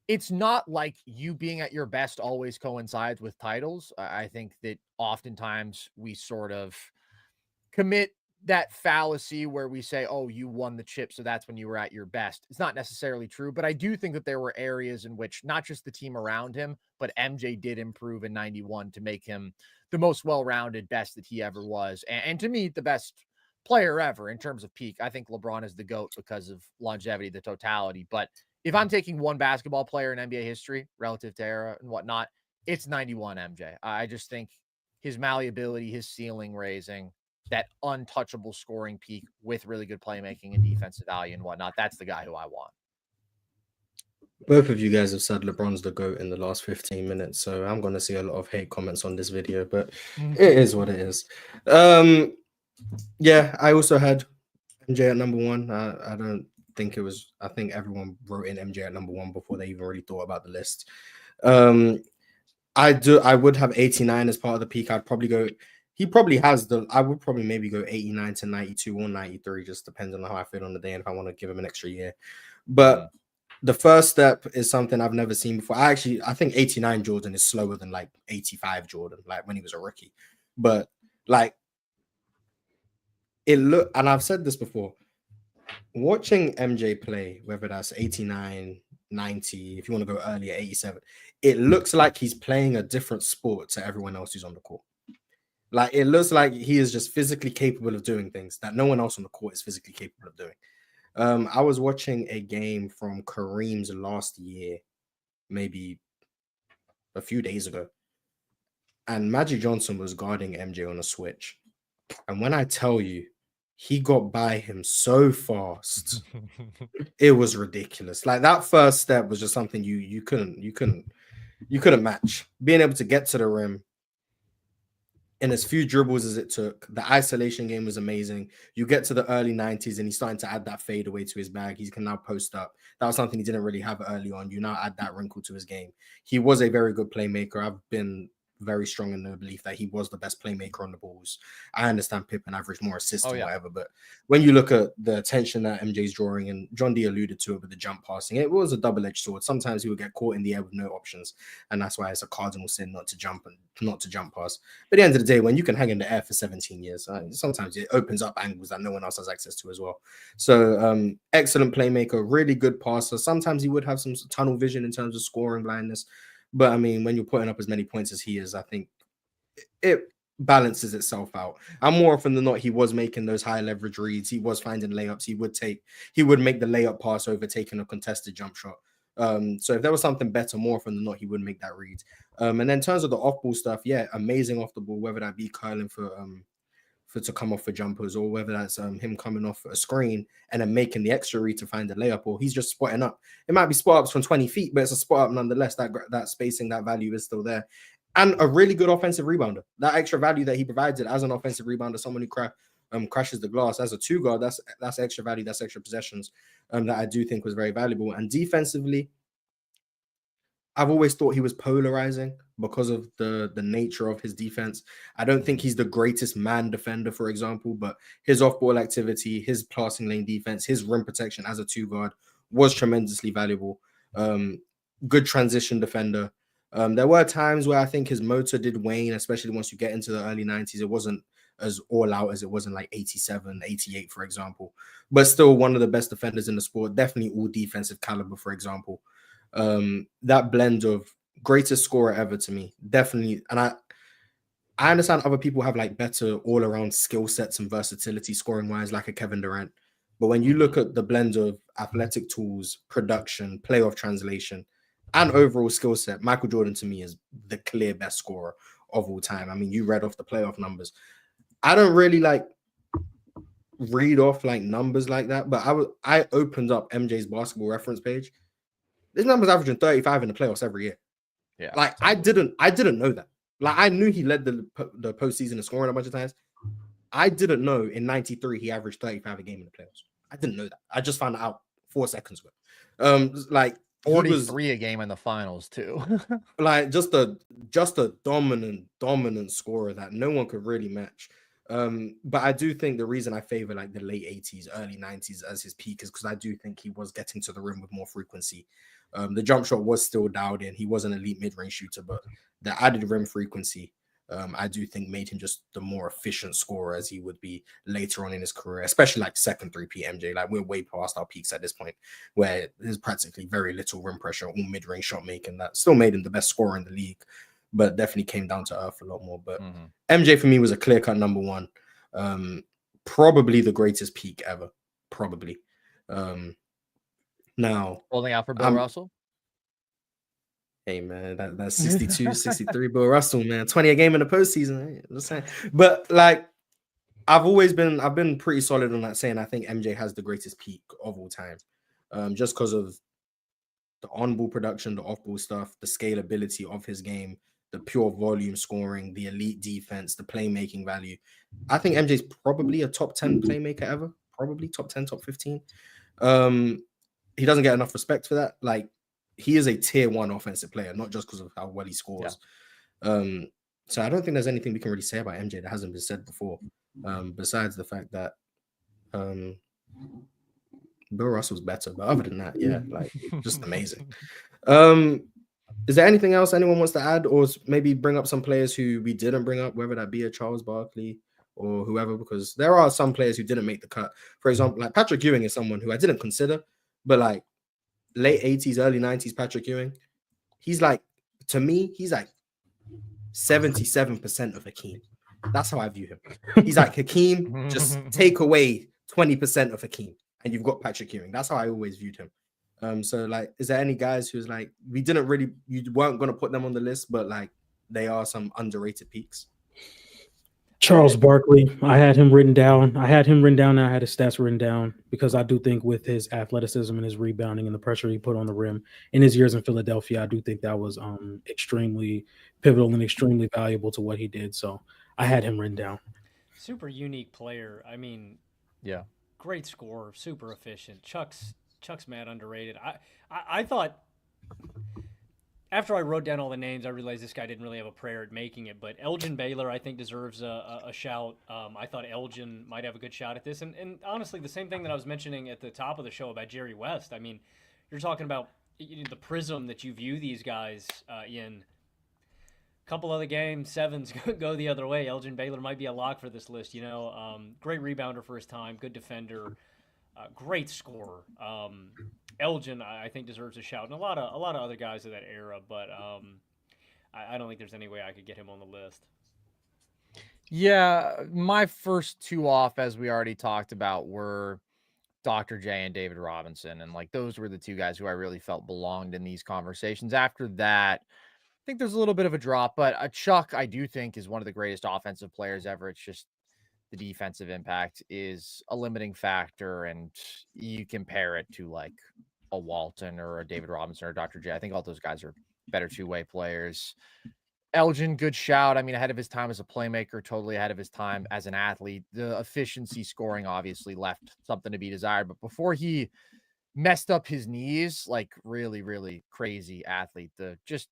S2: it's not like you being at your best always coincides with titles. I think that oftentimes we sort of commit that fallacy where we say, oh, you won the chip, so that's when you were at your best. It's not necessarily true, but I do think that there were areas in which not just the team around him, but MJ did improve in 91 to make him the most well-rounded best that he ever was. And to me, the best player ever in terms of peak. I think LeBron is the GOAT because of longevity, the totality. But if I'm taking one basketball player in NBA history relative to era and whatnot, it's 91 MJ. I just think his malleability, his ceiling raising, that untouchable scoring peak with really good playmaking and defensive value and whatnot, that's the guy who I want.
S1: Both of you guys have said LeBron's the GOAT in the last 15 minutes, so I'm going to see a lot of hate comments on this video, but it is what it is. Yeah, I also had MJ at number one. I don't think it was, I think everyone wrote in MJ at number one before they even really thought about the list. I would have 89 as part of the peak. I'd probably go, he probably has I would probably maybe go 89 to 92 or 93, just depends on how I feel on the day and if I want to give him an extra year. But the first step is something I've never seen before. I think 89 Jordan is slower than like 85 Jordan, like when he was a rookie. But like, and I've said this before, watching MJ play, whether that's 89, 90, if you want to go earlier, 87, it looks like he's playing a different sport to everyone else who's on the court. Like, it looks like he is just physically capable of doing things that no one else on the court is physically capable of doing. I was watching a game from Kareem's last year, maybe a few days ago, and Magic Johnson was guarding MJ on a switch. And when I tell you, he got by him so fast, it was ridiculous. Like, that first step was just something you couldn't match. Being able to get to the rim in as few dribbles as it took. The isolation game was amazing. You get to the early 90s and he's starting to add that fade away to his bag. He can now post up. That was something he didn't really have early on. You now add that wrinkle to his game. He was a very good playmaker. I've been very strong in the belief that he was the best playmaker on the Bulls. I understand Pippen averaged more assists or whatever, but when you look at the attention that MJ's drawing, and John D alluded to it with the jump passing, it was a double-edged sword. Sometimes he would get caught in the air with no options, and that's why it's a cardinal sin not to jump pass. But at the end of the day, when you can hang in the air for 17 years, sometimes it opens up angles that no one else has access to as well. So excellent playmaker, really good passer. Sometimes he would have some tunnel vision in terms of scoring blindness. But I mean, when you're putting up as many points as he is, I think it balances itself out. And more often than not, he was making those high leverage reads. He was finding layups. He would make the layup pass over taking a contested jump shot. So if there was something better, more often than not, he would make that read. And then in terms of the off-ball stuff, yeah, amazing off the ball, whether that be curling for to come off for jumpers, or whether that's him coming off a screen and then making the extra read to find the layup, or he's just spotting up. It might be spot ups from 20 feet, but it's a spot up nonetheless. That spacing, that value is still there. And a really good offensive rebounder. That extra value that he provides it as an offensive rebounder, someone who crashes the glass as a two guard, that's extra value, that's extra possessions that I do think was very valuable. And defensively, I've always thought he was polarizing because of the nature of his defense. I don't think he's the greatest man defender, for example, but his off-ball activity, his passing lane defense, his rim protection as a two guard was tremendously valuable. Good transition defender. There were times where I think his motor did wane, especially once you get into the early 90s. It wasn't as all out as it was in like 87, 88, for example. But still one of the best defenders in the sport. Definitely all defensive caliber, for example. That blend of greatest scorer ever to me. Definitely. And I understand other people have like better all-around skill sets and versatility scoring-wise, like a Kevin Durant. But when you look at the blend of athletic tools, production, playoff translation, and overall skill set, Michael Jordan to me is the clear best scorer of all time. I mean, you read off the playoff numbers. I don't really like read off like numbers like that, but I opened up MJ's basketball reference page. This number's averaging 35 in the playoffs every year.
S2: Yeah,
S1: like I didn't know that. Like I knew he led the postseason in scoring a bunch of times. I didn't know in '93 he averaged 35 a game in the playoffs. I didn't know that. I just found out 4 seconds ago. Like
S2: 43 a game in the finals too.
S1: Like just a dominant scorer that no one could really match. But I do think the reason I favor like the late 80s, early 90s as his peak is because I do think he was getting to the rim with more frequency. The jump shot was still dialed in. He was an elite mid-range shooter, but the added rim frequency, I do think made him just the more efficient scorer as he would be later on in his career, especially like second 3P MJ. Like we're way past our peaks at this point, where there's practically very little rim pressure, all mid-range shot making that still made him the best scorer in the league, but definitely came down to earth a lot more. But MJ for me was a clear-cut number one. Probably the greatest peak ever. Probably. Now
S2: holding out for Bill Russell.
S1: Hey man, that's 62, 63 Bill Russell, man. 20 a game in the postseason. I'm just saying. But like I've been pretty solid on that, saying I think MJ has the greatest peak of all time. Just because of the on-ball production, the off-ball stuff, the scalability of his game, the pure volume scoring, the elite defense, the playmaking value. I think MJ's probably a top 10 playmaker ever. Probably top 10, top 15. He doesn't get enough respect for that. Like he is a tier 1 offensive player, not just because of how well he scores. Yeah. So I don't think there's anything we can really say about MJ that hasn't been said before. Besides the fact that Bill Russell's better, but other than that, yeah, like just amazing. Is there anything else anyone wants to add, or maybe bring up some players who we didn't bring up, whether that be a Charles Barkley or whoever? Because there are some players who didn't make the cut. For example, like Patrick Ewing is someone who I didn't consider, but like late 80s, early 90s Patrick Ewing, he's like, to me, he's like 77% of Hakeem. That's how I view him. He's like Hakeem, just take away 20% of Hakeem, and you've got Patrick Ewing. That's how I always viewed him. So like, is there any guys who's like, you weren't going to put them on the list, but like they are some underrated peaks?
S3: Charles Barkley, I had him written down. And I had his stats written down because I do think with his athleticism and his rebounding and the pressure he put on the rim in his years in Philadelphia, I do think that was extremely pivotal and extremely valuable to what he did. So I had him written down.
S4: Super unique player. I mean,
S2: yeah,
S4: great scorer, super efficient. Chuck's mad underrated. I thought after I wrote down all the names, I realized this guy didn't really have a prayer at making it. But Elgin Baylor, I think, deserves a shout. I thought Elgin might have a good shot at this. And honestly, the same thing that I was mentioning at the top of the show about Jerry West. I mean, you're talking about the prism that you view these guys in. A couple other games, sevens go the other way. Elgin Baylor might be a lock for this list. Great rebounder for his time, good defender. Great scorer. Elgin, I think, deserves a shout, and a lot of other guys of that era. But I don't think there's any way I could get him on the list.
S2: Yeah, my first two off, as we already talked about, were Dr. J and David Robinson, and like those were the two guys who I really felt belonged in these conversations. After that, I think there's a little bit of a drop, but Chuck, I do think, is one of the greatest offensive players ever. It's just the defensive impact is a limiting factor, and you compare it to like a Walton or a David Robinson or Dr. J. I think all those guys are better two-way players. Elgin, good shout. I mean, ahead of his time as a playmaker, totally ahead of his time as an athlete. The efficiency scoring obviously left something to be desired, but before he messed up his knees, like really, really crazy athlete. The just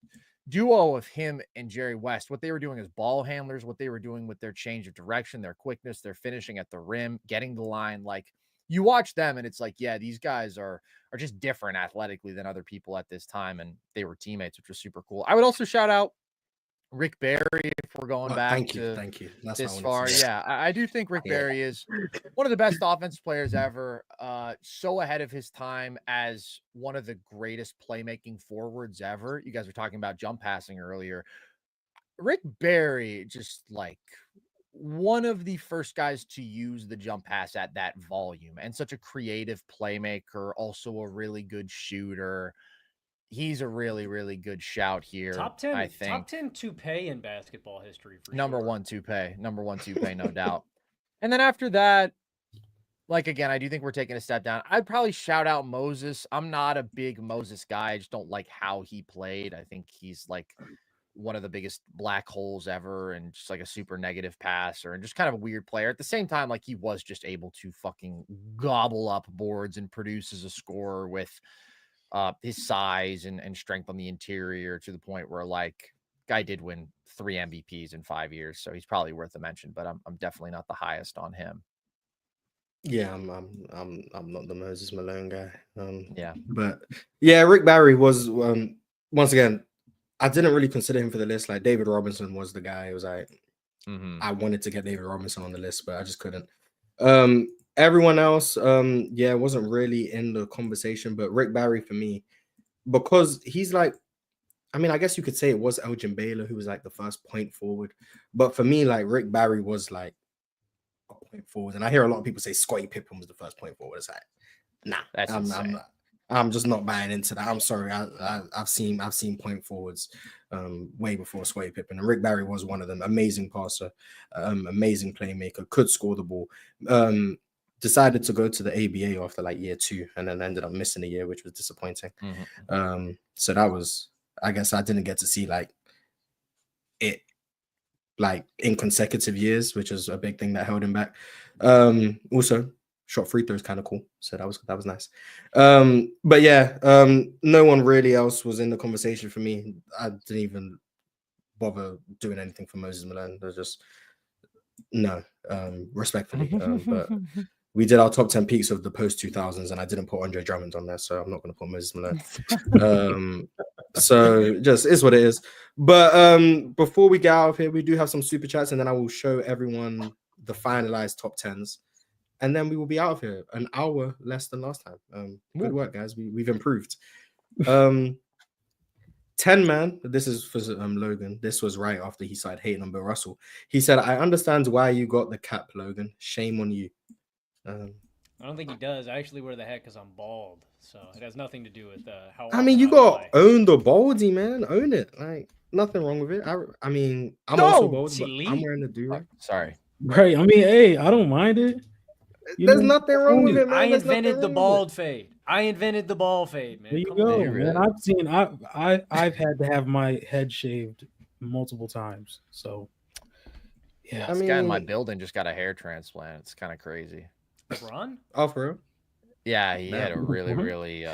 S2: duo of him and Jerry West, what they were doing as ball handlers, what they were doing with their change of direction, their quickness, their finishing at the rim, getting the line, like you watch them and it's like, yeah, these guys are just different athletically than other people at this time. And they were teammates, which was super cool. I would also shout out Rick Barry, if we're going back
S1: thank you. That's
S2: this far. Yeah, I do think Rick Barry is one of the best offensive players ever. So ahead of his time as one of the greatest playmaking forwards ever. You guys were talking about jump passing earlier. Rick Barry, just like one of the first guys to use the jump pass at that volume, and such a creative playmaker, also a really good shooter. He's a really, really good shout here.
S4: Top 10,
S2: I think.
S4: Top 10 toupee in basketball history for
S2: number
S4: sure.
S2: one toupee, no doubt. And then after that, like, again, I do think we're taking a step down. I'd probably shout out Moses. I'm not a big Moses guy. I just don't like how he played. I think he's like one of the biggest black holes ever and just like a super negative passer and just kind of a weird player. At the same time, like, he was just able to fucking gobble up boards and produce as a scorer with his size and strength on the interior, to the point where, like, guy did win 3 MVPs in 5 years, so he's probably worth a mention, but I'm definitely not the highest on him.
S1: Yeah, I'm not the Moses Malone guy.
S2: Yeah,
S1: but yeah, Rick Barry was once again, I didn't really consider him for the list. Like, David Robinson was the guy. It was like, I wanted to get David Robinson on the list, but I just couldn't. Everyone else, wasn't really in the conversation, but Rick Barry for me, because he's like, I mean, I guess you could say it was Elgin Baylor who was like the first point forward, but for me, like, Rick Barry was like a point forward, and I hear a lot of people say Scottie Pippen was the first point forward. It's like, nah, I'm just not buying into that. I'm sorry, I've seen point forwards way before Scottie Pippen, and Rick Barry was one of them. Amazing passer, amazing playmaker, could score the ball. Decided to go to the ABA after like year 2, and then ended up missing a year, which was disappointing. So that was, I guess I didn't get to see like it like in consecutive years, which is a big thing that held him back. Also, shot free throws kind of cool, so that was nice. But yeah, no one really else was in the conversation for me. I didn't even bother doing anything for Moses Malone. There's just no, respectfully. But we did our top 10 peaks of the post 2000s, and I didn't put Andre Drummond on there, so I'm not going to put Moses Malone. So just is what it is. But before we get out of here, we do have some super chats, and then I will show everyone the finalized top 10s, and then we will be out of here. An hour less than last time. Good work, guys. We've improved. 10 man. This is for Logan. This was right after he started hating on Bill Russell. He said, "I understand why you got the cap, Logan. Shame on you."
S4: I don't think he does. I actually wear the hat because I'm bald, so it has nothing to do with how.
S1: I mean, you got own the baldy, man. Own it. Like, nothing wrong with it. I mean, I'm also bald, but I'm wearing the do-rag.
S2: Sorry.
S3: Right. I mean, hey, I don't mind it.
S1: There's nothing wrong with it, man.
S4: I invented the bald fade. I invented the bald fade, man.
S3: There you go, man. I've had to have my head shaved multiple times. So
S2: yeah, this guy in my building just got a hair transplant. It's kind of crazy.
S4: Ron?
S1: Oh, for real?
S2: Yeah, he had a really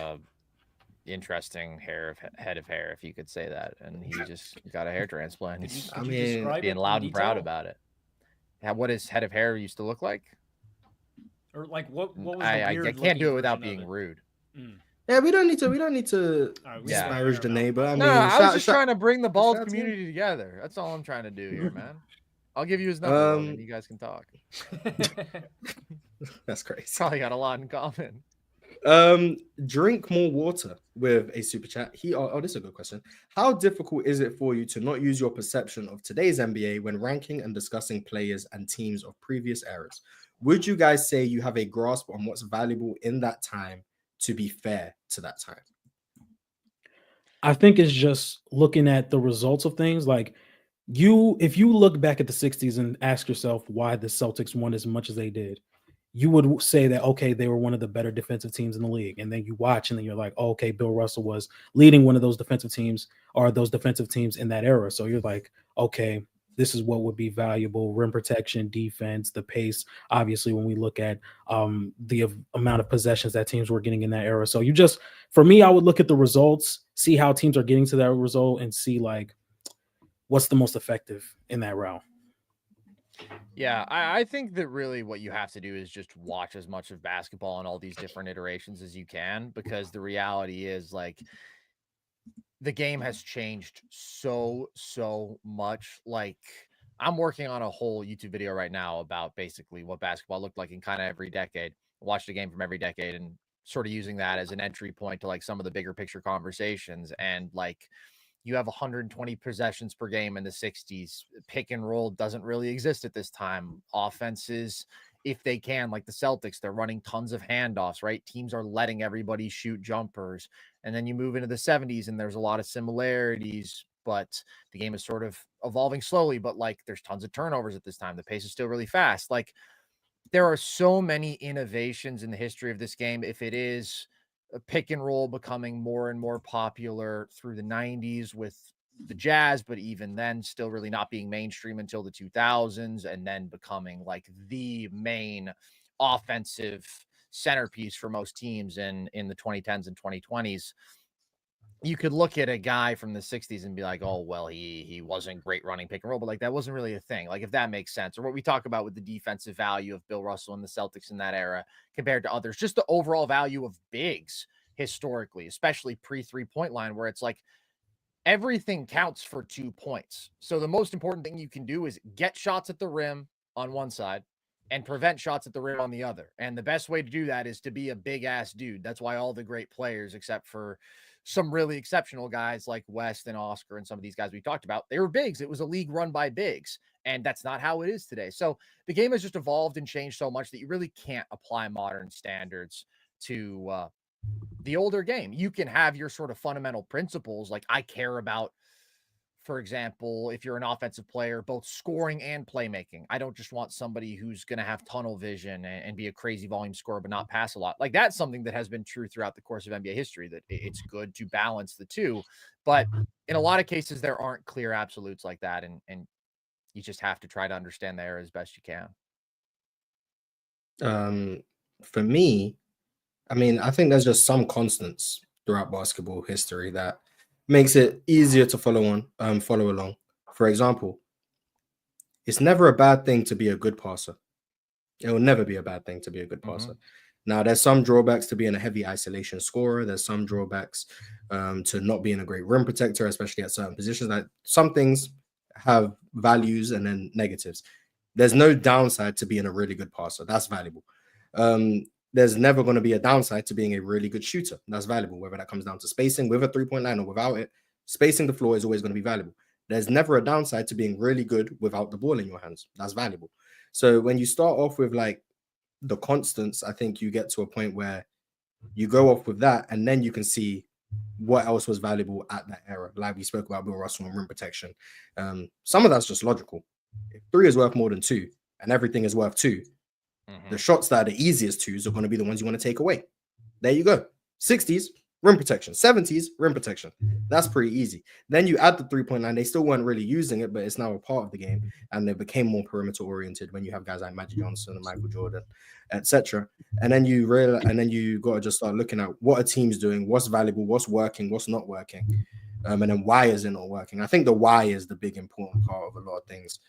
S2: interesting head of hair, if you could say that, and he just got a hair transplant. He's being loud and proud about it. What his head of hair used to look like?
S4: Or like what was the
S2: I can't do it without being rude.
S1: Yeah, we don't need to disparage the neighbor. I mean,
S2: I was just trying to bring the bald community together. That's all I'm trying to do here, man. I'll give you his number, and you guys can talk.
S1: That's crazy.
S2: Probably got a lot in common.
S1: Drink more water with a super chat. This is a good question. How difficult is it for you to not use your perception of today's NBA when ranking and discussing players and teams of previous eras? Would you guys say you have a grasp on what's valuable in that time to be fair to that time?
S3: I think it's just looking at the results of things. Like, if you look back at the 60s and ask yourself why the Celtics won as much as they did, you would say that, okay, they were one of the better defensive teams in the league. And then you watch and then you're like, oh, okay, Bill Russell was leading one of those defensive teams or those defensive teams in that era. So you're like, okay, this is what would be valuable: rim protection, defense, the pace. Obviously, when we look at the amount of possessions that teams were getting in that era. So for me, I would look at the results, see how teams are getting to that result, and see like what's the most effective in that route.
S2: Yeah, I think that really what you have to do is just watch as much of basketball and all these different iterations as you can, because the reality is like the game has changed so much. Like I'm working on a whole YouTube video right now about basically what basketball looked like in kind of every decade. Watched a game from every decade and sort of using that as an entry point to like some of the bigger picture conversations. And like you have 120 possessions per game in the 60s. Pick and roll doesn't really exist at this time. Offenses, if they can, like the Celtics, they're running tons of handoffs, right? Teams are letting everybody shoot jumpers. And then you move into the 70s and there's a lot of similarities, but the game is sort of evolving slowly. But like there's tons of turnovers at this time. The pace is still really fast. Like there are so many innovations in the history of this game. If it is a pick and roll becoming more and more popular through the 90s with the Jazz, but even then still really not being mainstream until the 2000s, and then becoming like the main offensive centerpiece for most teams in the 2010s and 2020s. You could look at a guy from the 60s and be like, oh, well, he wasn't great running pick and roll, but like that wasn't really a thing. Like if that makes sense, or what we talk about with the defensive value of Bill Russell and the Celtics in that era compared to others, just the overall value of bigs historically, especially pre 3-point line, where it's like everything counts for 2 points. So the most important thing you can do is get shots at the rim on one side and prevent shots at the rim on the other. And the best way to do that is to be a big ass dude. That's why all the great players, except for some really exceptional guys like West and Oscar and some of these guys we talked about, they were bigs. It was a league run by bigs. And that's not how it is today. So the game has just evolved and changed so much that you really can't apply modern standards to the older game. You can have your sort of fundamental principles. Like I care about, for example, if you're an offensive player, both scoring and playmaking. I don't just want somebody who's going to have tunnel vision and be a crazy volume scorer, but not pass a lot. Like that's something that has been true throughout the course of NBA history, that it's good to balance the two. But in a lot of cases, there aren't clear absolutes like that. And you just have to try to understand the era as best you can.
S1: For me, I mean, I think there's just some constants throughout basketball history that makes it easier to follow along. For example, it's never a bad thing to be a good passer. It will never be a bad thing to be a good passer. Now, there's some drawbacks to being a heavy isolation scorer. There's some drawbacks to not being a great rim protector, especially at certain positions. Like some things have values and then negatives. There's no downside to being a really good passer. That's valuable. There's never going to be a downside to being a really good shooter. That's valuable, whether that comes down to spacing with a 3-point line or without it. Spacing the floor is always going to be valuable. There's never a downside to being really good without the ball in your hands. That's valuable. So when you start off with like the constants, I think you get to a point where you go off with that, and then you can see what else was valuable at that era. Like we spoke about Bill Russell and rim protection. Some of that's just logical. If 3 is worth more than 2 and everything is worth 2, the shots that are the easiest 2s are going to be the ones you want to take away. There you go. 60s, rim protection. 70s, rim protection. That's pretty easy. Then you add the 3-point line. They still weren't really using it, but it's now a part of the game. And they became more perimeter oriented when you have guys like Magic Johnson and Michael Jordan, etc. And then you realize, and then you got to just start looking at what a team's doing, what's valuable, what's working, what's not working. And then why is it not working? I think the why is the big important part of a lot of things.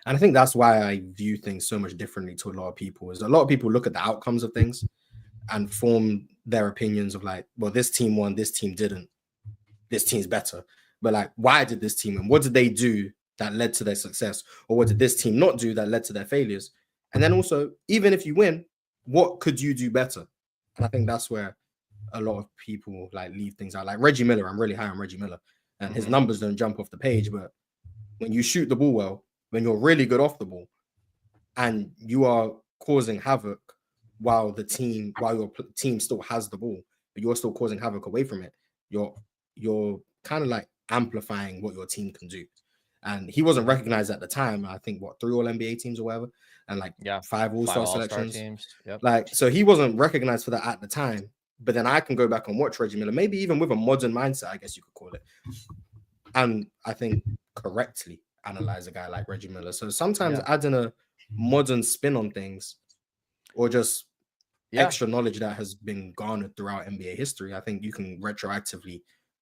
S1: And I think that's why I view things so much differently to a lot of people. Is a lot of people look at the outcomes of things and form their opinions of like, well, this team won, this team didn't. This team's better. But like, why did this team win? What did they do that led to their success? Or what did this team not do that led to their failures? And then also, even if you win, what could you do better? And I think that's where a lot of people like leave things out. Like Reggie Miller, I'm really high on Reggie Miller. And his numbers don't jump off the page. But when you shoot the ball well, when you're really good off the ball, and you are causing havoc while your team still has the ball, but you're still causing havoc away from it, you're kind of like amplifying what your team can do. And he wasn't recognized at the time. I think 3 All-NBA teams or whatever, and like 5 All-Star selections.
S2: Teams. Yep.
S1: Like, so he wasn't recognized for that at the time. But then I can go back and watch Reggie Miller, maybe even with a modern mindset, I guess you could call it, and I think correctly analyze a guy like Reggie Miller. So sometimes adding a modern spin on things, or just extra knowledge that has been garnered throughout NBA history, I think you can retroactively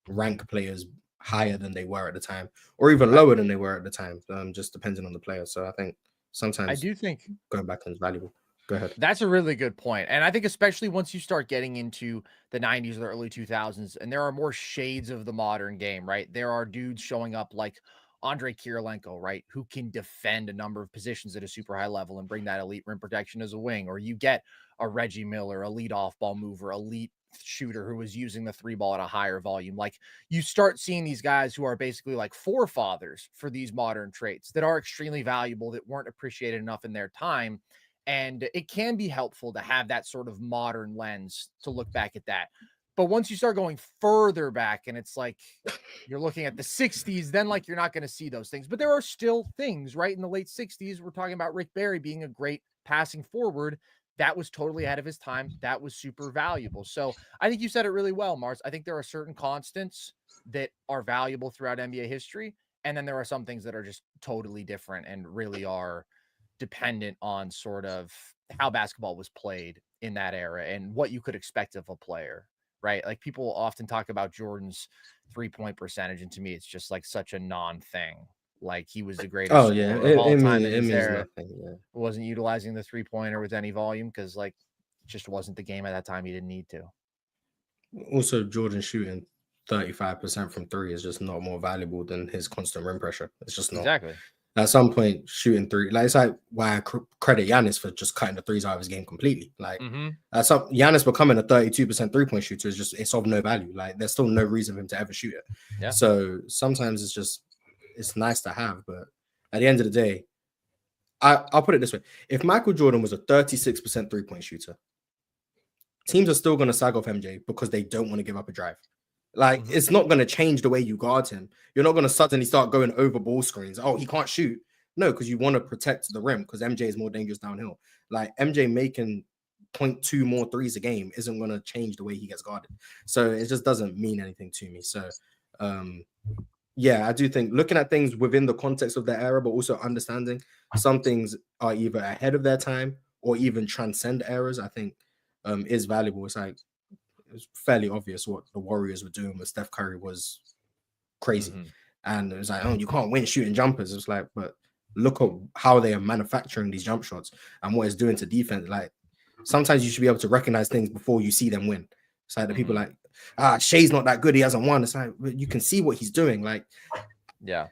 S1: rank players higher than they were at the time, or even lower than they were at the time, just depending on the player. So I think sometimes
S2: I do think
S1: going back is valuable. Go ahead.
S2: That's a really good point. And I think especially once you start getting into the 90s or the early 2000s, and there are more shades of the modern game, right? There are dudes showing up like Andrei Kirilenko, right? Who can defend a number of positions at a super high level and bring that elite rim protection as a wing. Or you get a Reggie Miller, a lead off ball mover, elite shooter who was using the 3-ball at a higher volume. Like you start seeing these guys who are basically like forefathers for these modern traits that are extremely valuable, that weren't appreciated enough in their time. And it can be helpful to have that sort of modern lens to look back at that. But once you start going further back and it's like you're looking at the 60s, then like you're not going to see those things. But there are still things, right? In the late 60s, we're talking about Rick Barry being a great passing forward. That was totally ahead of his time. That was super valuable. So I think you said it really well, Mars. I think there are certain constants that are valuable throughout NBA history. And then there are some things that are just totally different and really are dependent on sort of how basketball was played in that era and what you could expect of a player, right? Like people often talk about Jordan's 3-point percentage, and to me, it's just like such a non-thing. Like he was the greatest scorer of all time in his era. Wasn't utilizing the 3-pointer with any volume because like it just wasn't the game at that time. He didn't need to.
S1: Also, Jordan shooting 35% from 3 is just not more valuable than his constant rim pressure. It's just not.
S2: Exactly.
S1: At some point, shooting 3, like it's like why I credit Giannis for just cutting the 3s out of his game completely. Like Giannis becoming a 32% 3-point shooter is just, it's of no value. Like there's still no reason for him to ever shoot it. Yeah. So sometimes it's nice to have, but at the end of the day, I'll put it this way: if Michael Jordan was a 36% 3-point shooter, teams are still going to sag off MJ because they don't want to give up a drive. Like, it's not going to change the way you guard him. You're not going to suddenly start going over ball screens. Oh, he can't shoot. No, because you want to protect the rim because MJ is more dangerous downhill. Like, MJ making 0.2 more threes a game isn't going to change the way he gets guarded. So it just doesn't mean anything to me. So, yeah, I do think looking at things within the context of their era, but also understanding some things are either ahead of their time or even transcend eras, I think is valuable. It's like, it's fairly obvious what the Warriors were doing with Steph Curry was crazy. And it was like, oh, you can't win shooting jumpers. It's like, but look at how they are manufacturing these jump shots and what it's doing to defense. Like, sometimes you should be able to recognize things before you see them win. It's like the people like, Shea's not that good. He hasn't won. It's like, you can see what he's doing. Like,
S2: yeah.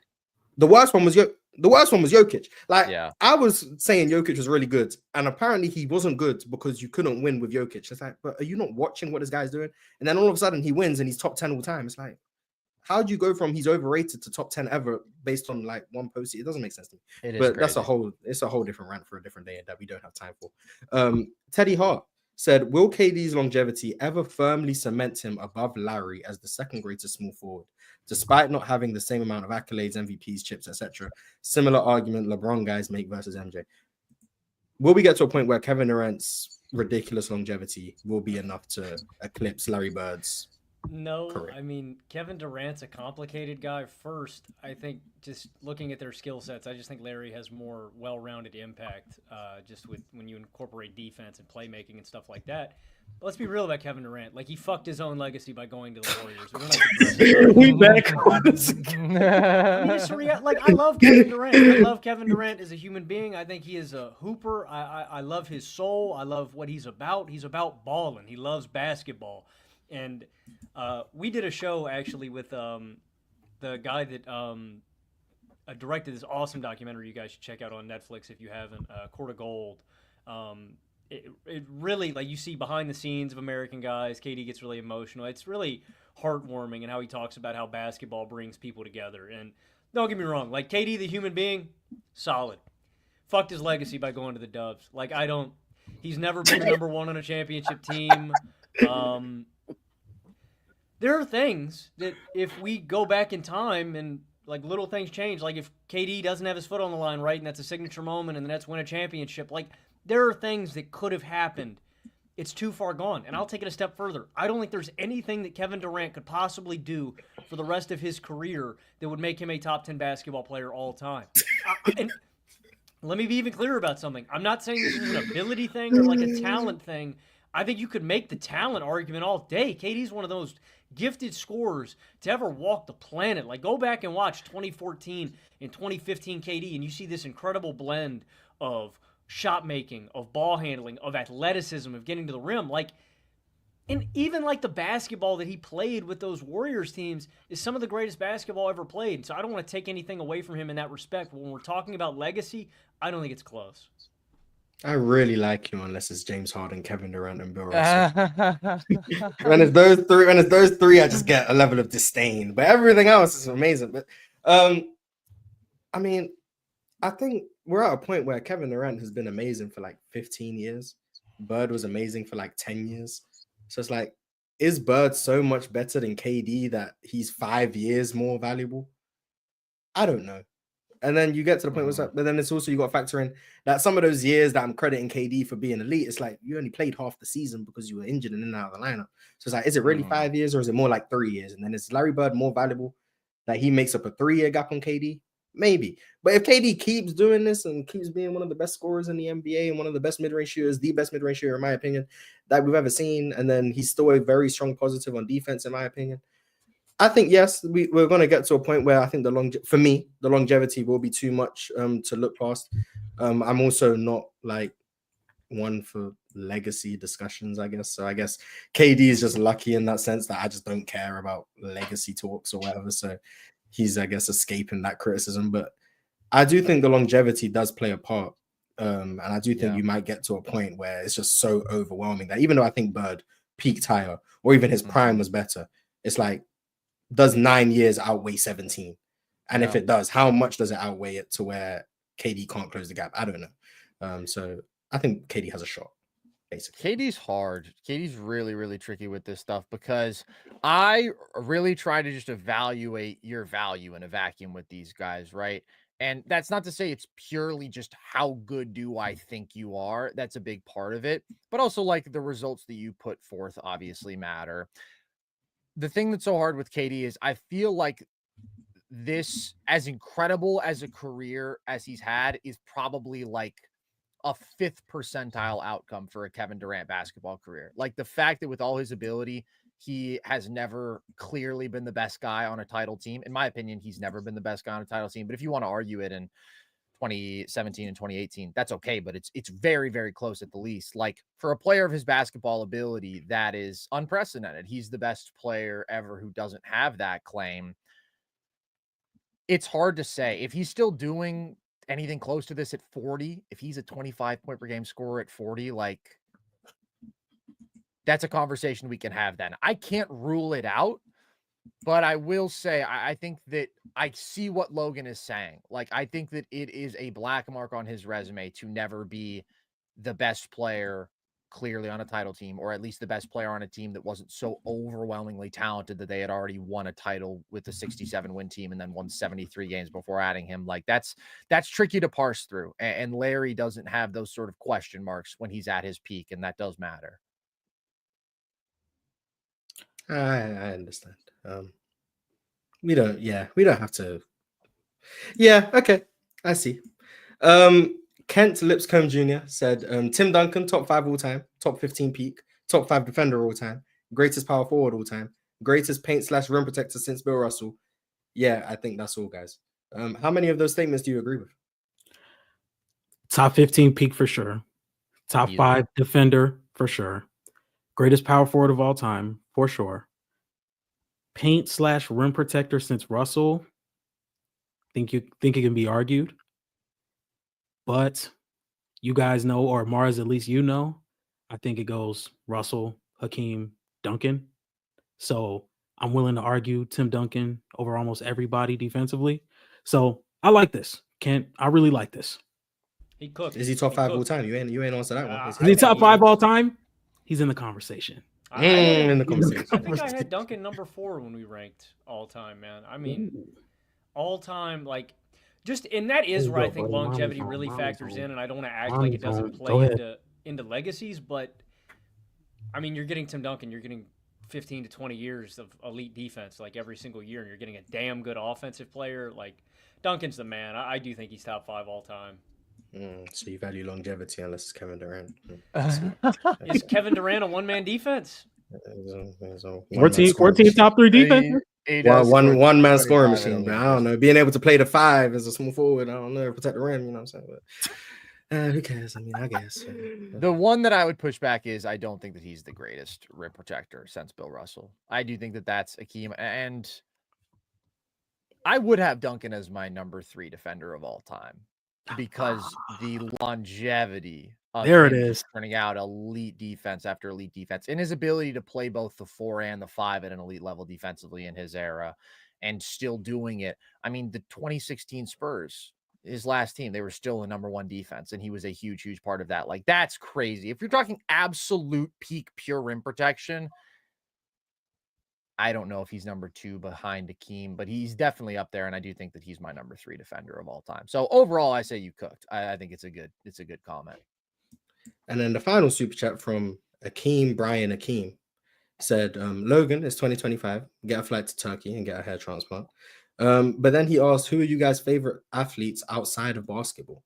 S1: The worst one was Jokic. Like, I was saying Jokic was really good, and apparently he wasn't good because you couldn't win with Jokic. It's like, but are you not watching what this guy's doing? And then all of a sudden he wins and he's top 10 all time. It's like, how do you go from he's overrated to top 10 ever based on like one post? It doesn't make sense to me. But that's it's a whole different rant for a different day that we don't have time for. Teddy Hart said, will KD's longevity ever firmly cement him above Larry as the second greatest small forward, despite not having the same amount of accolades, MVPs, chips, etc.? Similar argument LeBron guys make versus MJ. Will we get to a point where Kevin Durant's ridiculous longevity will be enough to eclipse Larry Bird's?
S4: No,
S1: career?
S4: I mean, Kevin Durant's a complicated guy. First, I think just looking at their skill sets, I just think Larry has more well-rounded impact just with when you incorporate defense and playmaking and stuff like that. But let's be real about Kevin Durant. Like, he fucked his own legacy by going to the Warriors.
S3: We back.
S4: I love Kevin Durant. I love Kevin Durant as a human being. I think he is a hooper. I love his soul. I love what he's about. He's about balling. He loves basketball. And we did a show actually with the guy that directed this awesome documentary you guys should check out on Netflix if you haven't, Court of Gold. It really, like, you see behind the scenes of American guys. KD gets really emotional. It's really heartwarming and how he talks about how basketball brings people together. And don't get me wrong, like, KD the human being, solid. Fucked his legacy by going to the Dubs. Like, he's never been the number one on a championship team. There are things that if we go back in time and like little things change, like if KD doesn't have his foot on the line, right, and that's a signature moment and the Nets win a championship, like there are things that could have happened. It's too far gone. And I'll take it a step further. I don't think there's anything that Kevin Durant could possibly do for the rest of his career that would make him a top 10 basketball player all time. And let me be even clearer about something. I'm not saying this is an ability thing or like a talent thing. I think you could make the talent argument all day. KD's one of those gifted scorers to ever walk the planet. Like, go back and watch 2014 and 2015 KD, and you see this incredible blend of shot making, of ball handling, of athleticism, of getting to the rim. Like, and even like the basketball that he played with those Warriors teams is some of the greatest basketball ever played. So I don't want to take anything away from him in that respect. But when we're talking about legacy, I don't think it's close.
S1: I really like him unless it's James Harden, Kevin Durant, and Bill Russell. when it's those three, I just get a level of disdain. But everything else is amazing. But I mean, I think we're at a point where Kevin Durant has been amazing for like 15 years. Bird was amazing for like 10 years. So it's like, is Bird so much better than KD that he's 5 years more valuable? I don't know. And then you get to the point where, but then it's also, you got to factor in that some of those years that I'm crediting KD for being elite, it's like you only played half the season because you were injured and in and out of the lineup. So it's like, is it really 5 years or is it more like 3 years? And then is Larry Bird more valuable that he makes up a 3-year gap on KD? Maybe. But if KD keeps doing this and keeps being one of the best scorers in the NBA and one of the best mid-range shooters, the best mid-range shooter, in my opinion, that we've ever seen, and then he's still a very strong positive on defense, in my opinion, I think, yes, we're going to get to a point where I think for me, the longevity will be too much to look past. I'm also not like one for legacy discussions, I guess. So I guess KD is just lucky in that sense that I just don't care about legacy talks or whatever. So he's, I guess, escaping that criticism. But I do think the longevity does play a part. And I do think you might get to a point where it's just so overwhelming that even though I think Bird peaked higher or even his prime was better, it's like, does 9 years outweigh 17? And if it does, how much does it outweigh it to where KD can't close the gap? I don't know. So I think KD has a shot, basically.
S2: KD's hard. KD's really, really tricky with this stuff because I really try to just evaluate your value in a vacuum with these guys, right? And that's not to say it's purely just how good do I think you are. That's a big part of it. But also, like, the results that you put forth obviously matter. The thing that's so hard with KD is I feel like this, as incredible as a career as he's had, is probably like a 5th percentile outcome for a Kevin Durant basketball career. Like, the fact that with all his ability, he has never clearly been the best guy on a title team. In my opinion, he's never been the best guy on a title team. But if you want to argue it in 2017 and 2018, that's okay, but it's very, very close at the least. Like, for a player of his basketball ability, that is unprecedented. He's the best player ever who doesn't have that claim. It's hard to say if he's still doing anything close to this at 40, if he's a 25 point per game scorer at 40, like, that's a conversation we can have then. I can't rule it out. But I will say, I think that I see what Logan is saying. Like, I think that it is a black mark on his resume to never be the best player clearly on a title team, or at least the best player on a team that wasn't so overwhelmingly talented that they had already won a title with the 67 win team and then won 73 games before adding him. Like, that's tricky to parse through. And Larry doesn't have those sort of question marks when he's at his peak, and that does matter.
S1: I understand. We don't have to. Yeah, okay. I see. Kent Lipscomb Jr. said Tim Duncan, top 5 all time, top 15 peak, top 5 defender all time, greatest power forward all time, greatest paint/rim protector since Bill Russell. Yeah, I think that's all, guys. How many of those statements do you agree with?
S3: Top 15 peak for sure. Top 5 defender for sure. Greatest power forward of all time for sure. Paint/rim protector since Russell. Think it can be argued. But you guys know, or Mars, at least you know, I think it goes Russell, Hakeem, Duncan. So I'm willing to argue Tim Duncan over almost everybody defensively. So I like this. Kent, I really like this.
S4: He cooked.
S1: Is he top 5 all time? You ain't answer that one.
S3: Is he top 5 all time? He's in the conversation.
S1: In the conversation.
S4: I think I had Duncan number 4 when we ranked all time, man. I mean, all time, like, just, and that is where I think longevity really factors in, and I don't want to act like it doesn't play into legacies, but I mean, you're getting Tim Duncan, you're getting 15 to 20 years of elite defense, like, every single year, and you're getting a damn good offensive player. Like, Duncan's the man. I do think he's top 5 all time.
S1: So you value longevity unless it's Kevin Durant.
S4: Is Kevin Durant a one-man defense?
S3: 14 top 3 defense.
S1: One man scoring machine, but I don't know. Being able to play the 5 as a small forward, I don't know, protect the rim, you know what I'm saying? But who cares? I mean, I guess.
S2: The one that I would push back is I don't think that he's the greatest rim protector since Bill Russell. I do think that that's Hakeem, and I would have Duncan as my number 3 defender of all time because the longevity of
S3: there it
S2: him
S3: is,
S2: turning out elite defense after elite defense, and his ability to play both the 4 and the 5 at an elite level defensively in his era and still doing it. I mean, the 2016 Spurs, his last team, they were still the number 1 defense, and he was a huge part of that. Like, that's crazy. If you're talking absolute peak pure rim protection, I don't know if he's number 2 behind Hakeem, but he's definitely up there, and I do think that he's my number 3 defender of all time. So overall, I say you cooked. I think it's a good comment.
S1: And then the final super chat from Brian Hakeem said, Logan, it's 2025. Get a flight to Turkey and get a hair transplant. But then he asked, who are you guys' favorite athletes outside of basketball?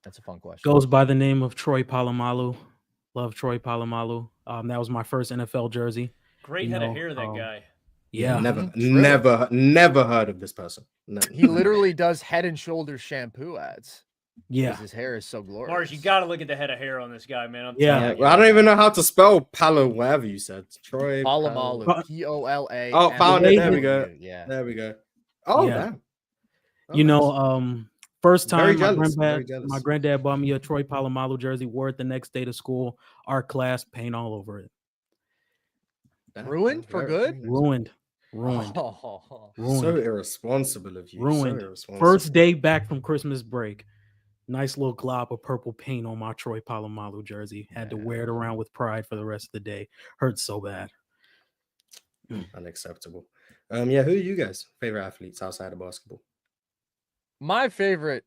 S2: That's a fun question.
S3: Goes by the name of Troy Polamalu. Love Troy Polamalu. That was my first NFL jersey.
S4: Great head of hair, that guy.
S3: Yeah.
S1: Never heard of this person.
S2: He literally does Head and Shoulders shampoo ads.
S3: Yeah.
S2: His hair is so glorious.
S4: Mars, you got to look at the head of hair on this guy, man.
S1: Well, I don't even know how to spell Palo, whatever you said. Troy
S2: Polamalu. Pola.
S1: Oh, found it. There we go.
S2: Yeah.
S1: There we go. Oh, yeah. Damn.
S3: Oh, you know, first time my granddad bought me a Troy Polamalu jersey, wore it the next day to school. Art class, paint all over it.
S2: Ruined for good?
S3: Ruined.
S1: So irresponsible of you.
S3: Ruined.
S1: So irresponsible.
S3: First day back from Christmas break. Nice little glob of purple paint on my Troy Polamalu jersey. Had to wear it around with pride for the rest of the day. Hurt so bad.
S1: Unacceptable. Who are you guys' favorite athletes outside of basketball?
S2: My favorite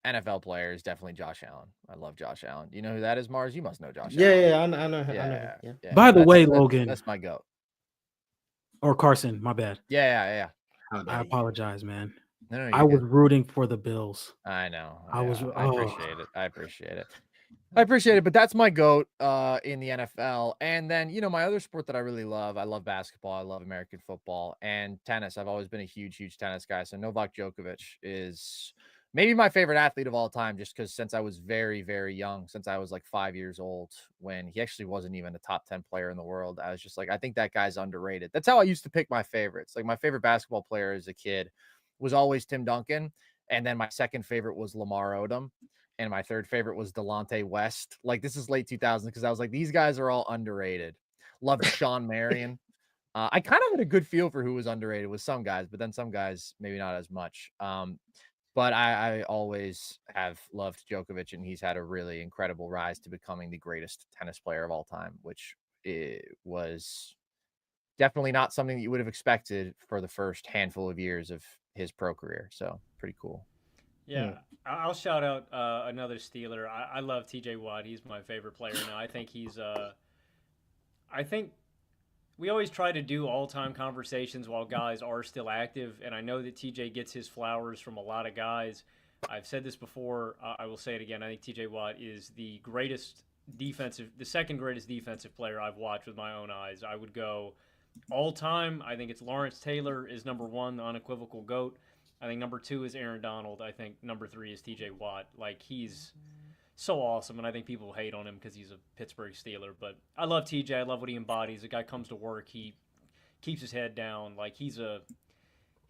S2: NFL player is definitely Josh Allen. I love Josh Allen. You know who that is, Mars? You must know Josh Allen.
S1: Yeah, I know. Yeah.
S3: By the way, Logan.
S2: That's my goat.
S3: Or Carson, my bad.
S2: Yeah.
S3: I apologize, man.
S2: No,
S3: I was rooting for the Bills.
S2: I know.
S3: I
S2: appreciate it. But that's my goat in the NFL. And then, you know, my other sport that I really love, I love basketball. I love American football and tennis. I've always been a huge tennis guy. So Novak Djokovic is maybe my favorite athlete of all time, just because since I was very, very young, since I was like 5 years old, when he actually wasn't even a top 10 player in the world, I was just like, I think that guy's underrated. That's how I used to pick my favorites. Like my favorite basketball player as a kid was always Tim Duncan. And then my second favorite was Lamar Odom. And my third favorite was Delonte West. Like this is late 2000s because I was like, these guys are all underrated. Loved Sean Marion. I kind of had a good feel for who was underrated with some guys, but then some guys maybe not as much. But I always have loved Djokovic, and he's had a really incredible rise to becoming the greatest tennis player of all time, which was definitely not something that you would have expected for the first handful of years of his pro career. So pretty cool.
S4: Yeah, I'll shout out another Steeler. I love TJ Watt. He's my favorite player now. I think I think we always try to do all-time conversations while guys are still active, and I know that TJ gets his flowers from a lot of guys. I've said this before. I will say it again. I think TJ Watt is the second greatest defensive player I've watched with my own eyes. I would go all-time. I think it's Lawrence Taylor is number 1, the unequivocal GOAT. I think number 2 is Aaron Donald. I think number 3 is TJ Watt. Like, he's so awesome, and I think people hate on him because he's a Pittsburgh Steeler. But I love TJ. I love what he embodies. The guy comes to work. He keeps his head down. Like, he's a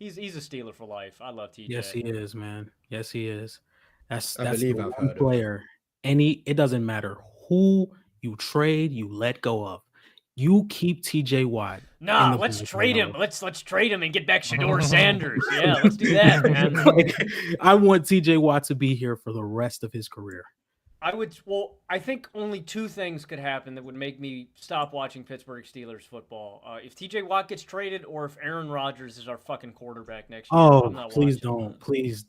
S4: Steeler for life. I love TJ.
S3: Yes, he is, man. Yes, he is. That's
S1: the one
S3: player. It doesn't matter who you trade, you let go of. You keep TJ Watt.
S4: Nah, let's trade him. Let's trade him and get back Shedeur Sanders. Yeah, let's do that, man.
S3: I want TJ Watt to be here for the rest of his career.
S4: I think only 2 things could happen that would make me stop watching Pittsburgh Steelers football. If TJ Watt gets traded, or if Aaron Rodgers is our fucking quarterback next year.
S3: Oh, please don't. Please.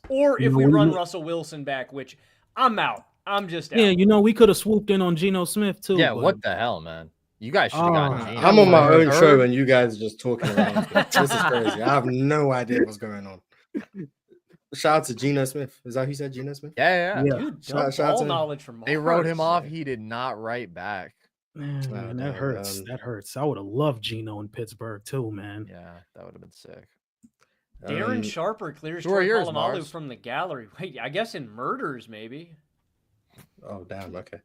S4: Or if we run Russell Wilson back, which I'm out. I'm just out.
S3: Yeah, we could have swooped in on Geno Smith too.
S2: Yeah, what the hell, man? You guys should have gotten Geno.
S1: I'm on my own show and you guys are just talking around. This is crazy. I have no idea what's going on. shout out to Geno Smith. Is that who you said, Geno Smith?
S2: Yeah.
S4: Dude,
S1: shout out to him.
S4: knowledge from Mars.
S2: They wrote him off. He did not write back.
S3: Man, that hurts. That hurts. I would have loved Geno in Pittsburgh too, man.
S2: Yeah, that would have been sick.
S4: Darren Sharper clears Troy Polamalu from the gallery. Wait, I guess in murders, maybe.
S1: Oh, damn. Okay.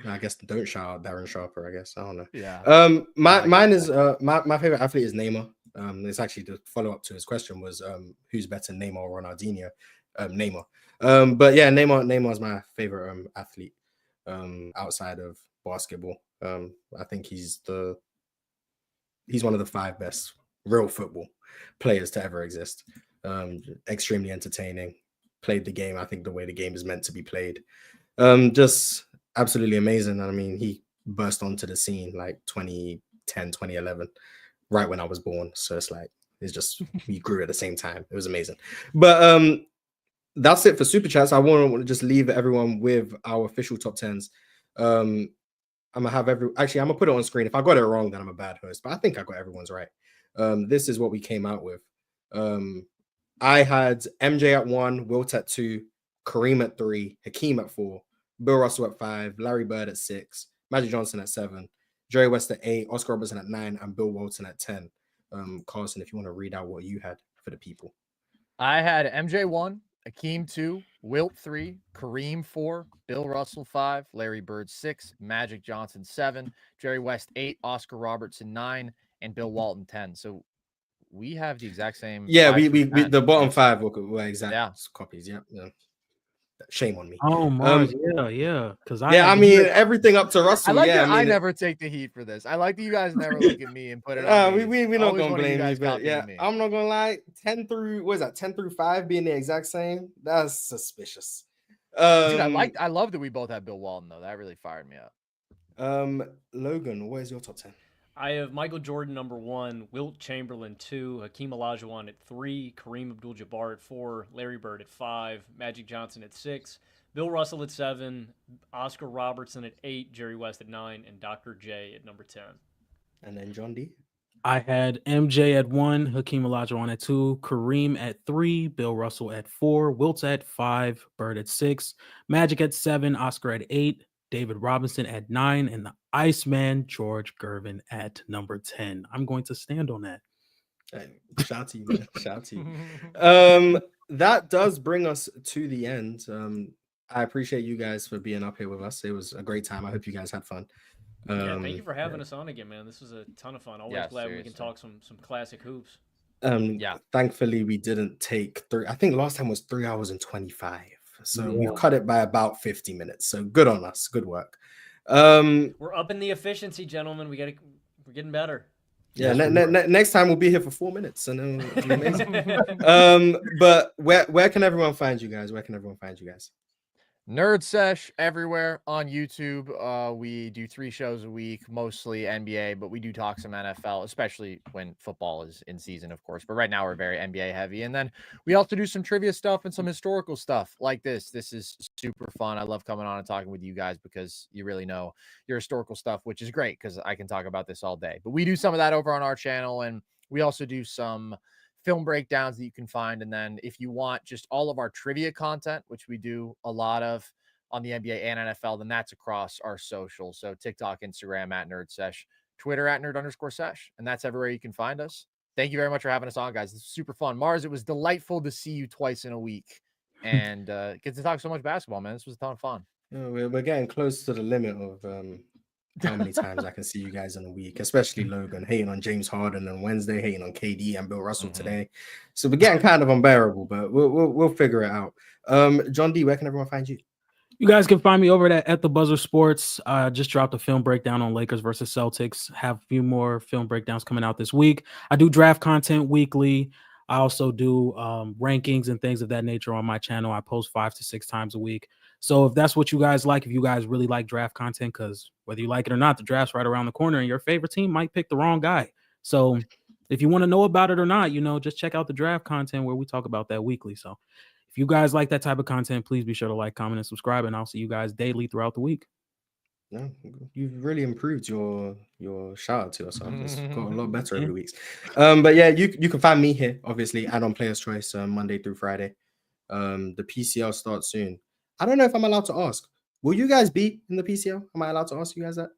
S1: I guess don't shout out Darren Sharper, I guess. I don't know.
S2: Yeah.
S1: Mine is my favorite athlete is Neymar. It's actually the follow-up to his question was who's better, Neymar or Ronaldinho? Neymar. But yeah, Neymar is my favorite athlete outside of basketball. I think he's one of the 5 best real football players to ever exist. Extremely entertaining, played the game I think the way the game is meant to be played. Just absolutely amazing. I mean, he burst onto the scene like 2010, 2011, right when I was born. So it's just we grew at the same time. It was amazing. But that's it for Super Chats. I want to just leave everyone with our official top 10s. I'm gonna put it on screen. If I got it wrong, then I'm a bad host, but I think I got everyone's right. This is what we came out with. I had MJ at 1, Wilt at 2, Kareem at 3, Hakeem at 4, Bill Russell at 5, Larry Bird at 6, Magic Johnson at 7, Jerry West at 8, Oscar Robertson at 9, and Bill Walton at 10. Carson, if you want to read out what you had for the people.
S2: I had MJ 1, Hakeem 2, Wilt 3, Kareem 4, Bill Russell 5, Larry Bird 6, Magic Johnson 7, Jerry West 8, Oscar Robertson 9, and Bill Walton 10. So we have the exact same.
S1: Yeah, we the bottom 5 were exact copies. Yeah. Shame on me.
S3: Oh Mars, yeah. Because
S1: I mean everything up to Russell.
S2: I never take the heat for this. I like that you guys never look at me and put it on.
S1: We're not gonna blame you, but yeah, I'm not gonna lie. 10 through 5 being the exact same. That's suspicious.
S2: Dude, I love that we both have Bill Walton though. That really fired me up.
S1: Logan, what is your top 10?
S4: I have Michael Jordan number 1, Wilt Chamberlain 2, Hakeem Olajuwon at 3, Kareem Abdul-Jabbar at 4, Larry Bird at 5, Magic Johnson at 6, Bill Russell at 7, Oscar Robertson at 8, Jerry West at 9, and Dr. J at number 10.
S1: And then John D.
S3: I had MJ at 1, Hakeem Olajuwon at 2, Kareem at 3, Bill Russell at 4, Wilt at 5, Bird at 6, Magic at 7, Oscar at 8, David Robinson at 9, and the Iceman George Gervin at number 10. I'm going to stand on that.
S1: Shout out to you, man. Shout out to you. That does bring us to the end. I appreciate you guys for being up here with us. It was a great time. I hope you guys had fun.
S4: Thank you for having us on again, man. This was a ton of fun. Always glad we can talk some classic hoops.
S1: Thankfully we didn't take 3. I think last time was 3 hours and 25. So we've cut it by about 50 minutes. So good on us. Good work.
S4: We're upping the efficiency, gentlemen. We're getting better.
S1: Yeah, next time we'll be here for 4 minutes, and then it'll be amazing. But where can everyone find you guys?
S2: Nerd Sesh everywhere on YouTube. We do 3 shows a week, mostly NBA, but we do talk some NFL, especially when football is in season, of course. But right now we're very NBA heavy. And then we also do some trivia stuff and some historical stuff like this. This is super fun. I love coming on and talking with you guys because you really know your historical stuff, which is great because I can talk about this all day. But we do some of that over on our channel, and we also do some film breakdowns that you can find. And then if you want just all of our trivia content, which we do a lot of on the NBA and NFL, then that's across our socials. So TikTok, Instagram at NerdSesh, Twitter at Nerd_Sesh. And that's everywhere you can find us. Thank you very much for having us on, guys. This is super fun. Mars, it was delightful to see you twice in a week and get to talk so much basketball, man. This was a ton of fun.
S1: We're getting close to the limit of how many times I can see you guys in a week, especially Logan hating on James Harden on Wednesday, hating on KD and Bill Russell today. So we're getting kind of unbearable, but we'll figure it out. John D, where can everyone find you?
S3: You guys can find me over at the Buzzer Sports. Just dropped a film breakdown on Lakers versus Celtics. Have a few more film breakdowns coming out this week. I do draft content weekly. I also do rankings and things of that nature on my channel. I post 5 to 6 times a week. So if that's what you guys like, if you guys really like draft content, because whether you like it or not, the draft's right around the corner and your favorite team might pick the wrong guy. So if you want to know about it or not, just check out the draft content where we talk about that weekly. So if you guys like that type of content, please be sure to like, comment, and subscribe, and I'll see you guys daily throughout the week.
S1: No, you've really improved your shout out to yourself. It's got a lot better every week. But yeah, you can find me here, obviously, and on Players Choice Monday through Friday. The PCL starts soon. I don't know if I'm allowed to ask. Will you guys be in the PCL? Am I allowed to ask you guys that?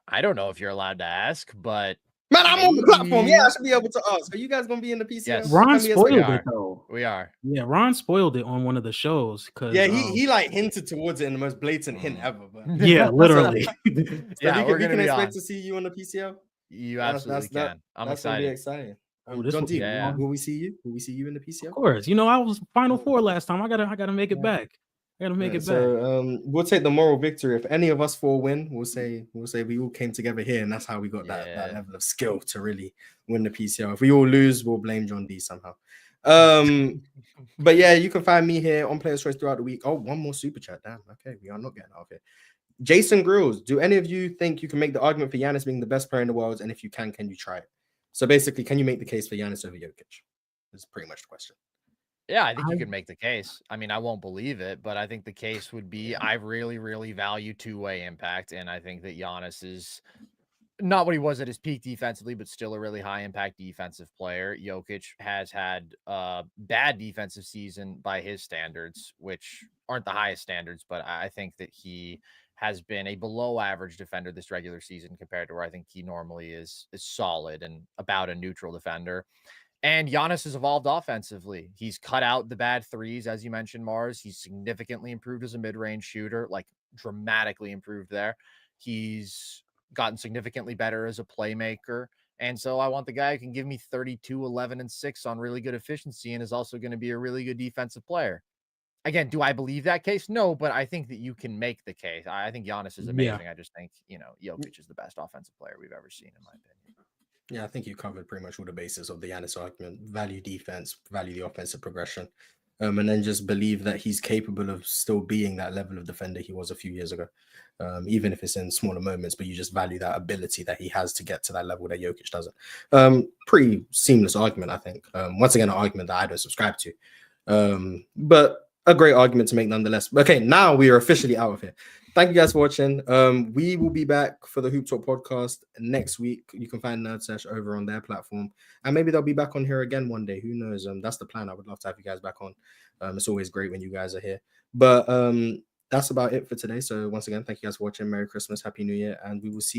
S2: I don't know if you're allowed to ask, but
S1: man, I'm on the platform. Yeah, I should be able to ask. Are you guys gonna be in the PCL?
S2: Yes.
S3: Ron spoiled it though.
S2: We are.
S3: Yeah, Ron spoiled it on one of the shows because
S1: he like hinted towards it in the most blatant hint ever. But
S3: yeah, literally.
S1: so
S2: yeah,
S1: we can expect to see you on the PCL.
S2: You absolutely can. I'm
S1: that's
S2: excited.
S1: Gonna be exciting.
S3: Oh,
S1: John D,
S2: yeah.
S1: will we see you? Will we see you in the PCL?
S3: Of course. You know, I was Final Four last time. I gotta make it back. I gotta make it back.
S1: So we'll take the moral victory. If any of us four win, we'll say we all came together here, and that's how we got that level of skill to really win the PCL. If we all lose, we'll blame John D somehow. But yeah, you can find me here on Players Choice throughout the week. Oh, one more super chat. Damn. Okay, we are not getting out of here. Jason Grills, do any of you think you can make the argument for Giannis being the best player in the world? And if you can you try it? So basically, can you make the case for Giannis over Jokic? That's pretty much the question.
S2: Yeah, I think you could make the case. I mean, I won't believe it, but I think the case would be I really, really value two-way impact. And I think that Giannis is not what he was at his peak defensively, but still a really high impact defensive player. Jokic has had a bad defensive season by his standards, which aren't the highest standards, but I think that he has been a below average defender this regular season compared to where I think he normally is solid and about a neutral defender. And Giannis has evolved offensively. He's cut out the bad threes, as you mentioned, Mars. He's significantly improved as a mid-range shooter, like dramatically improved there. He's gotten significantly better as a playmaker. And so I want the guy who can give me 32, 11, and 6 on really good efficiency and is also going to be a really good defensive player. Again, do I believe that case? No, but I think that you can make the case. I think Giannis is amazing. I just think, Jokic is the best offensive player we've ever seen, in my opinion.
S1: Yeah, I think you covered pretty much all the bases of the Giannis argument. Value defense, value the offensive progression, and then just believe that he's capable of still being that level of defender he was a few years ago, even if it's in smaller moments, but you just value that ability that he has to get to that level that Jokic doesn't. Pretty seamless argument, I think. Once again, an argument that I don't subscribe to, but a great argument to make nonetheless. Okay, now we are officially out of here. Thank you guys for watching. We will be back for the Hoop Talk podcast next week. You can find Nerd Sesh over on their platform, and maybe they'll be back on here again one day. Who knows? That's the plan. I would love to have you guys back on. It's always great when you guys are here. But that's about it for today. So once again, thank you guys for watching. Merry Christmas, Happy New Year, and we will see